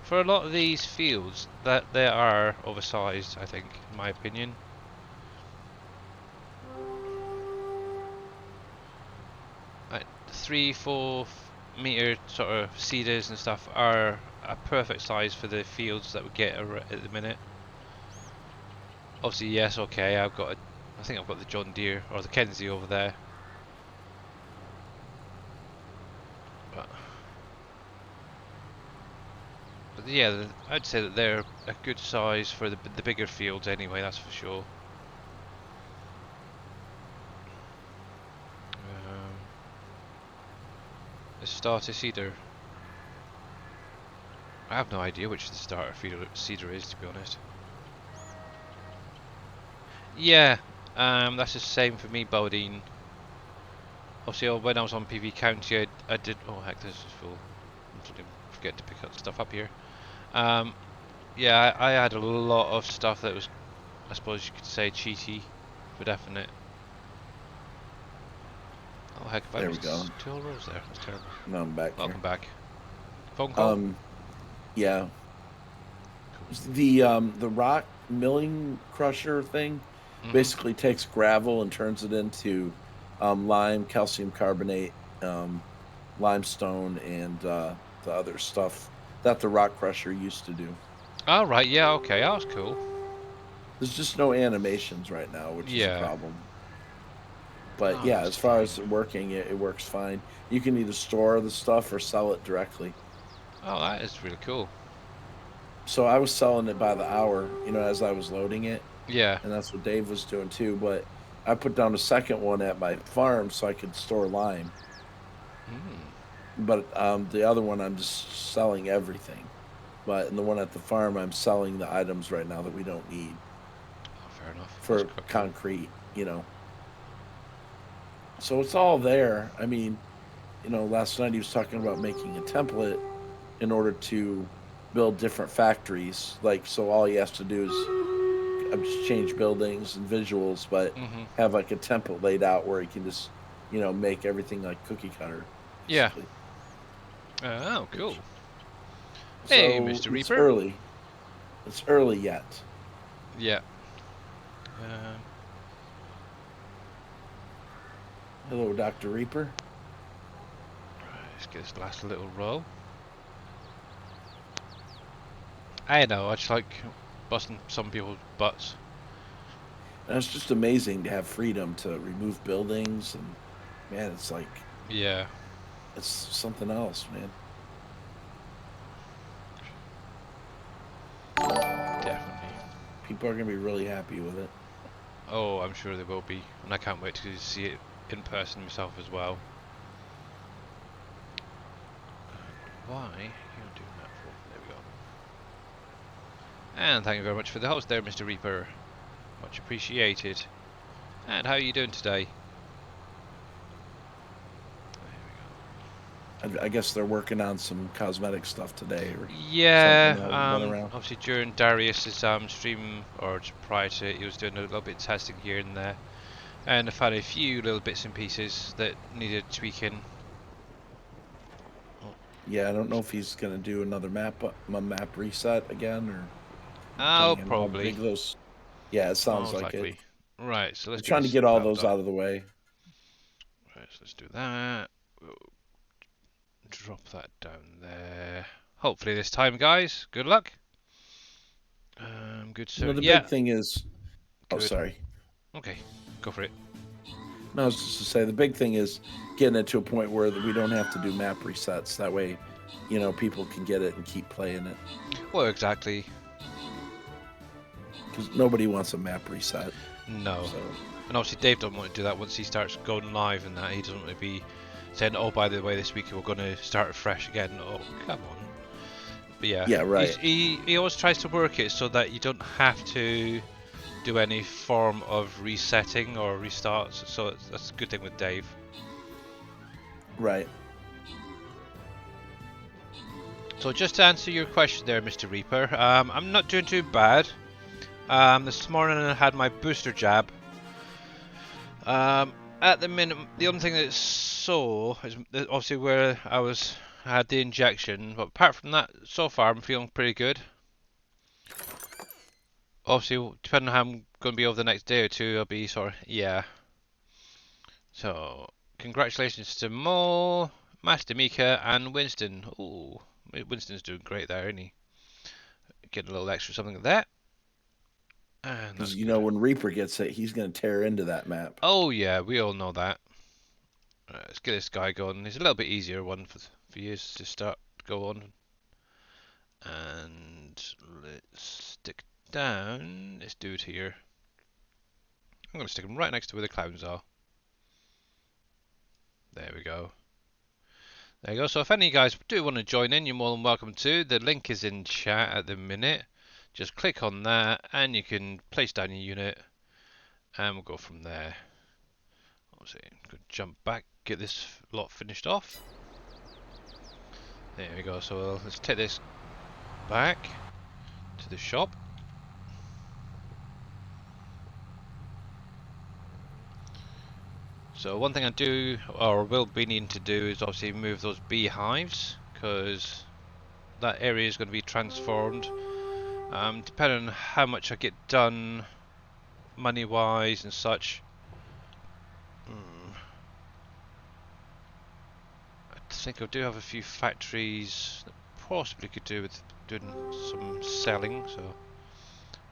for a lot of these fields, that they are oversized, I think, in my opinion. Like 3-4 meter sort of cedars and stuff are a perfect size for the fields that we get at the minute. Obviously, yes, okay, I think I've got the John Deere or the Kenzie over there. But yeah, I'd say that they're a good size for the bigger fields anyway, that's for sure. The starter cedar. I have no idea which the starter cedar is, to be honest. Yeah, that's the same for me, Baldine. Obviously, when I was on PV County, I did. Oh heck, this is full. I'm forgetting to pick up stuff up here. Yeah, I had a lot of stuff that was, I suppose you could say, cheaty, for definite. Oh heck, There we go. 2 whole rows there. That's terrible. No, I'm back Welcome here. back. Phone call. Yeah. The rock milling crusher thing basically takes gravel and turns it into lime, calcium carbonate, limestone, and the other stuff that the rock crusher used to do. Oh right, yeah, okay, that was cool. There's just no animations right now, which is a problem. But yeah, as far as working, it works fine. You can either store the stuff or sell it directly. Oh, that is really cool. So I was selling it by the hour, as I was loading it. Yeah. And that's what Dave was doing too. But I put down a second one at my farm so I could store lime. But the other one, I'm just selling everything. But in the one at the farm, I'm selling the items right now that we don't need. Oh, fair enough. For concrete, So it's all there. I mean, last night he was talking about making a template in order to build different factories. So all he has to do is just change buildings and visuals, but have like a template laid out where he can just, make everything like cookie cutter Yeah. basically. Oh, cool. Which- Hey, So Mr. it's Reaper. early. It's early yet. Yeah. Um, Hello, Dr. Reaper. right, let's get this last little row. I know, I just like busting some people's butts. And it's just amazing to have freedom to remove buildings, and man, it's like Yeah. it's something else, man. Definitely. People are gonna be really happy with it. Oh, I'm sure they will be, and I can't wait to see it in person myself as well. And why are you doing that for? There we go. And thank you very much for the host there, Mr. Reaper. Much appreciated. And how are you doing today? I guess they're working on some cosmetic stuff today, or Yeah, something that went around. obviously during Darius's stream, or just prior to it, he was doing a little bit of testing here and there. And I found a few little bits and pieces that needed tweaking. Yeah, I don't know if he's gonna do another map reset again, or Oh, depending on how probably. big those. Yeah, it sounds Most like it. likely. Right, so let's I'm get trying to this get all wrapped those up. out of the way. Right, so let's do that. We'll drop that down there. Hopefully this time, guys. Good luck. Good You sir. know, the Yeah, big thing is. Oh, good. sorry. Okay, go for it. No, I was just to say the big thing is getting it to a point where we don't have to do map resets. That way, people can get it and keep playing it. Well, exactly. Because nobody wants a map reset. No. So And obviously Dave doesn't want to do that once he starts going live and that. He doesn't want to be saying, oh, by the way, this week we're going to start fresh again. Oh, come on. But yeah. Yeah, right. He always tries to work it so that you don't have to do any form of resetting or restarts. So that's a good thing with Dave. right. So just to answer your question there, Mr. Reaper, I'm not doing too bad. This morning I had my booster jab. At the minute, the only thing that's sore is obviously where I had the injection. But apart from that, so far I'm feeling pretty good. Obviously, depending on how I'm going to be over the next day or two, I'll be yeah. So, congratulations to Mo, Master Mika, and Winston. Ooh, Winston's doing great there, isn't he? Getting a little extra something like that. And that's Because good. when Reaper gets it, he's going to tear into that map. Oh yeah, we all know that. Let's get this guy going. He's a little bit easier one for you to start to go on. And let's stick down this dude here. I'm going to stick him right next to where the clowns are. There we go. There you go. So if any of you guys do want to join in, you're more than welcome to. The link is in chat at the minute. Just click on that and you can place down your unit and we'll go from there. Obviously, go jump back, get this lot finished off. There we go. So let's take this back to the shop. So one thing I do, or will be needing to do, is obviously move those beehives, because that area is going to be transformed. Depending on how much I get done, money-wise and such. I think I do have a few factories that possibly could do with doing some selling, so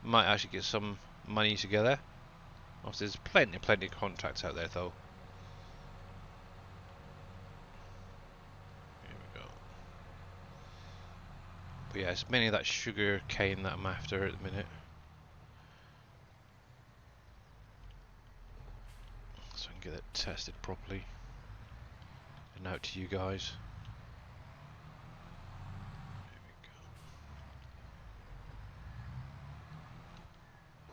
might actually get some money together. Obviously, there's plenty of contracts out there, though. Here we go. But yeah, it's mainly that sugar cane that I'm after at the minute. So I can get that tested properly. And out to you guys. There we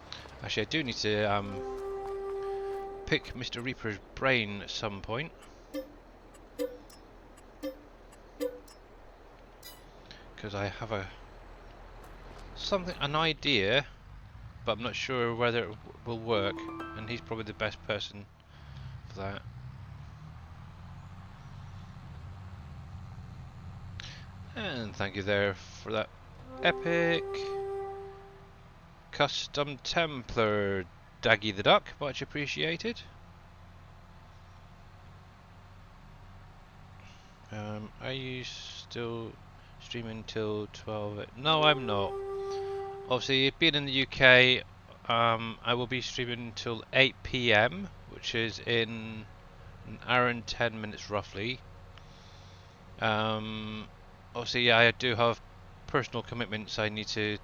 go. Actually, I do need to pick Mr. Reaper's brain at some point. Because I have an idea, but I'm not sure whether it will work, and he's probably the best person for that. And thank you there for that epic custom Templar, Daggy the Duck, much appreciated. Are you still streaming till 12? No, I'm not. Obviously, being in the UK, I will be streaming till 8 PM, which is in an hour and 10 minutes roughly. Obviously, I do have personal commitments I need to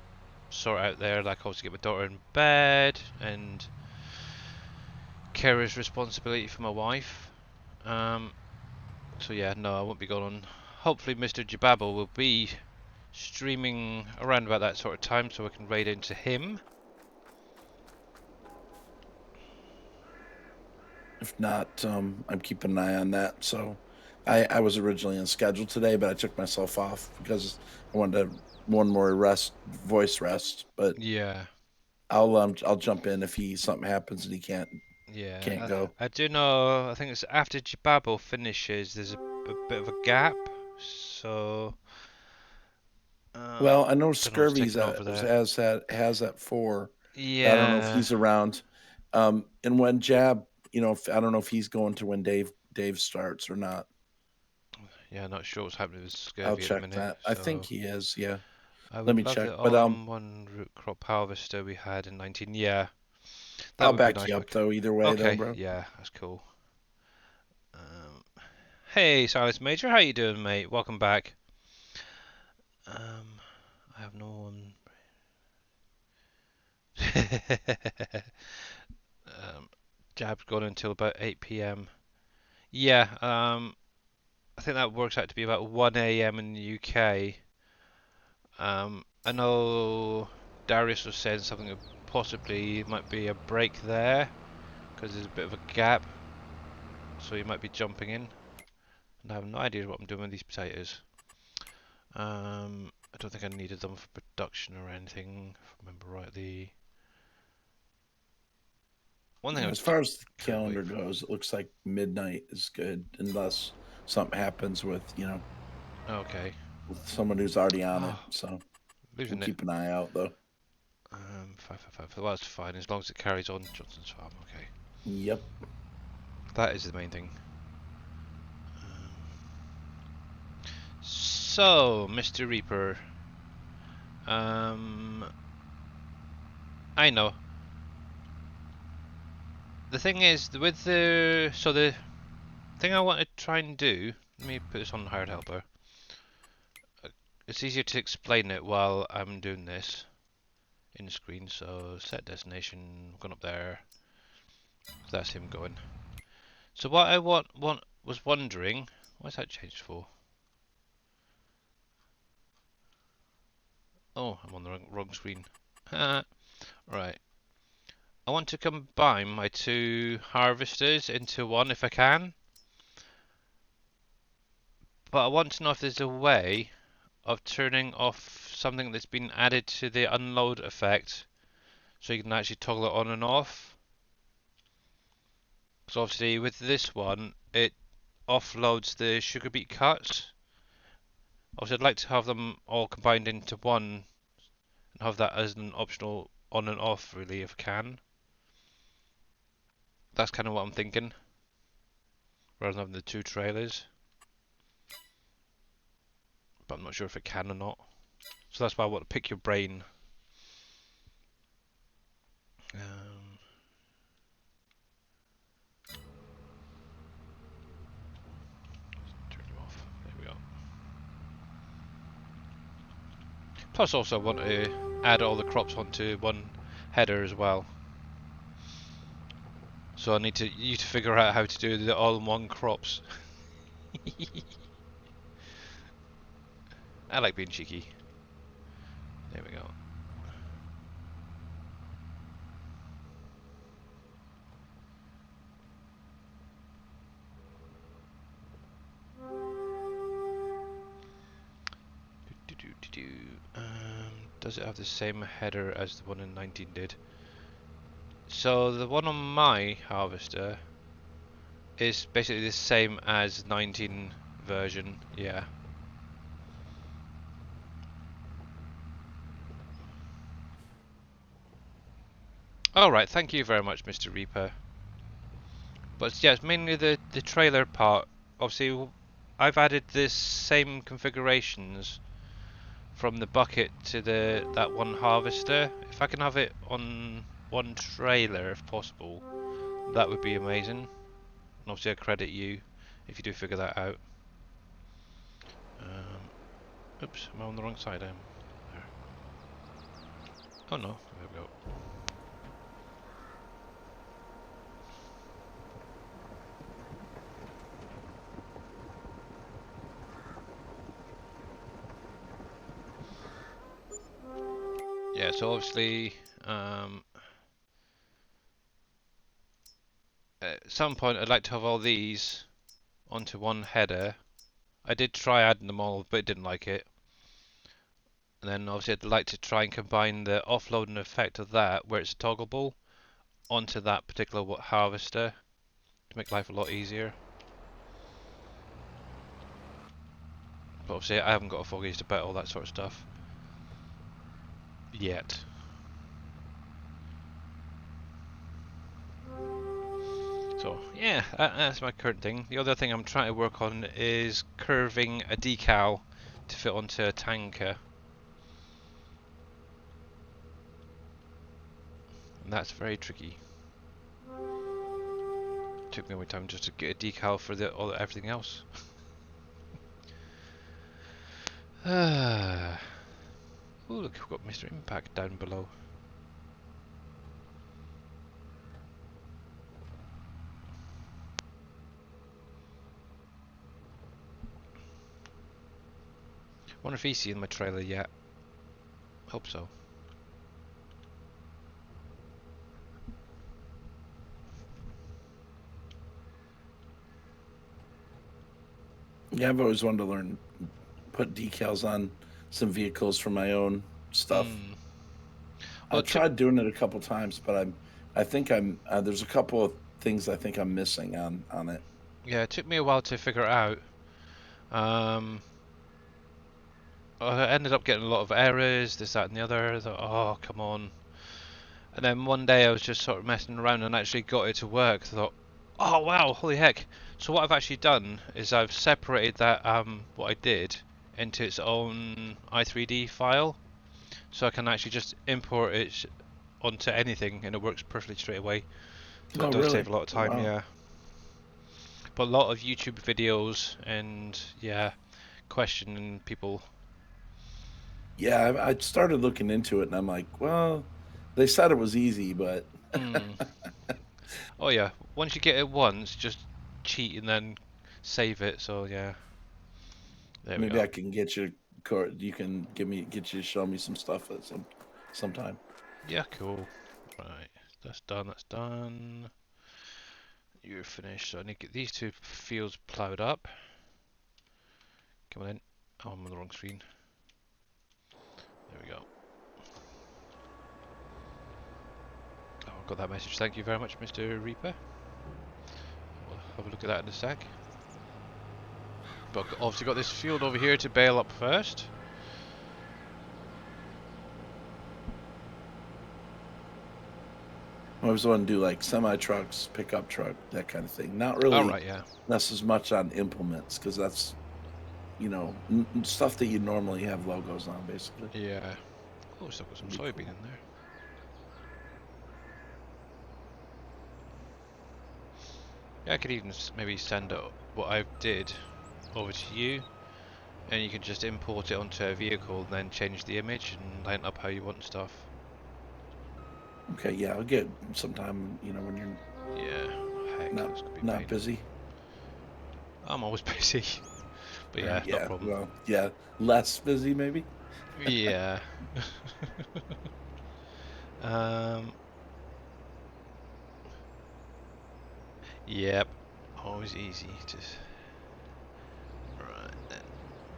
sort out there, like obviously get my daughter in bed and carer's responsibility for my wife. So yeah, no, I won't be going on. Hopefully Mr. Jababble will be streaming around about that sort of time so I can raid into him. If not, I'm keeping an eye on that. So I was originally on schedule today, but I took myself off because I wanted one more voice rest. But Yeah, I'll jump in if something happens and he can't yeah. go. I do know. I think it's after Jababble finishes. There's a bit of a gap, so. Well, I know Don't know what's Scurvy's taking over there. has that 4. I don't know if Yeah. he's around. And when Jab, I don't know if he's going to when Dave starts or not. Yeah, not sure what's happening with I'll Scurvy at the check minute. that. I So think he is. Yeah. I Let would me love check. the But all-in-one root crop harvester we had in 19. Yeah, that I'll would be back nice. you up though. Either way, though, Okay, bro. yeah, that's cool. Hey, Silas Major, how you doing, mate? Welcome back. I have no one. Jab's gone until about 8 PM. Yeah, I think that works out to be about 1 AM in the UK. I know Darius was saying something that possibly might be a break there because there's a bit of a gap, so you might be jumping in. And I have no idea what I'm doing with these potatoes. I don't think I needed them for production or anything, if I remember rightly. One thing I As far as the could calendar wait for. goes, it looks like midnight is good, unless something happens with Okay. with someone who's already on it. Oh, So we'll losing it. keep an eye out though. 555. Well, that's fine as long as it carries on Johnson's farm. Okay. Yep. That is the main thing. So, Mr. Reaper. I know. The thing is, with the thing I want to try and do. Let me put this on hired helper. It's easier to explain it while I'm doing this in the screen. So set destination, gone up there. That's him going. So what I was wondering, what's that changed for? Oh, I'm on the wrong screen. Right. I want to combine my 2 harvesters into one if I can. But I want to know if there's a way of turning off something that's been added to the unload effect so you can actually toggle it on and off. Because obviously with this one it offloads the sugar beet cuts. Obviously I'd like to have them all combined into one and have that as an optional on and off really if I can. That's kind of what I'm thinking, rather than having the 2 trailers. But I'm not sure if it can or not. So that's why I want to pick your brain. Turn them off. There we go. Plus also I want to add all the crops onto one header as well. So I need you to figure out how to do the all-in-one crops. I like being cheeky. There we go. Does it have the same header as the one in 19 did? So the one on my harvester is basically the same as 19 version, yeah. Alright, thank you very much, Mr. Reaper. But yeah, it's mainly the trailer part. Obviously, I've added this same configurations from the bucket to that one harvester. If I can have it on one trailer, if possible, that would be amazing. And obviously, I credit you if you do figure that out. Oops, am I on the wrong side? There. Oh no, there we go. Yeah, so obviously, at some point I'd like to have all these onto one header. I did try adding them all, but it didn't like it. And then obviously I'd like to try and combine the offloading effect of that, where it's a toggle ball, onto that particular harvester to make life a lot easier. But obviously I haven't got a Forage to bet all that sort of stuff yet. So yeah, that's my current thing. The other thing I'm trying to work on is curving a decal to fit onto a tanker. And that's very tricky. Took me a long time just to get a decal for everything else. Oh look, we've got Mr. Impact down below. Wonder if he's seen my trailer yet. Hope so. Yeah, I've always wanted to learn put decals on some vehicles for my own stuff. Well, I've tried doing it a couple times, but I think I'm there's a couple of things I think I'm missing on it. Yeah, it took me a while to figure it out. I ended up getting a lot of errors, this, that, and the other. I thought, oh, come on. And then one day I was just sort of messing around and actually got it to work. I thought, oh wow, holy heck. So what I've actually done is I've separated that, what I did, into its own i3D file. So I can actually just import it onto anything and it works perfectly straight away. So it does Really? save a lot of time, Wow. yeah. But a lot of YouTube videos and, yeah, questioning people. Yeah, I started looking into it, and I'm like, well, they said it was easy, but Oh yeah, once you get it once, just cheat and then save it. So yeah, there we maybe go. I can get you. You can get you to show me some stuff at sometime. Yeah, cool. Right, that's done. That's done. You're finished. So I need to get these two fields ploughed up. Come on in. Oh, I'm on the wrong screen. There we go. Oh, I've got that message. Thank you very much, Mr. Reaper. We'll have a look at that in a sec. But I've obviously got this field over here to bale up first. I always want to do like semi trucks, pickup truck, that kind of thing. Not really. Oh right, yeah. Less as much on implements because that's, stuff that you normally have logos on, basically. Yeah. Oh, still got some soybean in there. Yeah, I could even maybe send what I did over to you, and you can just import it onto a vehicle and then change the image and line up how you want stuff. Okay, yeah, I'll get sometime, when you're Yeah, heck, this could be not pain. busy. I'm always busy, but yeah, Yeah, no problem. well, yeah, less busy maybe. Yeah. Yep. Always easy to. Right then.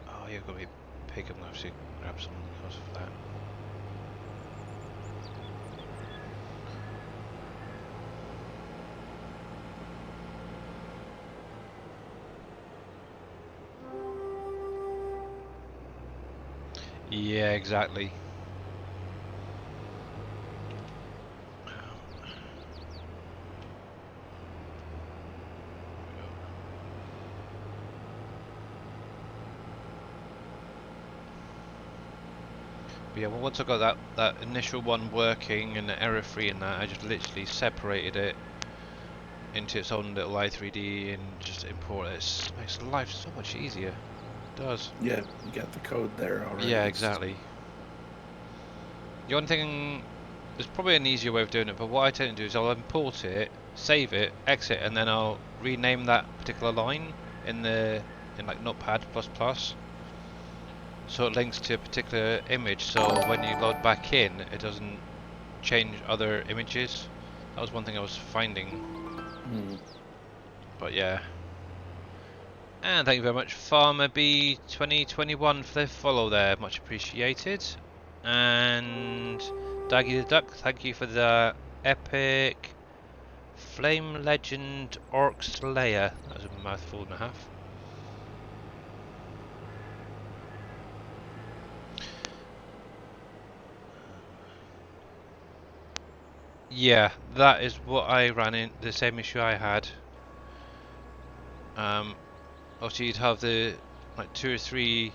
Oh, you're gonna be pig. I'm gonna have to grab someone else for that. Yeah, exactly. But yeah, well, once I got that initial one working and error-free and that, I just literally separated it into its own little i3D and just import it. It makes life so much easier. It does. Yeah, you got the code there already. Yeah, It's- exactly. The only thing, there's probably an easier way of doing it, but what I tend to do is I'll import it, save it, exit, and then I'll rename that particular line in like Notepad++, so it links to a particular image. So when you load back in, it doesn't change other images. That was one thing I was finding. Hmm. But yeah. And thank you very much, Farmer B 2021 for the follow there, much appreciated. And Daggy the Duck, thank you for the epic Flame Legend Orc Slayer. That was a mouthful and a half. Yeah, that is what I ran in, the same issue I had. Obviously you'd have the like 2 or 3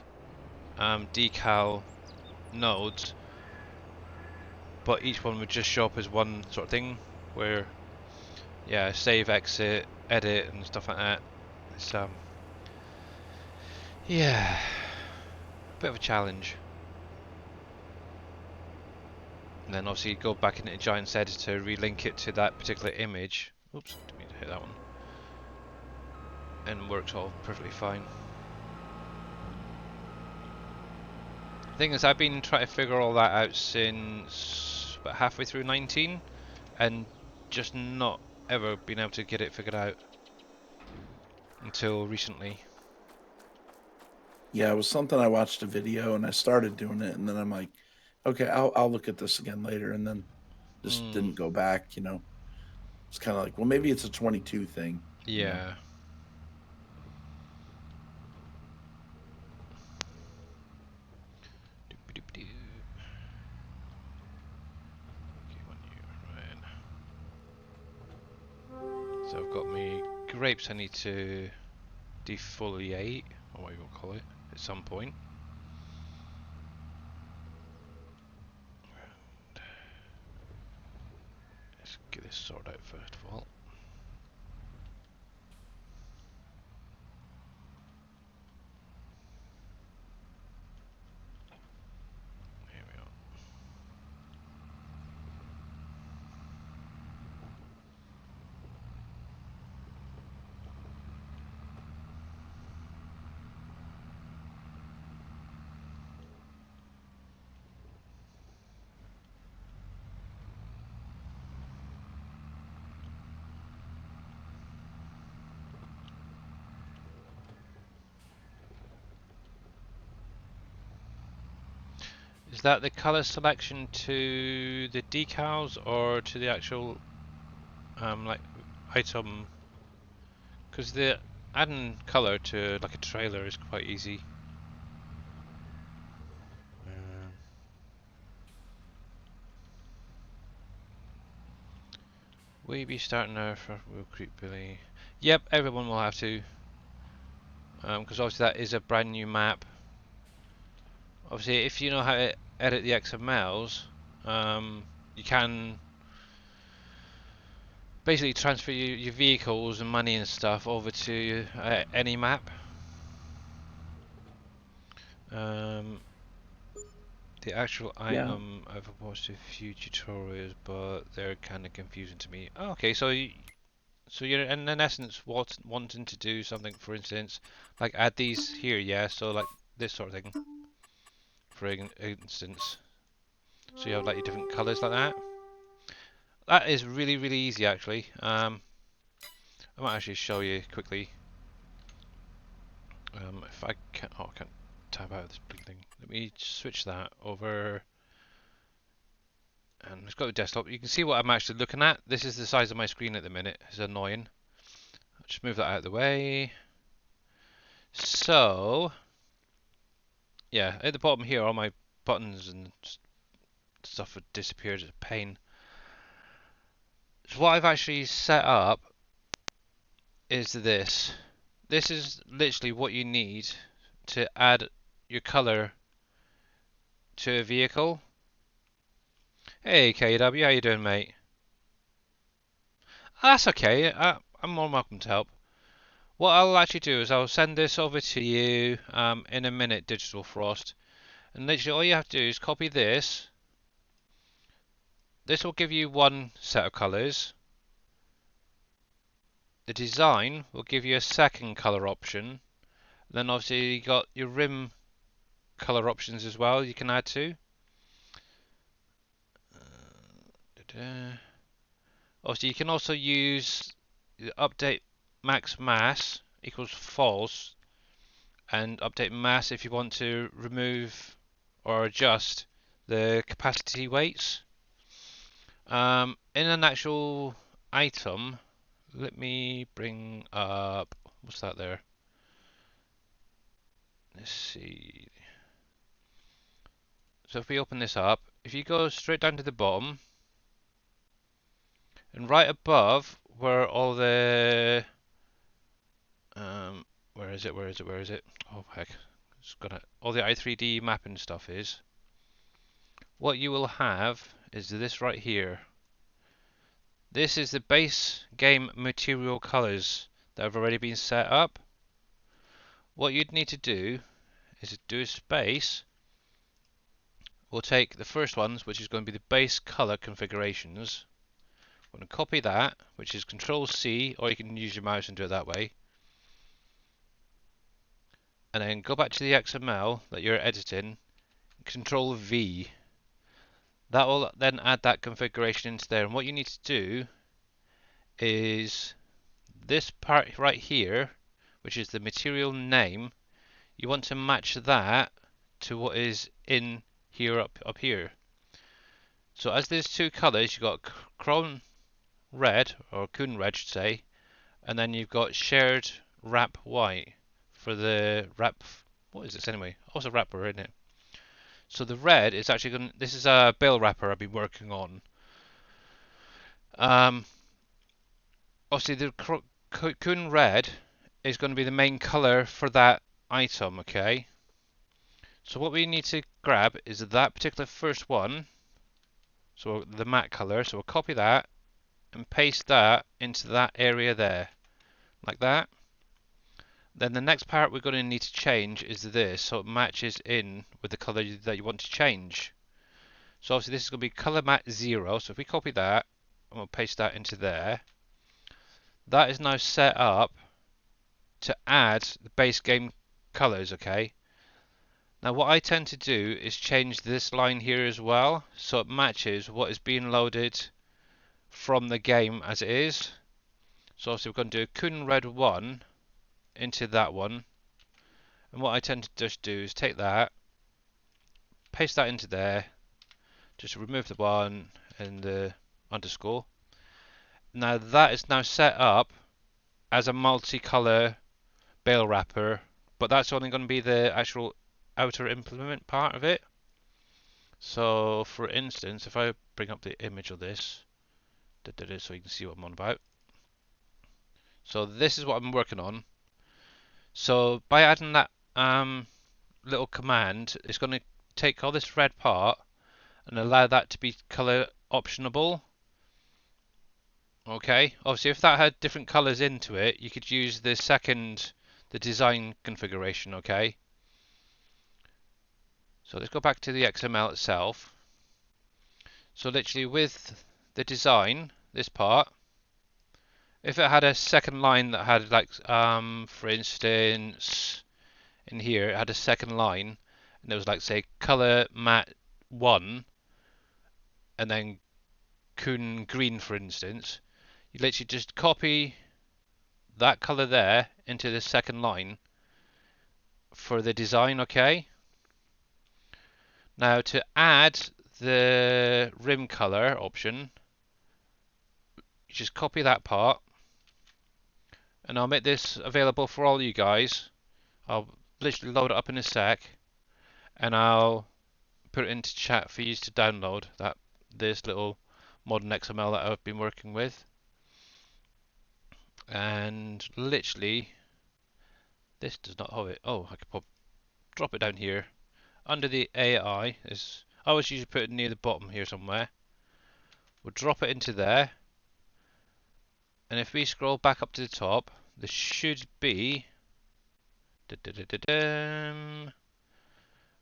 decal nodes, but each one would just show up as one sort of thing, where yeah, save, exit, edit, and stuff like that. It's yeah, a bit of a challenge. And then obviously go back into Giant's Editor, relink it to that particular image. Oops, didn't mean to hit that one. And works all perfectly fine. The thing is, I've been trying to figure all that out since about halfway through 19, and just not ever been able to get it figured out until recently. Yeah, it was something I watched a video and I started doing it, and then I'm like, okay, I'll look at this again later, and then just didn't go back. You know, it's kind of like, well, maybe it's a 22 thing. Yeah. You know? Doop-a-doop-doo. Okay, one year, right. So I've got my grapes I need to defoliate, or what you want to call it, at some point. Let's get this sorted out first of all. Here we are. Is that the color selection to the decals or to the actual like item? Because the adding color to like a trailer is quite easy. We be starting now for Untitled Billy. Yep, everyone will have to, because obviously that is a brand new map. Obviously, if you know how to edit the XMLs, you can basically transfer your vehicles and money and stuff over to any map. The actual item I've proposed to a few tutorials, but they're kind of confusing to me. Oh, okay, so you're in essence wanting to do something, for instance, like add these here, yeah. So like this sort of thing, for instance. So you have like your different colours like that. That is really easy actually. I might actually show you quickly. If I can, oh, I can't tab out of this big thing. Let me switch that over. And let's go to desktop. You can see what I'm actually looking at. This is the size of my screen at the minute. It's annoying. I'll just move that out of the way. So, yeah, at the bottom here, all my buttons and stuff have disappeared. It's a pain. So what I've actually set up is this. This is literally what you need to add your color to a vehicle. Hey KW, how you doing, mate? That's okay. I'm more than welcome to help. What I'll actually do is I'll send this over to you in a minute, Digital Frost. And literally all you have to do is copy this. This will give you one set of colours. The design will give you a second colour option. Then obviously you got your rim colour options as well you can add to. Obviously you can also use the update max mass equals false and update mass if you want to remove or adjust the capacity weights. In an actual item, let me bring up, what's that there? Let's see. So if we open this up, if you go straight down to the bottom, and right above where all the where is it? Oh heck, it's got all the i3D mapping stuff is. What you will have is this right here. This is the base game material colors that have already been set up. What you'd need to do is do a space. We'll take the first ones, which is going to be the base color configurations. I'm going to copy that, which is Control C, or you can use your mouse and do it that way. And then go back to the XML that you're editing, Control V. That will then add that configuration into there. And what you need to do is this part right here, which is the material name, you want to match that to what is in here up here. So as there's two colours, you've got chrome red, or Kun red should say, and then you've got shared wrap white for the wrap. What is this anyway? Also wrapper, isn't it? So the red is actually going. This is a bale wrapper I've been working on. Obviously the Kun red is going to be the main color for that item. Okay. So what we need to grab is that particular first one. So the matte color. So we'll copy that and paste that into that area there, like that. Then the next part we're going to need to change is this, so it matches in with the color that you want to change. So obviously this is going to be color matte 0, so if we copy that and we'll paste that into there, that is now set up to add the base game colors, okay? Now what I tend to do is change this line here as well, so it matches what is being loaded from the game as it is. So obviously we're going to do Kun Red 1 into that one, and what I tend to just do is take that, paste that into there, just remove the 1 and the underscore. Now that is now set up as a multicolour bale wrapper, but that's only going to be the actual outer implement part of it. So for instance, if I bring up the image of this, so you can see what I'm on about. So this is what I'm working on. So by adding that little command, it's going to take all this red part and allow that to be color optionable. Okay, obviously if that had different colors into it, you could use the design configuration. Okay, so let's go back to the XML itself. So literally with the design, this part, if it had a second line that had like for instance in here it had a second line and it was like say color matte 1 and then Kun green for instance, you literally just copy that color there into the second line for the design. Okay, now to add the rim color option, you just copy that part, and I'll make this available for all you guys. I'll literally load it up in a sec, and I'll put it into chat for you to download this little modern XML that I've been working with. And literally, this does not have it. Oh, I could drop it down here. under the AI, I always usually put it near the bottom here somewhere. We'll drop it into there. And if we scroll back up to the top, there should be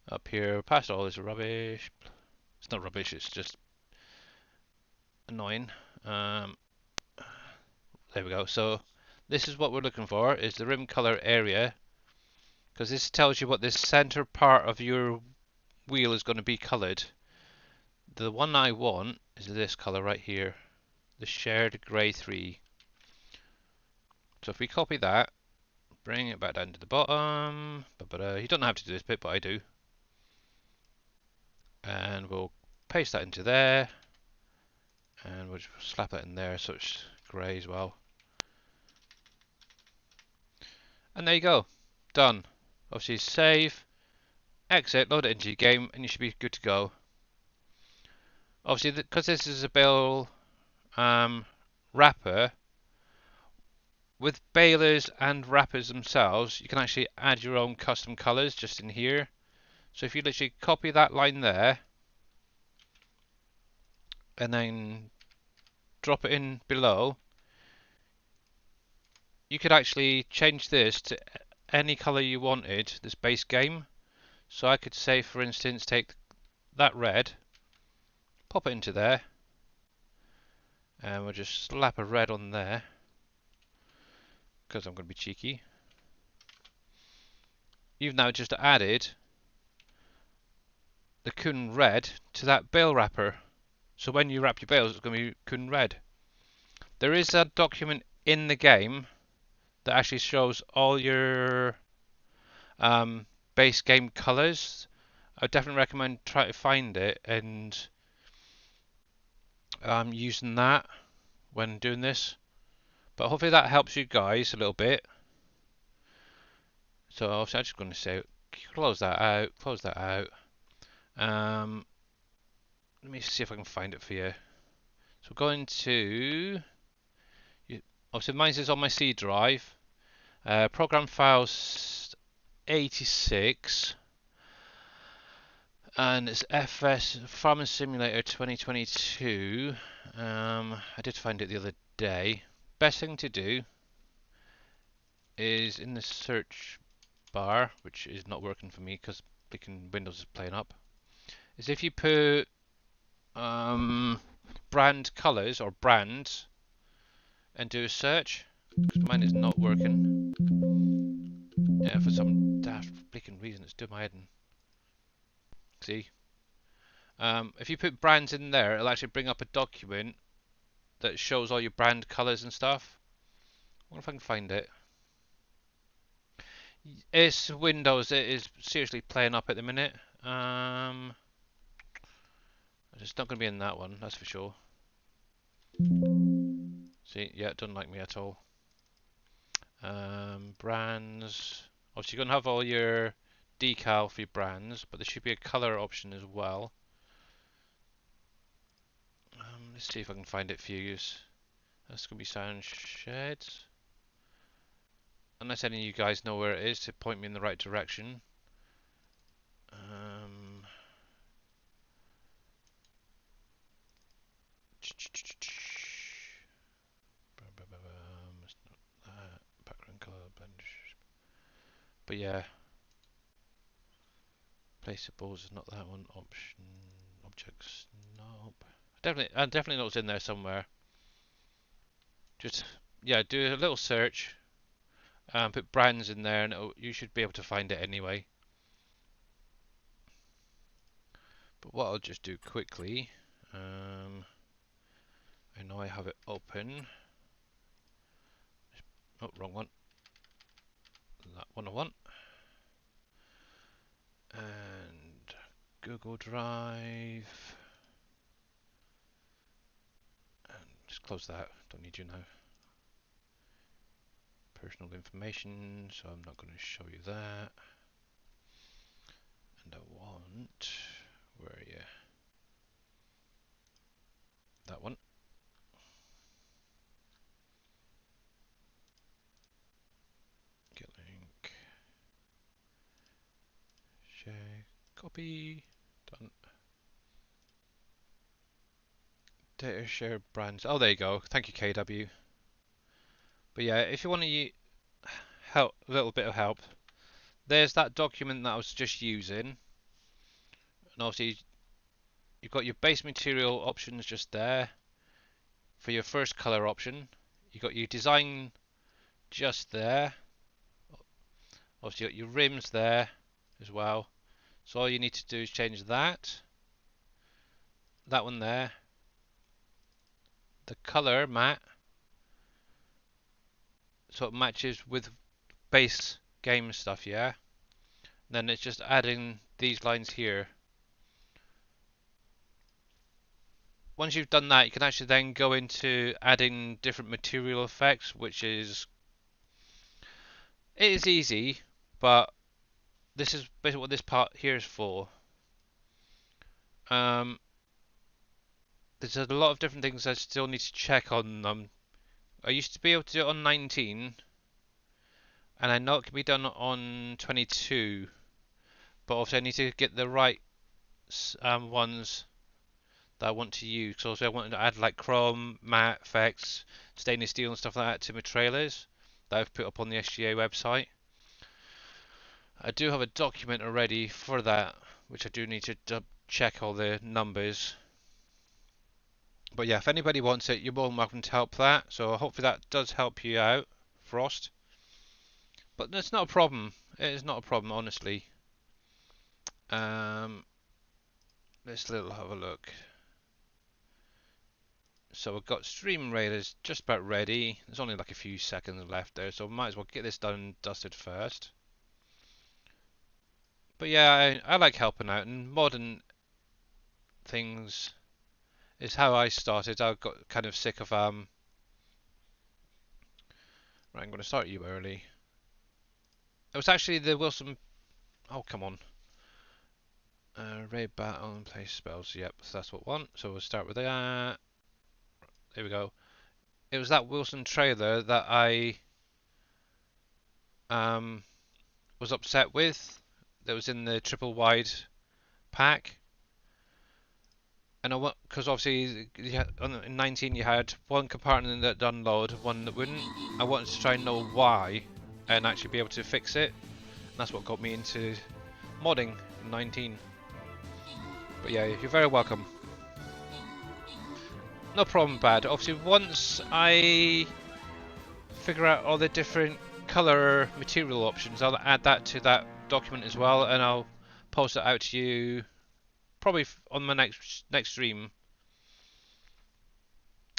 up here, past all this rubbish. It's not rubbish, it's just annoying. There we go. So this is what we're looking for, is the rim color area, because this tells you what this center part of your wheel is going to be colored. The one I want is this color right here, the shared grey 3. So if we copy that, bring it back down to the bottom, you don't have to do this bit, but I do. And we'll paste that into there, and we'll just slap that in there so it's grey as well. And there you go, done. Obviously save, exit, load it into your game, and you should be good to go. Obviously, because this is a bale wrapper, with balers and wrappers themselves, you can actually add your own custom colours just in here. So if you literally copy that line there, and then drop it in below, you could actually change this to any colour you wanted, this base game. So I could say, for instance, take that red, pop it into there, and we'll just slap a red on there, because I'm going to be cheeky. You've now just added the Kun red to that bale wrapper. So when you wrap your bales, it's going to be Kun red. There is a document in the game that actually shows all your base game colours. I definitely recommend try to find it and using that when doing this. But hopefully that helps you guys a little bit. So obviously I'm just going to say close that out, close that out. Let me see if I can find it for you. So going to, obviously mine is on my C drive. Program files 86. And it's FS Farming Simulator 2022. I did find it the other day. Best thing to do is in the search bar, which is not working for me because Windows is playing up, is if you put brand colors or brands and do a search, because mine is not working. Yeah, for some daft freaking reason it's doing my head in. See? If you put brands in there, it'll actually bring up a document that shows all your brand colours and stuff. I wonder if I can find it. It's Windows, it is seriously playing up at the minute. It's not going to be in that one, that's for sure. See, yeah, it doesn't like me at all. Brands. Obviously, you're going to have all your decal for your brands, but there should be a colour option as well. Let's see if I can find it for you. That's going to be Sound Sheds. Unless any of you guys know where it is to point me in the right direction. Background color blend. But yeah, placeables is not that one. Option objects, nope. I definitely know it's in there somewhere. Just yeah, do a little search. Put brands in there, and you should be able to find it anyway. But what I'll just do quickly, I know I have it open. Oh, wrong one. That one I want. And Google Drive. And just close that. Don't need you now. Personal information, so I'm not going to show you that. And I want, where are you? That one. Get link. Share. Copy. Done. Data share brands. Oh, there you go. Thank you, KW. But yeah, if you want to help, a little bit of help, there's that document that I was just using, and obviously you've got your base material options just there. For your first color option, you got your design just there. Obviously, you got your rims there as well. So all you need to do is change that one there, the color matte, so it matches with base game stuff. Yeah. Then it's just adding these lines here. Once you've done that, you can actually then go into adding different material effects, which is easy, but this is basically what this part here is for. There's a lot of different things I still need to check on them. I used to be able to do it on 19, and I know it can be done on 22, but obviously I need to get the right ones that I want to use. So also I wanted to add like chrome, matte effects, stainless steel and stuff like that to my trailers that I've put up on the SGA website. I do have a document already for that, which I do need to check all the numbers. But yeah, if anybody wants it, you're more than welcome to help that. So hopefully that does help you out, Frost. But it's not a problem. It is not a problem, honestly. Let's have a look. So we've got Stream Raiders just about ready. There's only like a few seconds left there, so might as well get this done and dusted first. But yeah, I like helping out, and modern things is how I started. I got kind of sick of Right, I'm going to start you early. It was actually the Wilson. Oh, come on. Raid battle and place spells. Yep, so that's what we want. So we'll start with that. There we go. It was that Wilson trailer that I was upset with. That was in the triple wide pack. And I want, because obviously in 19 you had one compartment that done load, one that wouldn't. I wanted to try and know why and actually be able to fix it. And that's what got me into modding in 19. But yeah, you're very welcome. No problem, Bad. Obviously, once I figure out all the different color material options, I'll add that to that document as well, and I'll post it out to you probably on my next stream.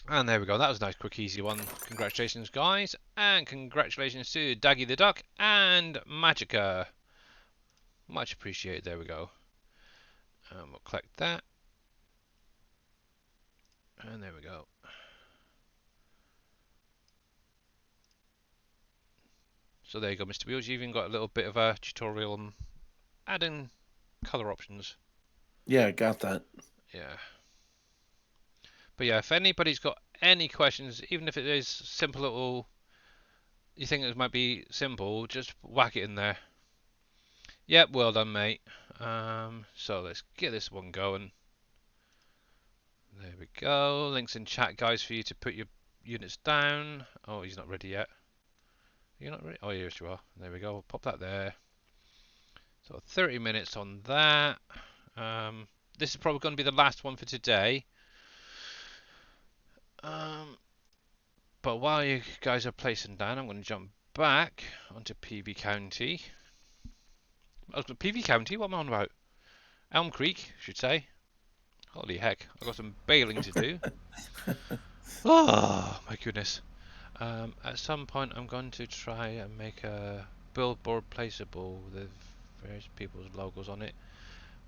And there we go. That was a nice, quick, easy one. Congratulations, guys, and congratulations to Daggy the Duck and Magica. Much appreciated. There we go. We'll collect that. And there we go. So there you go, Mr. Wheels. You've even got a little bit of a tutorial on adding color options. Yeah, I got that. Yeah. But yeah, if anybody's got any questions, even if it is simple little, you think it might be simple, just whack it in there. Yep, well done, mate. So let's get this one going. There we go. Links in chat, guys, for you to put your units down. Oh, he's not ready yet. You're not ready? Oh, yes, you are. There we go. We'll pop that there. So 30 minutes on that. This is probably going to be the last one for today. But while you guys are placing down, I'm going to jump back onto PV County. PV County? What am I on about? Elmcreek, I should say. Holy heck, I've got some bailing to do. Oh, my goodness. At some point, I'm going to try and make a billboard placeable with various people's logos on it.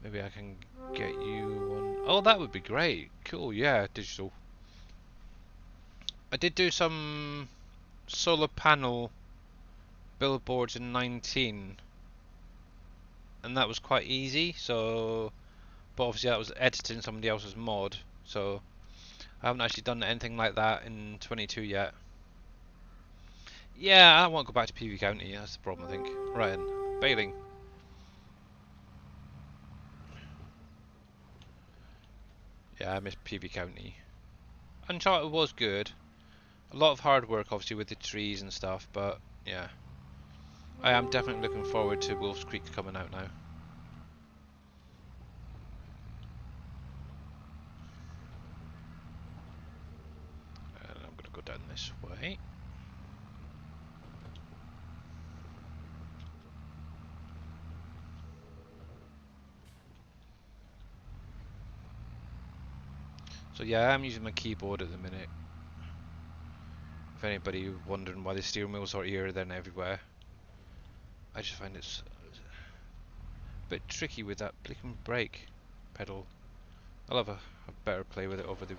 Maybe I can get you one. Oh, that would be great. Cool, yeah, digital. I did do some solar panel billboards in 19, and that was quite easy. So, but obviously that was editing somebody else's mod, so I haven't actually done anything like that in 22 yet. Yeah, I won't go back to PV County. That's the problem, I think. Right, then. Bailing. Yeah, I miss PV County. Uncharted was good. A lot of hard work, obviously, with the trees and stuff, but yeah. I am definitely looking forward to Wolf's Creek coming out now. And I'm going to go down this way. So yeah, I'm using my keyboard at the minute. If anybody wondering why the steering wheels are here then everywhere. I just find it's a bit tricky with that blinking brake pedal. I'll have a better play with it over the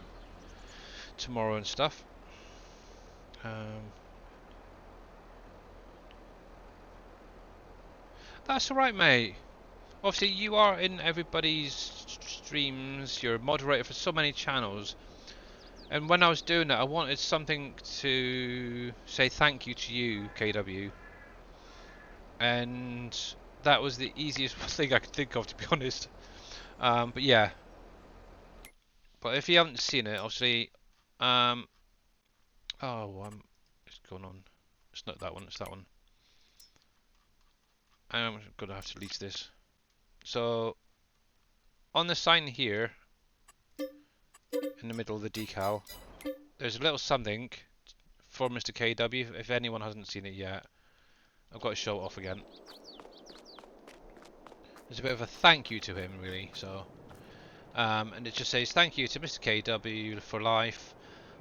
tomorrow and stuff. That's alright, mate. Obviously, you are in everybody's streams. You're a moderator for so many channels. And when I was doing that, I wanted something to say thank you to you, KW. And that was the easiest thing I could think of, to be honest. But yeah. But if you haven't seen it, obviously... it's going on. It's not that one, it's that one. I'm going to have to delete this. So, on the sign here, in the middle of the decal, there's a little something for Mr. KW, if anyone hasn't seen it yet. I've got to show it off again. There's a bit of a thank you to him, really. So, and it just says thank you to Mr. KW for life,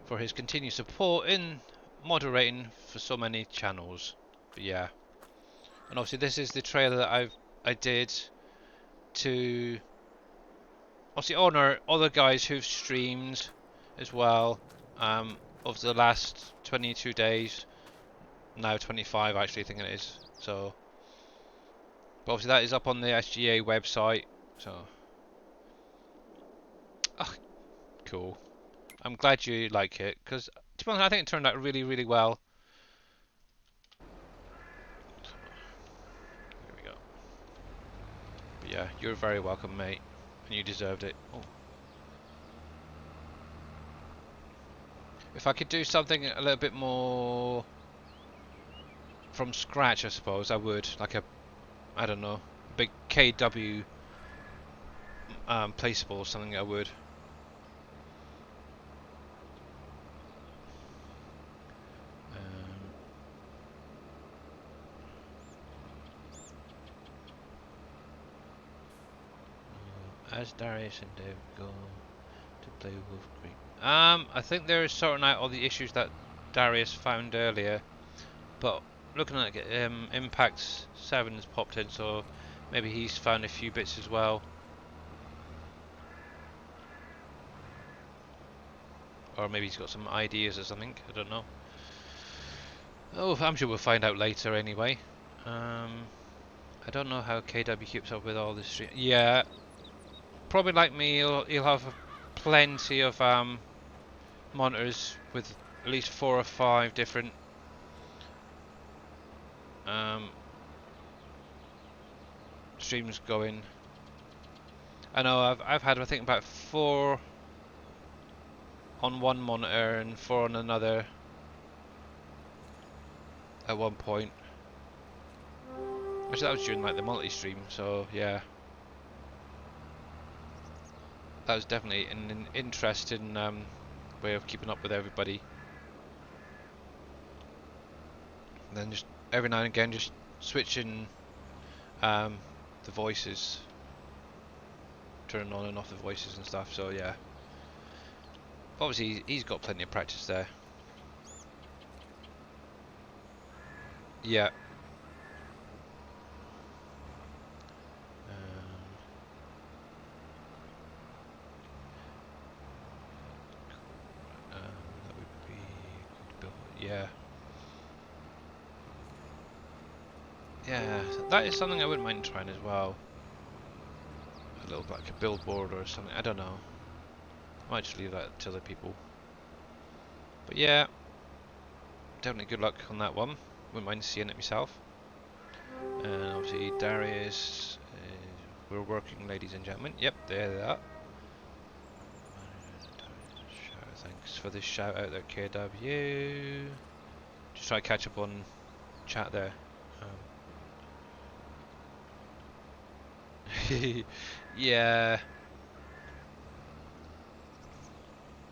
for his continued support in moderating for so many channels. But yeah, and obviously this is the trailer that I did to obviously honour other guys who've streamed as well of the last 22 days. Now 25 actually, I think it is. So, but obviously that is up on the SGA website. So, cool. I'm glad you like it, because to be honest, I think it turned out really, really well. So, there we go. But yeah, you're very welcome, mate, and you deserved it. Oh. If I could do something a little bit more from scratch, I suppose I would, like a, I don't know, big KW placeable or something. I would. As Darius and Dave go to play Wolf Creek. I think they're sorting out all the issues that Darius found earlier, but looking at it, Impact 7 has popped in, so maybe he's found a few bits as well. Or maybe he's got some ideas or something, I don't know. Oh, I'm sure we'll find out later anyway. I don't know how KW keeps up with all this. Yeah, probably like me, he'll have plenty of monitors with at least 4 or 5 different streams going. I know I've had I think about 4 on one monitor and 4 on another at one point. Actually, that was during like the multi-stream, so yeah. That was definitely an interesting way of keeping up with everybody. And then just every now and again just switching the voices, turning on and off the voices and stuff, so yeah. Obviously he's got plenty of practice there. Yeah. That would be good. Yeah. Yeah, that is something I wouldn't mind trying as well. A little like a billboard or something, I don't know. I might just leave that to other people. But yeah, definitely good luck on that one. Wouldn't mind seeing it myself. And obviously Darius, we're working, ladies and gentlemen. Yep, there they are. for the shout out there, KW. Just try to catch up on chat there. Yeah.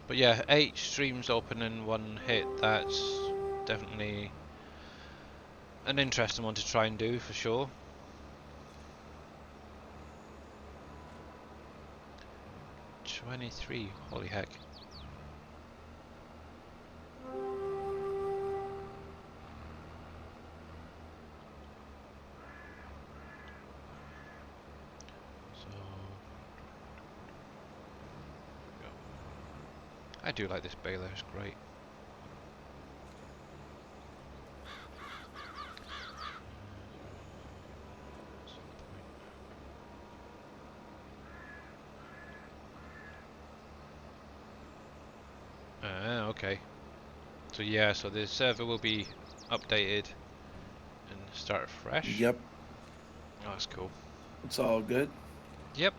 But yeah, 8 streams open in one hit, that's definitely an interesting one to try and do for sure. $23, holy heck. So I do like this baler, it's great. Okay. So yeah, so the server will be updated and start fresh. Yep, Oh, that's cool. it's all good. Yep,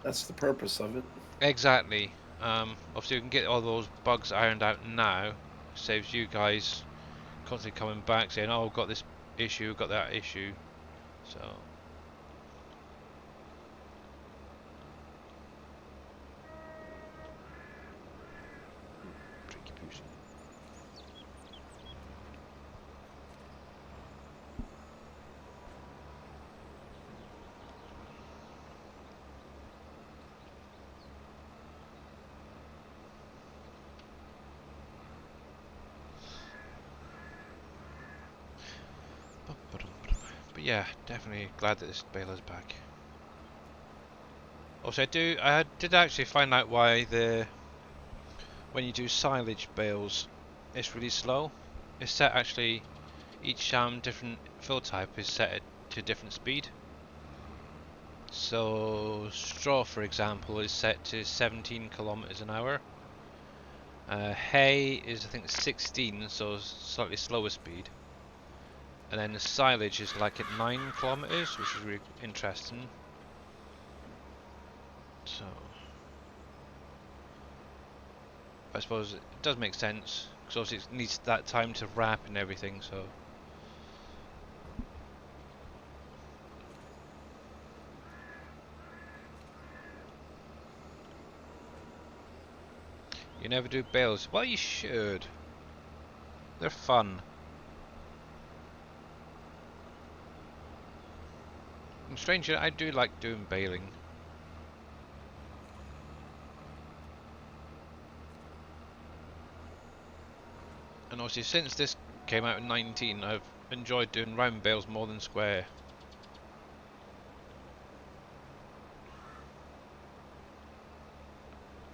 That's the purpose of it. exactly. Obviously we can get all those bugs ironed out now. Saves you guys constantly coming back saying, oh, got this issue, got that issue. So tricky pussy. But yeah, definitely glad that this baler's back. Also, I did actually find out why when you do silage bales, it's really slow. It's set actually, each different fill type is set to different speed. So straw, for example, is set to 17 kilometers an hour. Hay is I think 16, so slightly slower speed. And then the silage is like at 9 kilometers, which is really interesting. So I suppose it does make sense, because obviously it needs that time to wrap and everything, so. You never do bales. Well, you should. They're fun. And strangely, I do like doing baling. And obviously, since this came out in 19, I've enjoyed doing round bales more than square.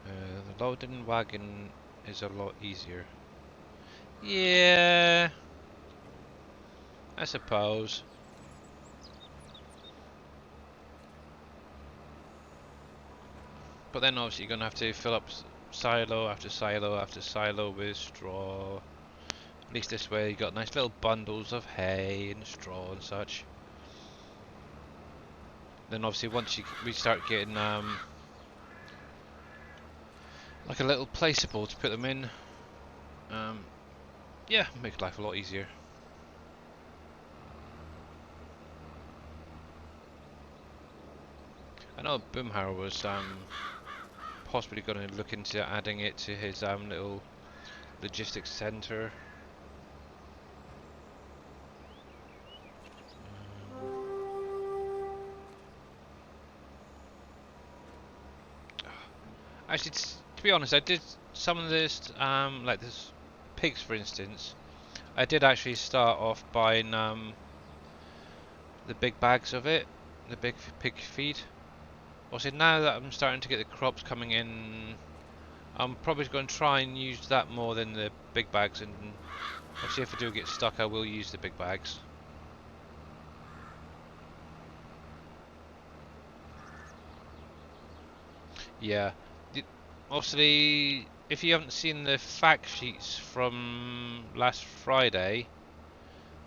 The loading wagon is a lot easier. Yeah, I suppose. But then obviously you're going to have to fill up silo after silo after silo with straw. At least this way you got nice little bundles of hay and straw and such. Then obviously once we start getting like a little placeable to put them in, yeah, make life a lot easier. I know Boomhauer was possibly going to look into adding it to his little logistics center. Actually, to be honest, I did some of this, like this pigs, for instance. I did actually start off buying the big bags of it, the big pig feed. Also, now that I'm starting to get the crops coming in, I'm probably going to try and use that more than the big bags. And obviously, if I do get stuck, I will use the big bags. Yeah. Obviously, if you haven't seen the fact sheets from last Friday,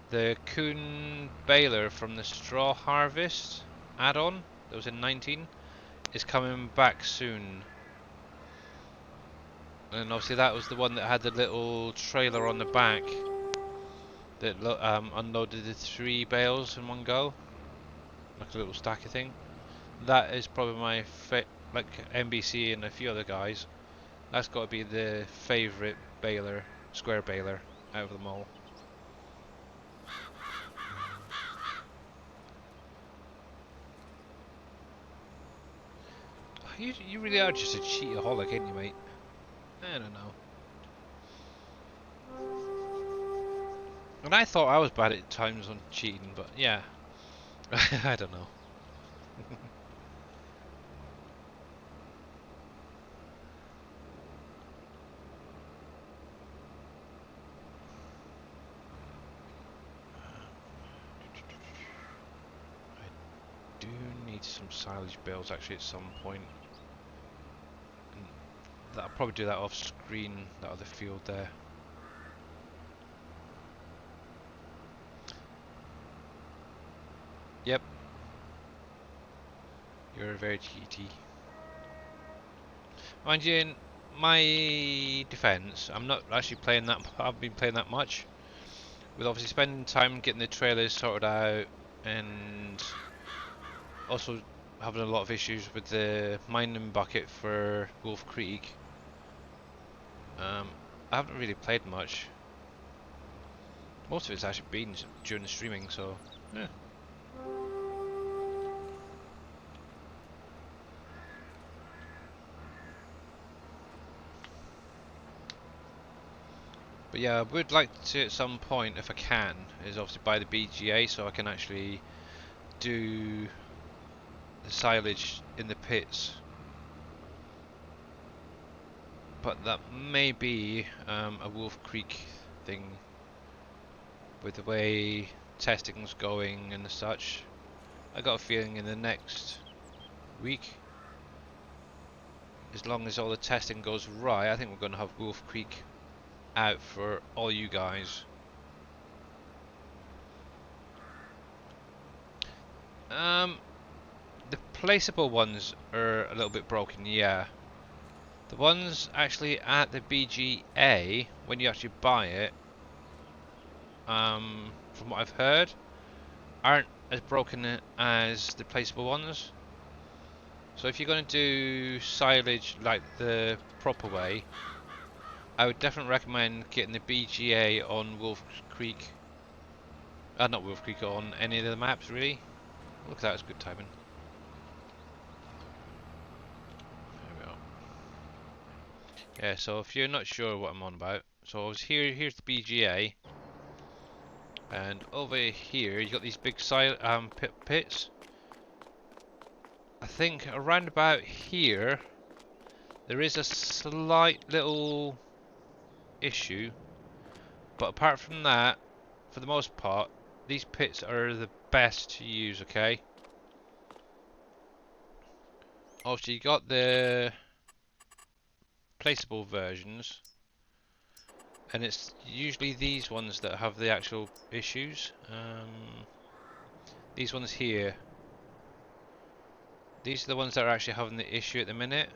the Coon baler from the straw harvest add-on that was in 19 is coming back soon. And obviously that was the one that had the little trailer on the back that unloaded the 3 bales in one go, like a little stacker thing. That is probably my like NBC and a few other guys. That's got to be the favourite baler, square baler, out of them all. You really are just a cheataholic, ain't you, mate? I don't know. And I thought I was bad at times on cheating, but yeah. I don't know. I do need some silage bales actually at some point. And I'll probably do that off screen, that other field there. Yep. You're very cheaty. Mind you, in my defence, I'm not actually playing that. I've been playing that much. With obviously spending time getting the trailers sorted out, and also having a lot of issues with the mining bucket for Wolf Creek. I haven't really played much. Most of it's actually been during the streaming, so yeah. But yeah, I would like to at some point, if I can, is obviously buy the BGA so I can actually do the silage in the pits. But that may be a Wolf Creek thing with the way testing's going and such. I got a feeling in the next week, as long as all the testing goes right, I think we're going to have Wolf Creek out for all you guys. The placeable ones are a little bit broken, yeah. The ones actually at the BGA, when you actually buy it, from what I've heard, aren't as broken as the placeable ones. So if you're going to do silage like the proper way, I would definitely recommend getting the BGA on Wolf Creek. Not Wolf Creek, on any of the maps really. Look at that, it's good timing. There we are. Yeah, so if you're not sure what I'm on about, so I was here's the BGA, and over here you got these big pits. I think around about here there is a slight little issue, but apart from that, for the most part, these pits are the best to use, okay? Obviously you got the placeable versions, and it's usually these ones that have the actual issues. These ones here, these are the ones that are actually having the issue at the minute,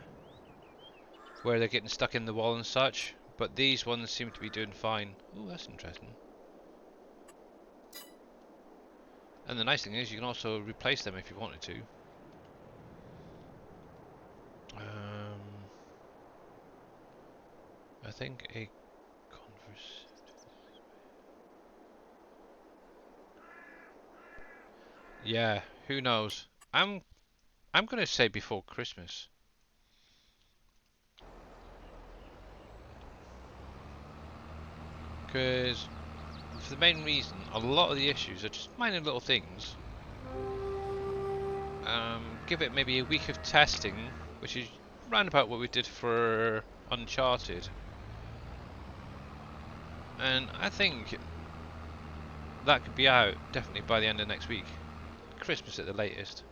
where they're getting stuck in the wall and such, but these ones seem to be doing fine. Oh, that's interesting. And the nice thing is you can also replace them if you wanted to. I think a converse. Yeah, who knows? I'm gonna say before Christmas. Because for the main reason, a lot of the issues are just minor little things. Give it maybe a week of testing, which is round about what we did for Uncharted. And I think that could be out definitely by the end of next week. Christmas at the latest.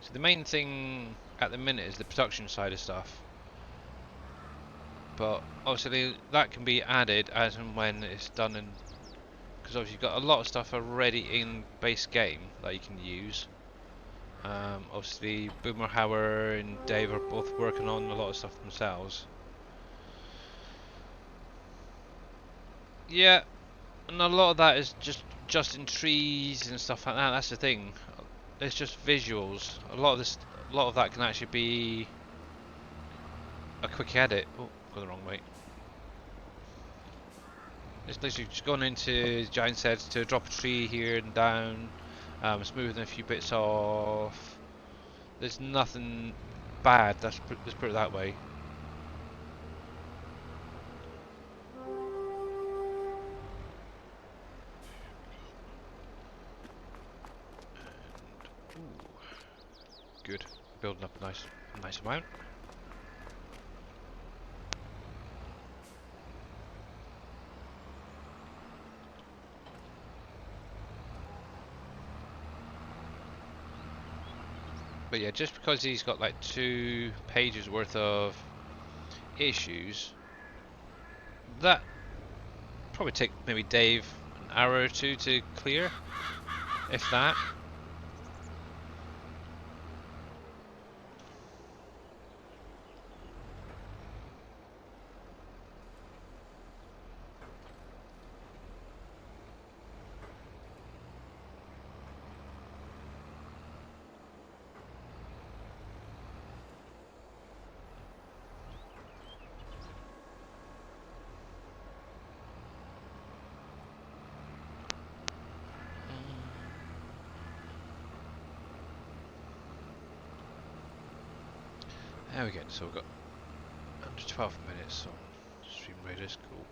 So the main thing at the minute is the production side of stuff. But obviously that can be added as and when it's done and because obviously you've got a lot of stuff already in base game that you can use. Obviously, Boomer Hauer and Dave are both working on a lot of stuff themselves. Yeah, and a lot of that is just in trees and stuff like that. That's the thing. It's just visuals. A lot of that can actually be a quick edit. Oh, gone the wrong way. It's literally just gone into giant sets to drop a tree here and down, smoothing a few bits off. There's nothing bad. Let's put it that way. Ooh, good. Building up a nice amount. But yeah, just because he's got like 2 pages worth of issues, that probably take maybe Dave an hour or 2 to clear, if that. There we go. So we've got under 12 minutes on Stream Raiders. Cool.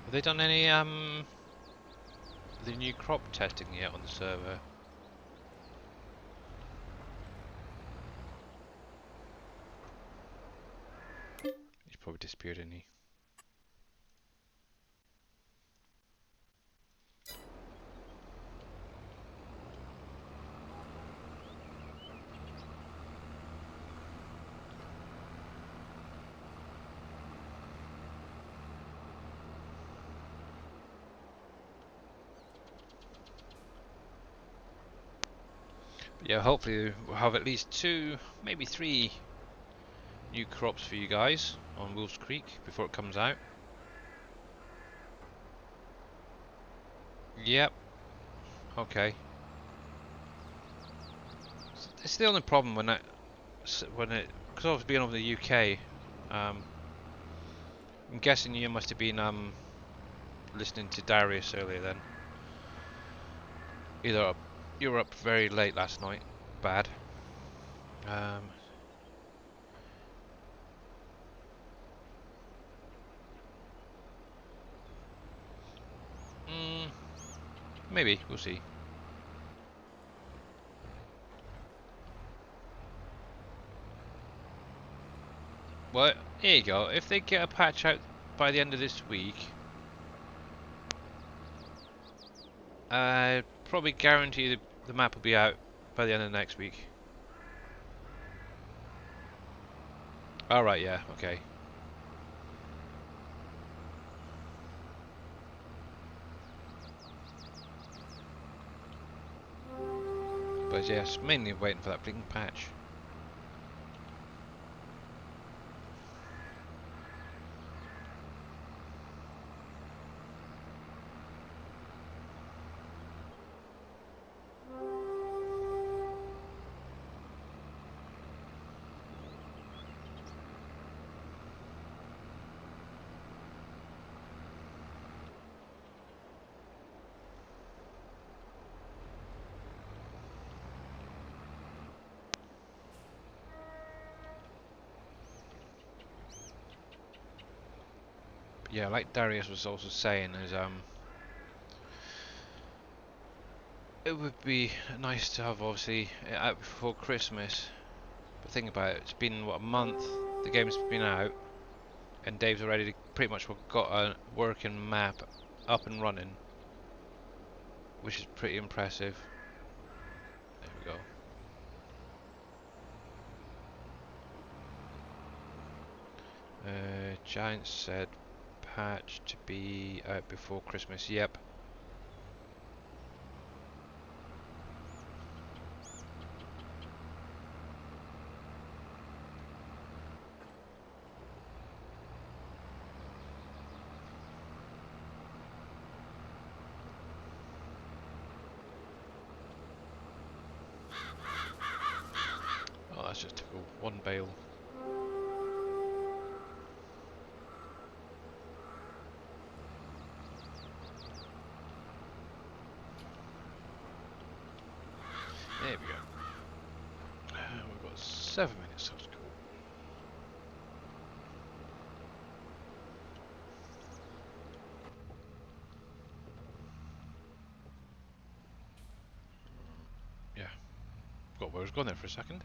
Have they done any the new crop testing yet on the server? He's probably disappeared, isn't he? But yeah, hopefully we'll have at least 2, maybe 3 new crops for you guys on Wolves Creek before it comes out. Yep. Okay. It's the only problem when because I was being over the UK. I'm guessing you must have been listening to Darius earlier then. Either you were up very late last night. Bad. Um, mm, Maybe we'll see. Well, here you go. If they get a patch out by the end of this week, I probably guarantee the map will be out by the end of next week. Alright, yeah, okay. But yes, mainly waiting for that blinking patch. Yeah, like Darius was also saying, is it would be nice to have obviously it out before Christmas. But think about it, it's been what, a month the game's been out, and Dave's already pretty much got a working map up and running, which is pretty impressive. There we go. Giant said patch to be out before Christmas. Yep. Oh, that's just typical. One bale. There we go. We've got 7 minutes, so that's cool. Yeah. Got where I was going there for a second.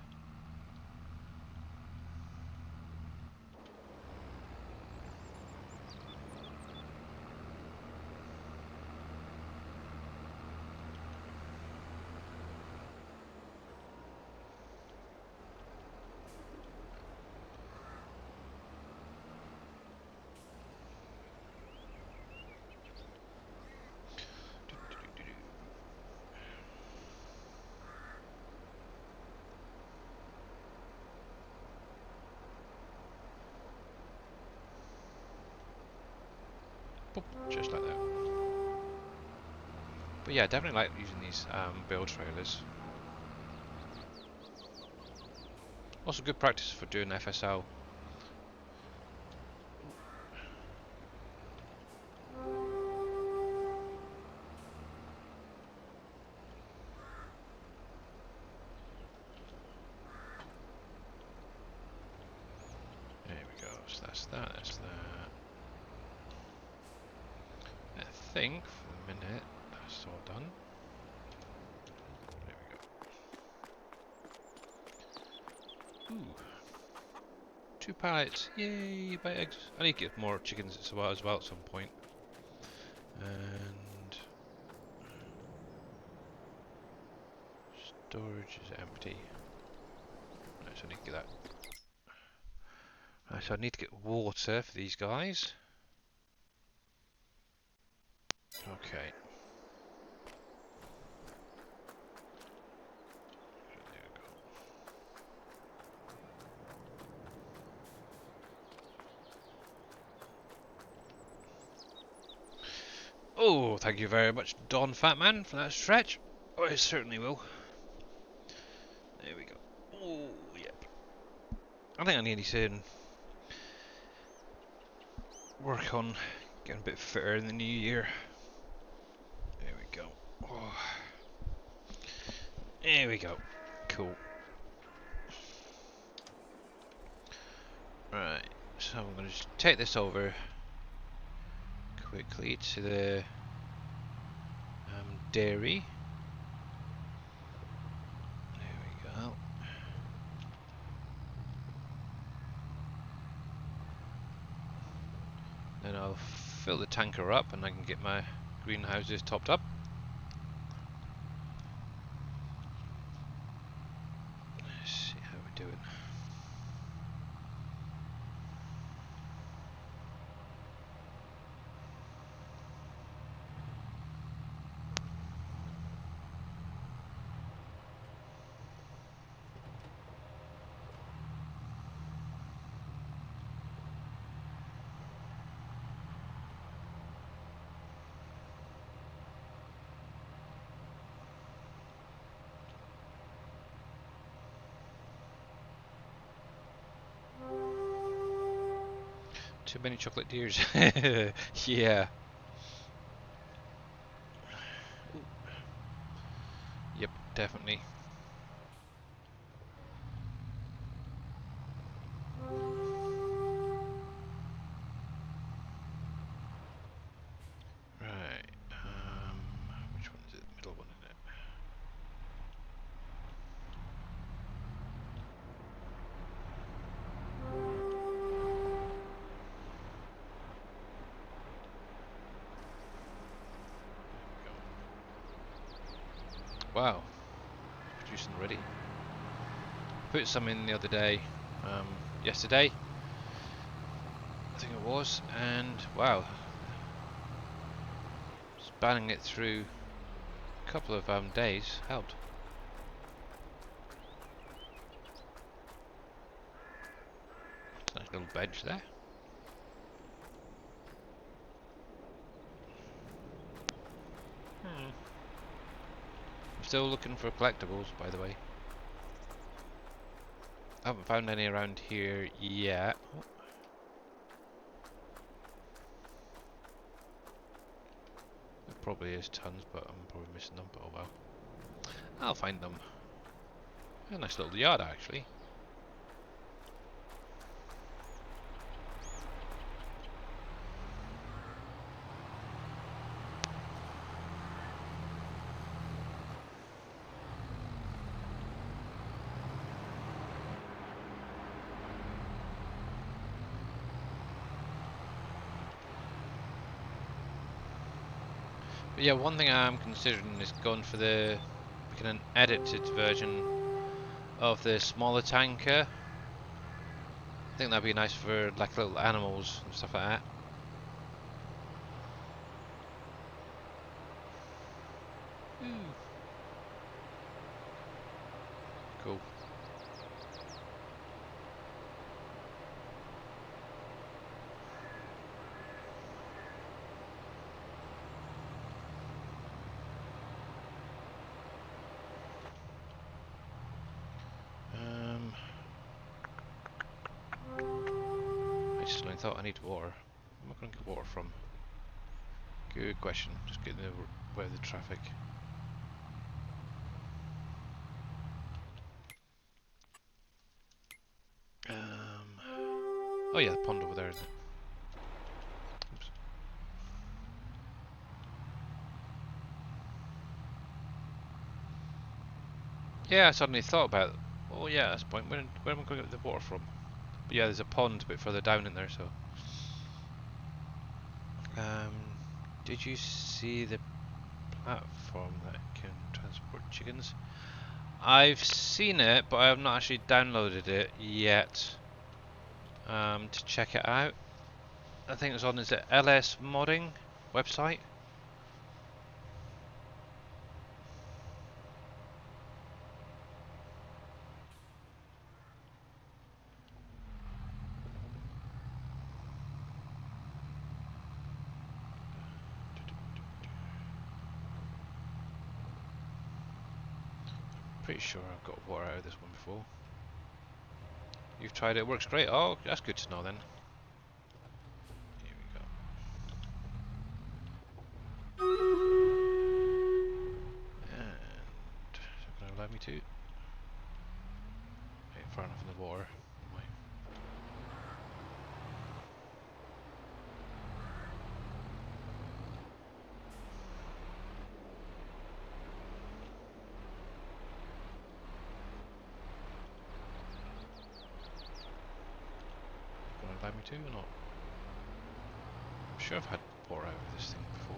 Boop, just like that. But yeah, definitely like using these build trailers. Also good practice for doing FSL. There we go, so that's that, that's that. I think for the minute that's all done. There we go. Ooh. 2 pallets, yay, by eggs. I need to get more chickens as well at some point. And storage is empty. Right, so I need to get that. Right, so I need to get water for these guys. Okay. There we go. Oh, thank you very much, Don Fatman, for that stretch. Oh, I certainly will. There we go. Oh, yep. I think I need to work on getting a bit fitter in the new year. There we go. Oh. There we go. Cool. Right, so I'm going to just take this over quickly to the dairy. There we go. Then I'll fill the tanker up and I can get my greenhouses topped up. Let's see how we're doing. Too many chocolate deers. Yeah. Yep, definitely. Wow, producing already. Put some in the other day, yesterday, I think it was, and wow, spanning it through a couple of days helped. Nice little bench there. I'm still looking for collectibles, by the way. I haven't found any around here yet. There probably is tons, but I'm probably missing them, but oh well. I'll find them. A nice little yard, actually. But yeah, one thing I'm considering is going for the making an edited version of the smaller tanker. I think that'd be nice for like little animals and stuff like that. Cool. I just suddenly thought I need water. Where am I going to get water from? Good question. Just getting aware of the traffic. Oh yeah, the pond over there, isn't it? Oops. Yeah, I suddenly thought about, oh yeah, that's the point. Where am I going to get the water from? But yeah, there's a pond a bit further down in there, so. Did you see the platform that can transport chickens? I've seen it, but I have not actually downloaded it yet to check it out. I think it's on, is it LS Modding website? Pretty sure I've got water out of this one before. You've tried it, it works great. Oh, that's good to know then. Here we go. And is that going to allow me to? Ain't far enough in the water. Am I? Going to allow me to or not? I'm sure I've had water out of this thing before.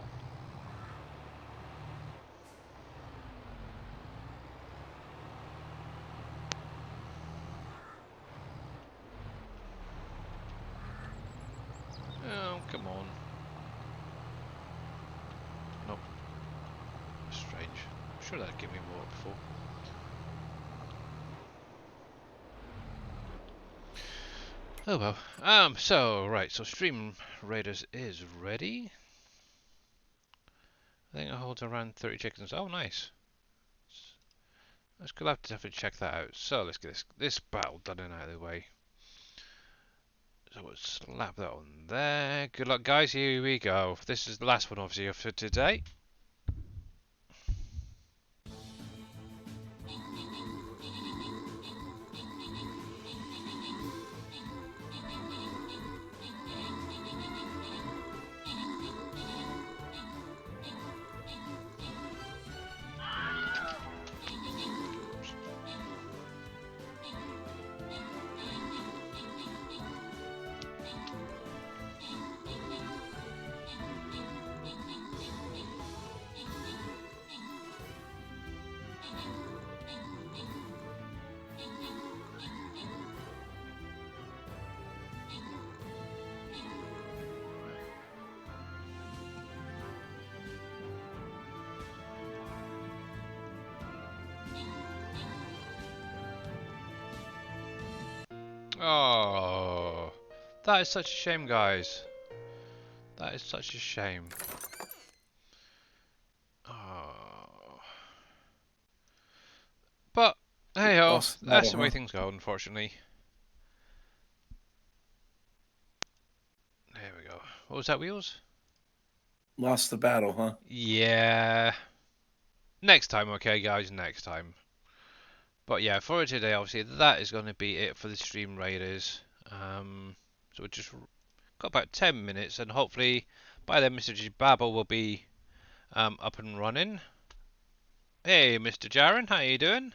Oh, come on. Nope. Strange. I'm sure that'd give me water before. Oh well. So right, so Stream Raiders is ready. I think it holds around 30 chickens. Oh nice. Let's go have to definitely check that out. So let's get this battle done and out of the way. So we'll slap that on there. Good luck guys, here we go. This is the last one obviously for today. Oh, that is such a shame, guys. That is such a shame. Oh. But, hey ho, Lost the that's battle, the way huh? things go, unfortunately. There we go. What was that, Wheels? Lost the battle, huh? Yeah. Next time, okay, guys, next time. But yeah, for today, obviously, that is going to be it for the Stream Raiders. So we just got about 10 minutes, and hopefully by then Mr. Babel will be up and running. Hey, Mr. Jaren, how you doing?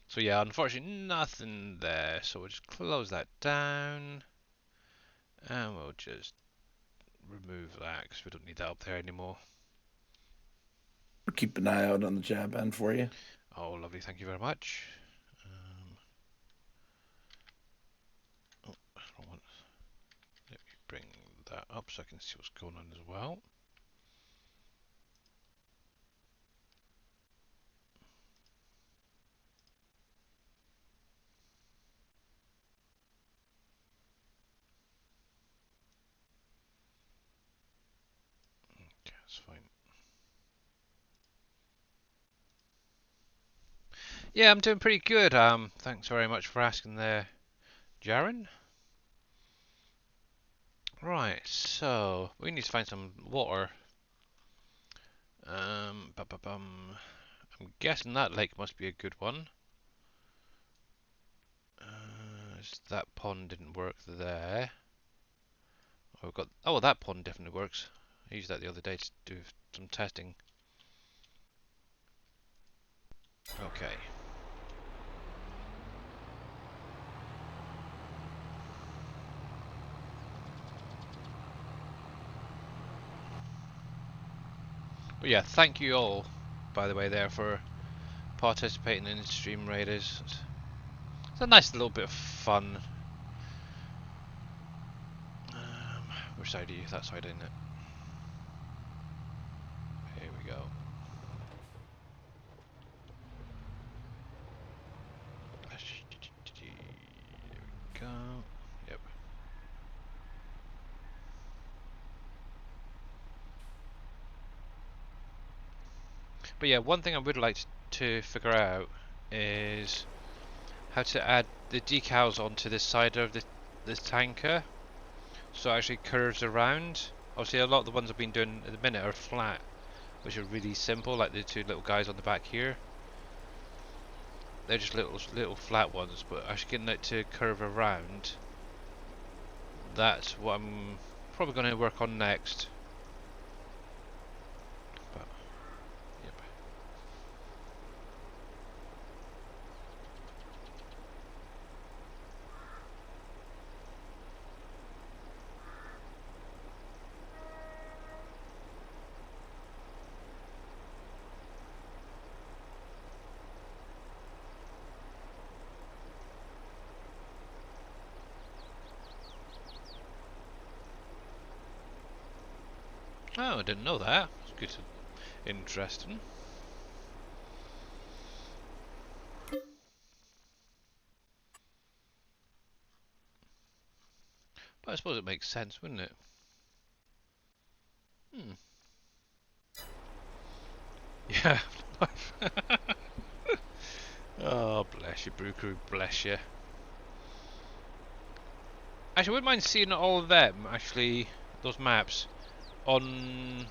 So yeah, unfortunately, nothing there. So we'll just close that down, and we'll just remove that because we don't need that up there anymore. We'll keep an eye out on the jab end for you. Oh, lovely, thank you very much. Oh, wrong one. Let me bring that up so I can see what's going on as well. Okay, that's fine. Yeah, I'm doing pretty good. Thanks very much for asking there, Jaren. Right, so we need to find some water. I'm guessing that lake must be a good one. That pond didn't work there. Oh, we've got. Oh, that pond definitely works. I used that the other day to do some testing. Okay. But yeah, thank you all, by the way, there for participating in the Stream Raiders. It's a nice little bit of fun. Which side are you? That side, isn't it? Here we go. There we go. Yep. But yeah, one thing I would like to figure out is how to add the decals onto this side of the tanker, so it actually curves around. Obviously, a lot of the ones I've been doing at the minute are flat, which are really simple, like the two little guys on the back here. They're just little flat ones, but actually getting it to curve around, that's what I'm probably going to work on next. But, yep. Oh, I didn't know that. It's good. Interesting. But I suppose it makes sense, wouldn't it? Hmm. Yeah. Oh, bless you, Brew Crew, bless you. Actually, I wouldn't mind seeing all of them, actually, those maps, on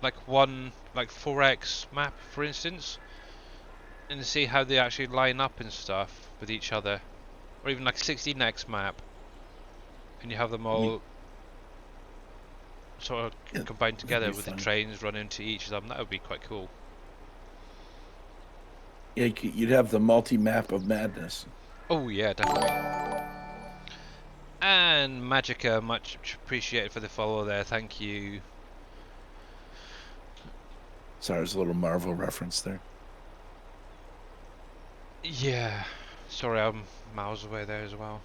like one, like 4x map, for instance, and see how they actually line up and stuff with each other. Or even like 16x map, and you have them all sort of Yeah, combined that'd be together with the fun. trains running to each of them. That would be quite cool. Yeah, you'd have the multi-map of madness. Oh yeah, definitely. And Magica, much appreciated for the follow there. Thank you. Sorry, there's a little Marvel reference there. Yeah. Sorry, I'm miles away there as well.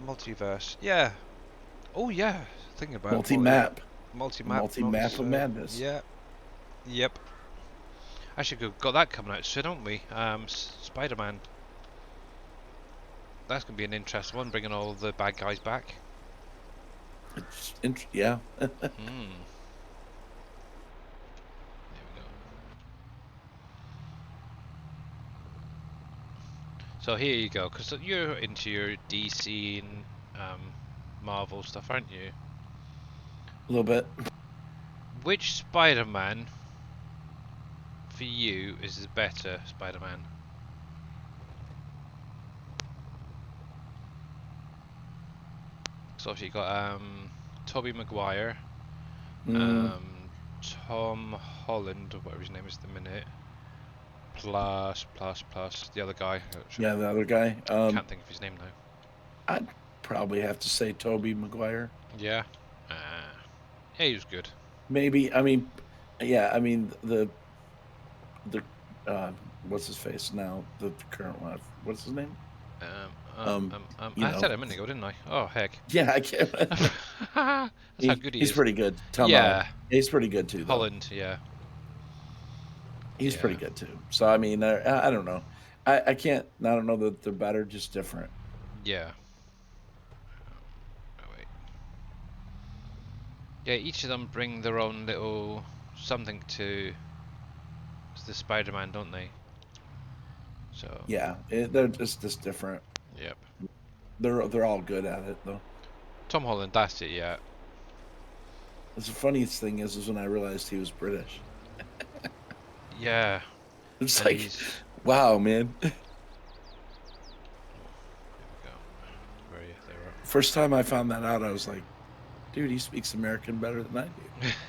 Multiverse. Yeah. Oh yeah. Thinking about Multi-map. multi-map. Multi-map of madness. Yeah. Yep. Actually, we've got that coming out soon, haven't we? Spider-Man. That's going to be an interesting one, bringing all the bad guys back. Yeah. There we go. So here you go, because you're into your DC and Marvel stuff, aren't you? A little bit. Which Spider-Man for you is the better Spider-Man? So obviously you got Tobey Maguire, Mm, Tom Holland, or whatever his name is at the minute, plus the other guy. yeah, the other guy. Can't think of his name now. I'd probably have to say Tobey Maguire. Yeah. Yeah, he was good. Maybe. I mean, yeah. I mean the what's his face now? The current one. What's his name? I said it a minute ago, didn't I? Oh heck. Yeah, I can't. That's how good he He's is. pretty good. Tom Yeah. Holland. He's pretty good too, though. Holland, yeah. He's Yeah. pretty good too. So I mean, I don't know. I can't. I don't know that they're better, just different. Yeah. Oh, wait. Yeah, each of them bring their own little something to the Spider-Man, don't they? So. Yeah, they're just different. Yep. They're all good at it though. Tom Holland, that's it. Yeah. The funniest thing is when I realized he was British. Yeah. It's And like, wow, man. There we go. Where are you? There we are. First time I found that out, I was like, dude, he speaks American better than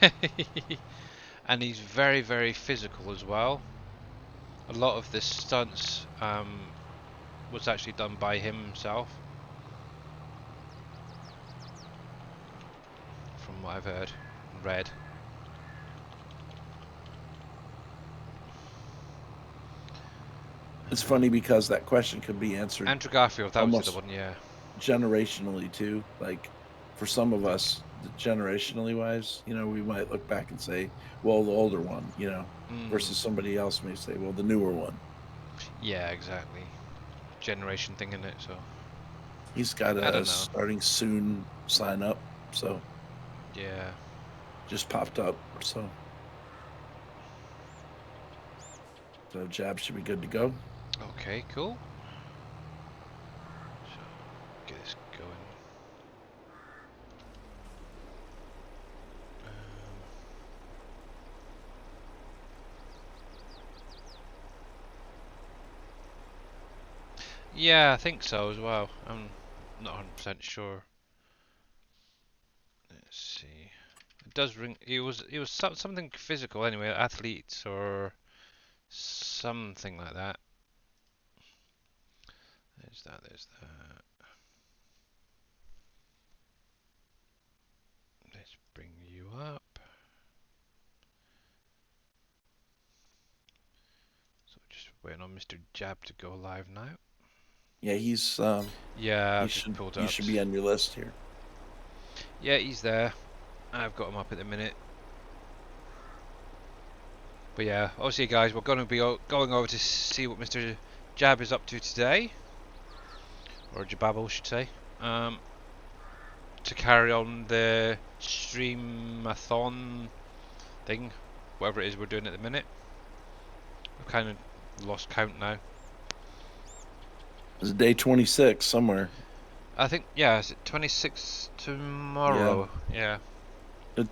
I do. And he's very, very physical as well. A lot of the stunts was actually done by himself, from what I've heard and read. It's funny because that question could be answered Andrew Garfield, that was almost the one, yeah. generationally too. Like for some of us, generationally wise, we might look back and say, well, the older one, versus somebody else may say, well, the newer one. Yeah, exactly. Generation thing in it, so. He's got I don't know. a starting soon sign up, so Yeah. just popped up, so Jab should be good to go. Okay, cool. So, get this going. Yeah, I think so as well. I'm not 100% sure. Let's see. It does ring. It was something physical anyway, athletes or something like that. There's that. There's that. Let's bring you up. So just waiting on Mr. Jab to go live now. Yeah, he's Yeah, he I've just pulled he up. should be on your list here. Yeah, he's there. I've got him up at the minute. But yeah, obviously guys, we're going to be going over to see what Mr. Jab is up to today. Or Jababble, I should say. To carry on the streamathon thing. Whatever it is we're doing at the minute. I've kind of lost count now. It's day 26 somewhere. I think, yeah, is it 26 tomorrow? Yeah. It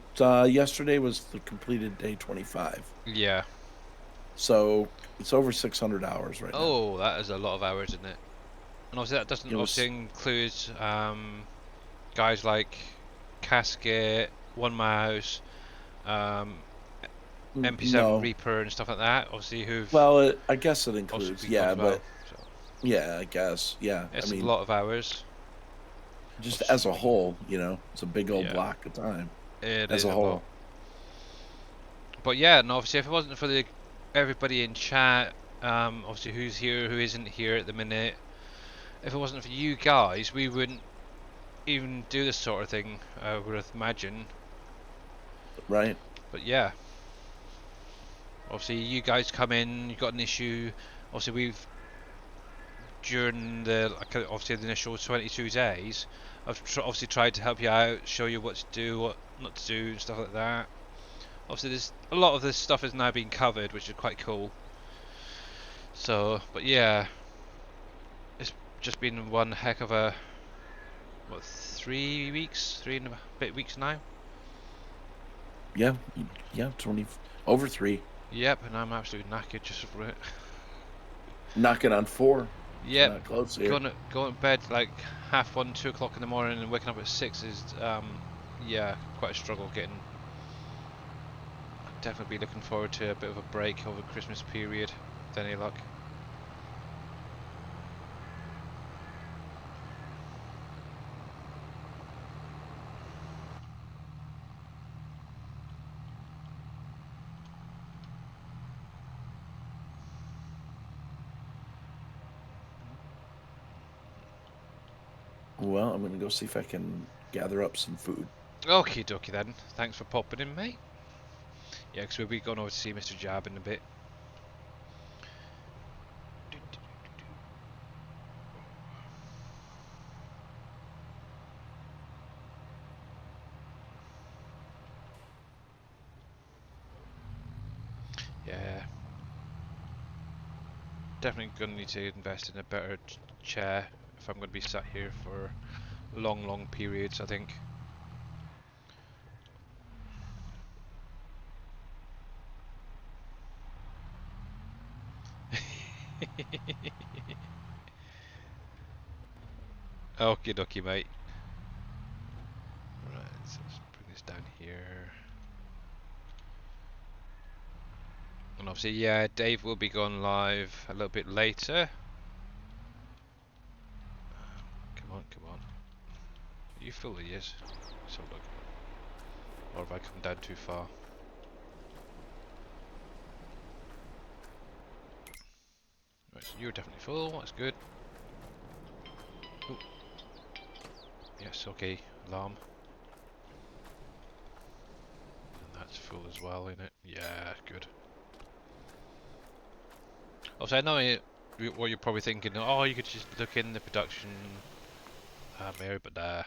yesterday was the completed day 25. Yeah. So it's over 600 hours right now. Oh, that is a lot of hours, isn't it? And obviously that doesn't It was- obviously include guys like Casket, One Mouse, MP7 No. Reaper and stuff like that. Obviously who've Well, I guess it also includes, been yeah, as well. but So yeah, I guess, yeah. it's I mean, a lot of hours. just as a whole, it's a big old Yeah. block of time It as is a a whole. lot. But yeah, and obviously if it wasn't for everybody in chat, obviously who's here, who isn't here at the minute, if it wasn't for you guys, we wouldn't even do this sort of thing, I would imagine. Right? But yeah, Obviously, you guys come in, you got an issue. Obviously, we've during the obviously the initial 22 days, I've obviously tried to help you out, show you what to do, what not to do, and stuff like that. Obviously, there's a lot of this stuff is now being covered, which is quite cool. So, but yeah, it's just been one heck of a 3 weeks, 3 and a bit weeks now. Yeah, 20 over 3. Yep, and I'm absolutely knackered just for it. Knocking on 4. Yep, Not close here. going to bed like 1:30, 2 o'clock in the morning, and waking up at 6 is yeah, quite a struggle getting. I'd definitely be looking forward to a bit of a break over the Christmas period, with any luck. Well, I'm gonna go see if I can gather up some food. Okie dokie then. Thanks for popping in, mate. Yeah, because we'll be going over to see Mr. Jab in a bit. Yeah. Definitely going to need to invest in a better chair if I'm going to be sat here for long periods, I think. Okie dokie, mate. Right, so let's bring this down here. And obviously, yeah, Dave will be going live a little bit later. Come on, come on. You full he is. So look. Or have I come down too far? Right, so you're definitely full, that's good. Ooh. Yes, okay, alarm. And that's full as well, isn't it? Yeah, good. Also, I know what you're probably thinking, oh, you could just look in the production area, but there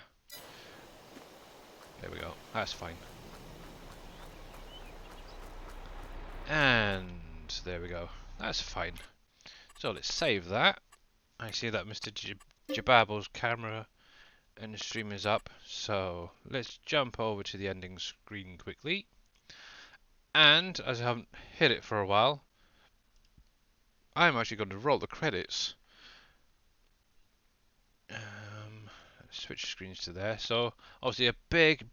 we go, that's fine. And there we go, that's fine. So let's save that. I see that Mr. Jababo's camera and the stream is up, so let's jump over to the ending screen quickly. And as I haven't hit it for a while, I'm actually going to roll the credits. Switch screens to there. So obviously a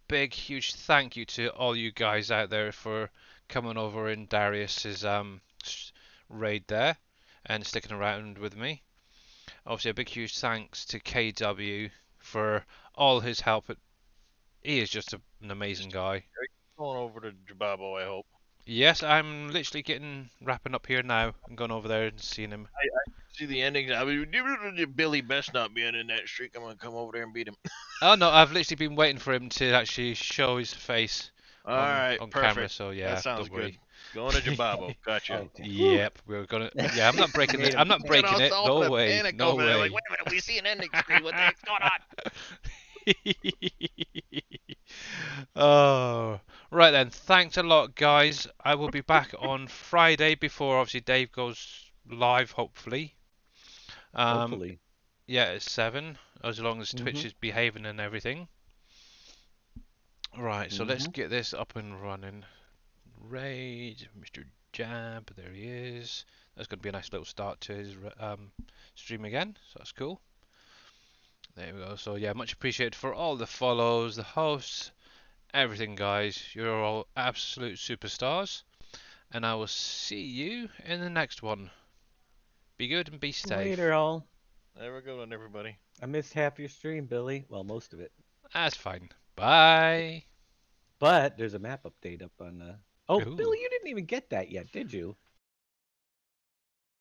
big huge thank you to all you guys out there for coming over in Darius's raid there and sticking around with me. Obviously a big huge thanks to KW for all his help. He is just an amazing guy. Going over to Jababo, I hope. Yes, I'm literally wrapping up here now. I'm going over there and seeing him. I see the endings. I mean, Billy best not being in that streak. I'm gonna come over there and beat him. Oh no, I've literally been waiting for him to actually show his face Alright, on perfect. camera, so yeah, that sounds don't worry. good. Going to Jababo. Gotcha. Oh, Yep, we're gonna. Yeah, I'm not breaking it. I'm not breaking it. No way. No over there, way. like, wait a minute, we see an ending screen. What the heck's going on? Oh, right then. Thanks a lot, guys. I will be back on Friday before obviously Dave goes live, hopefully. hopefully. Yeah, it's 7, as long as Twitch is behaving and everything. Right, so let's get this up and running. Raid, Mr. Jab, there he is. That's going to be a nice little start to his stream again, so that's cool. There we go. So yeah, much appreciated for all the follows, the hosts, everything, guys. You're all absolute superstars, and I will see you in the next one. Be good and be safe. Later, all. Have a good one, everybody. I missed half your stream, Billy. Well, most of it. That's fine. Bye. But there's a map update up on. Oh, Ooh. Billy, you didn't even get that yet, did you?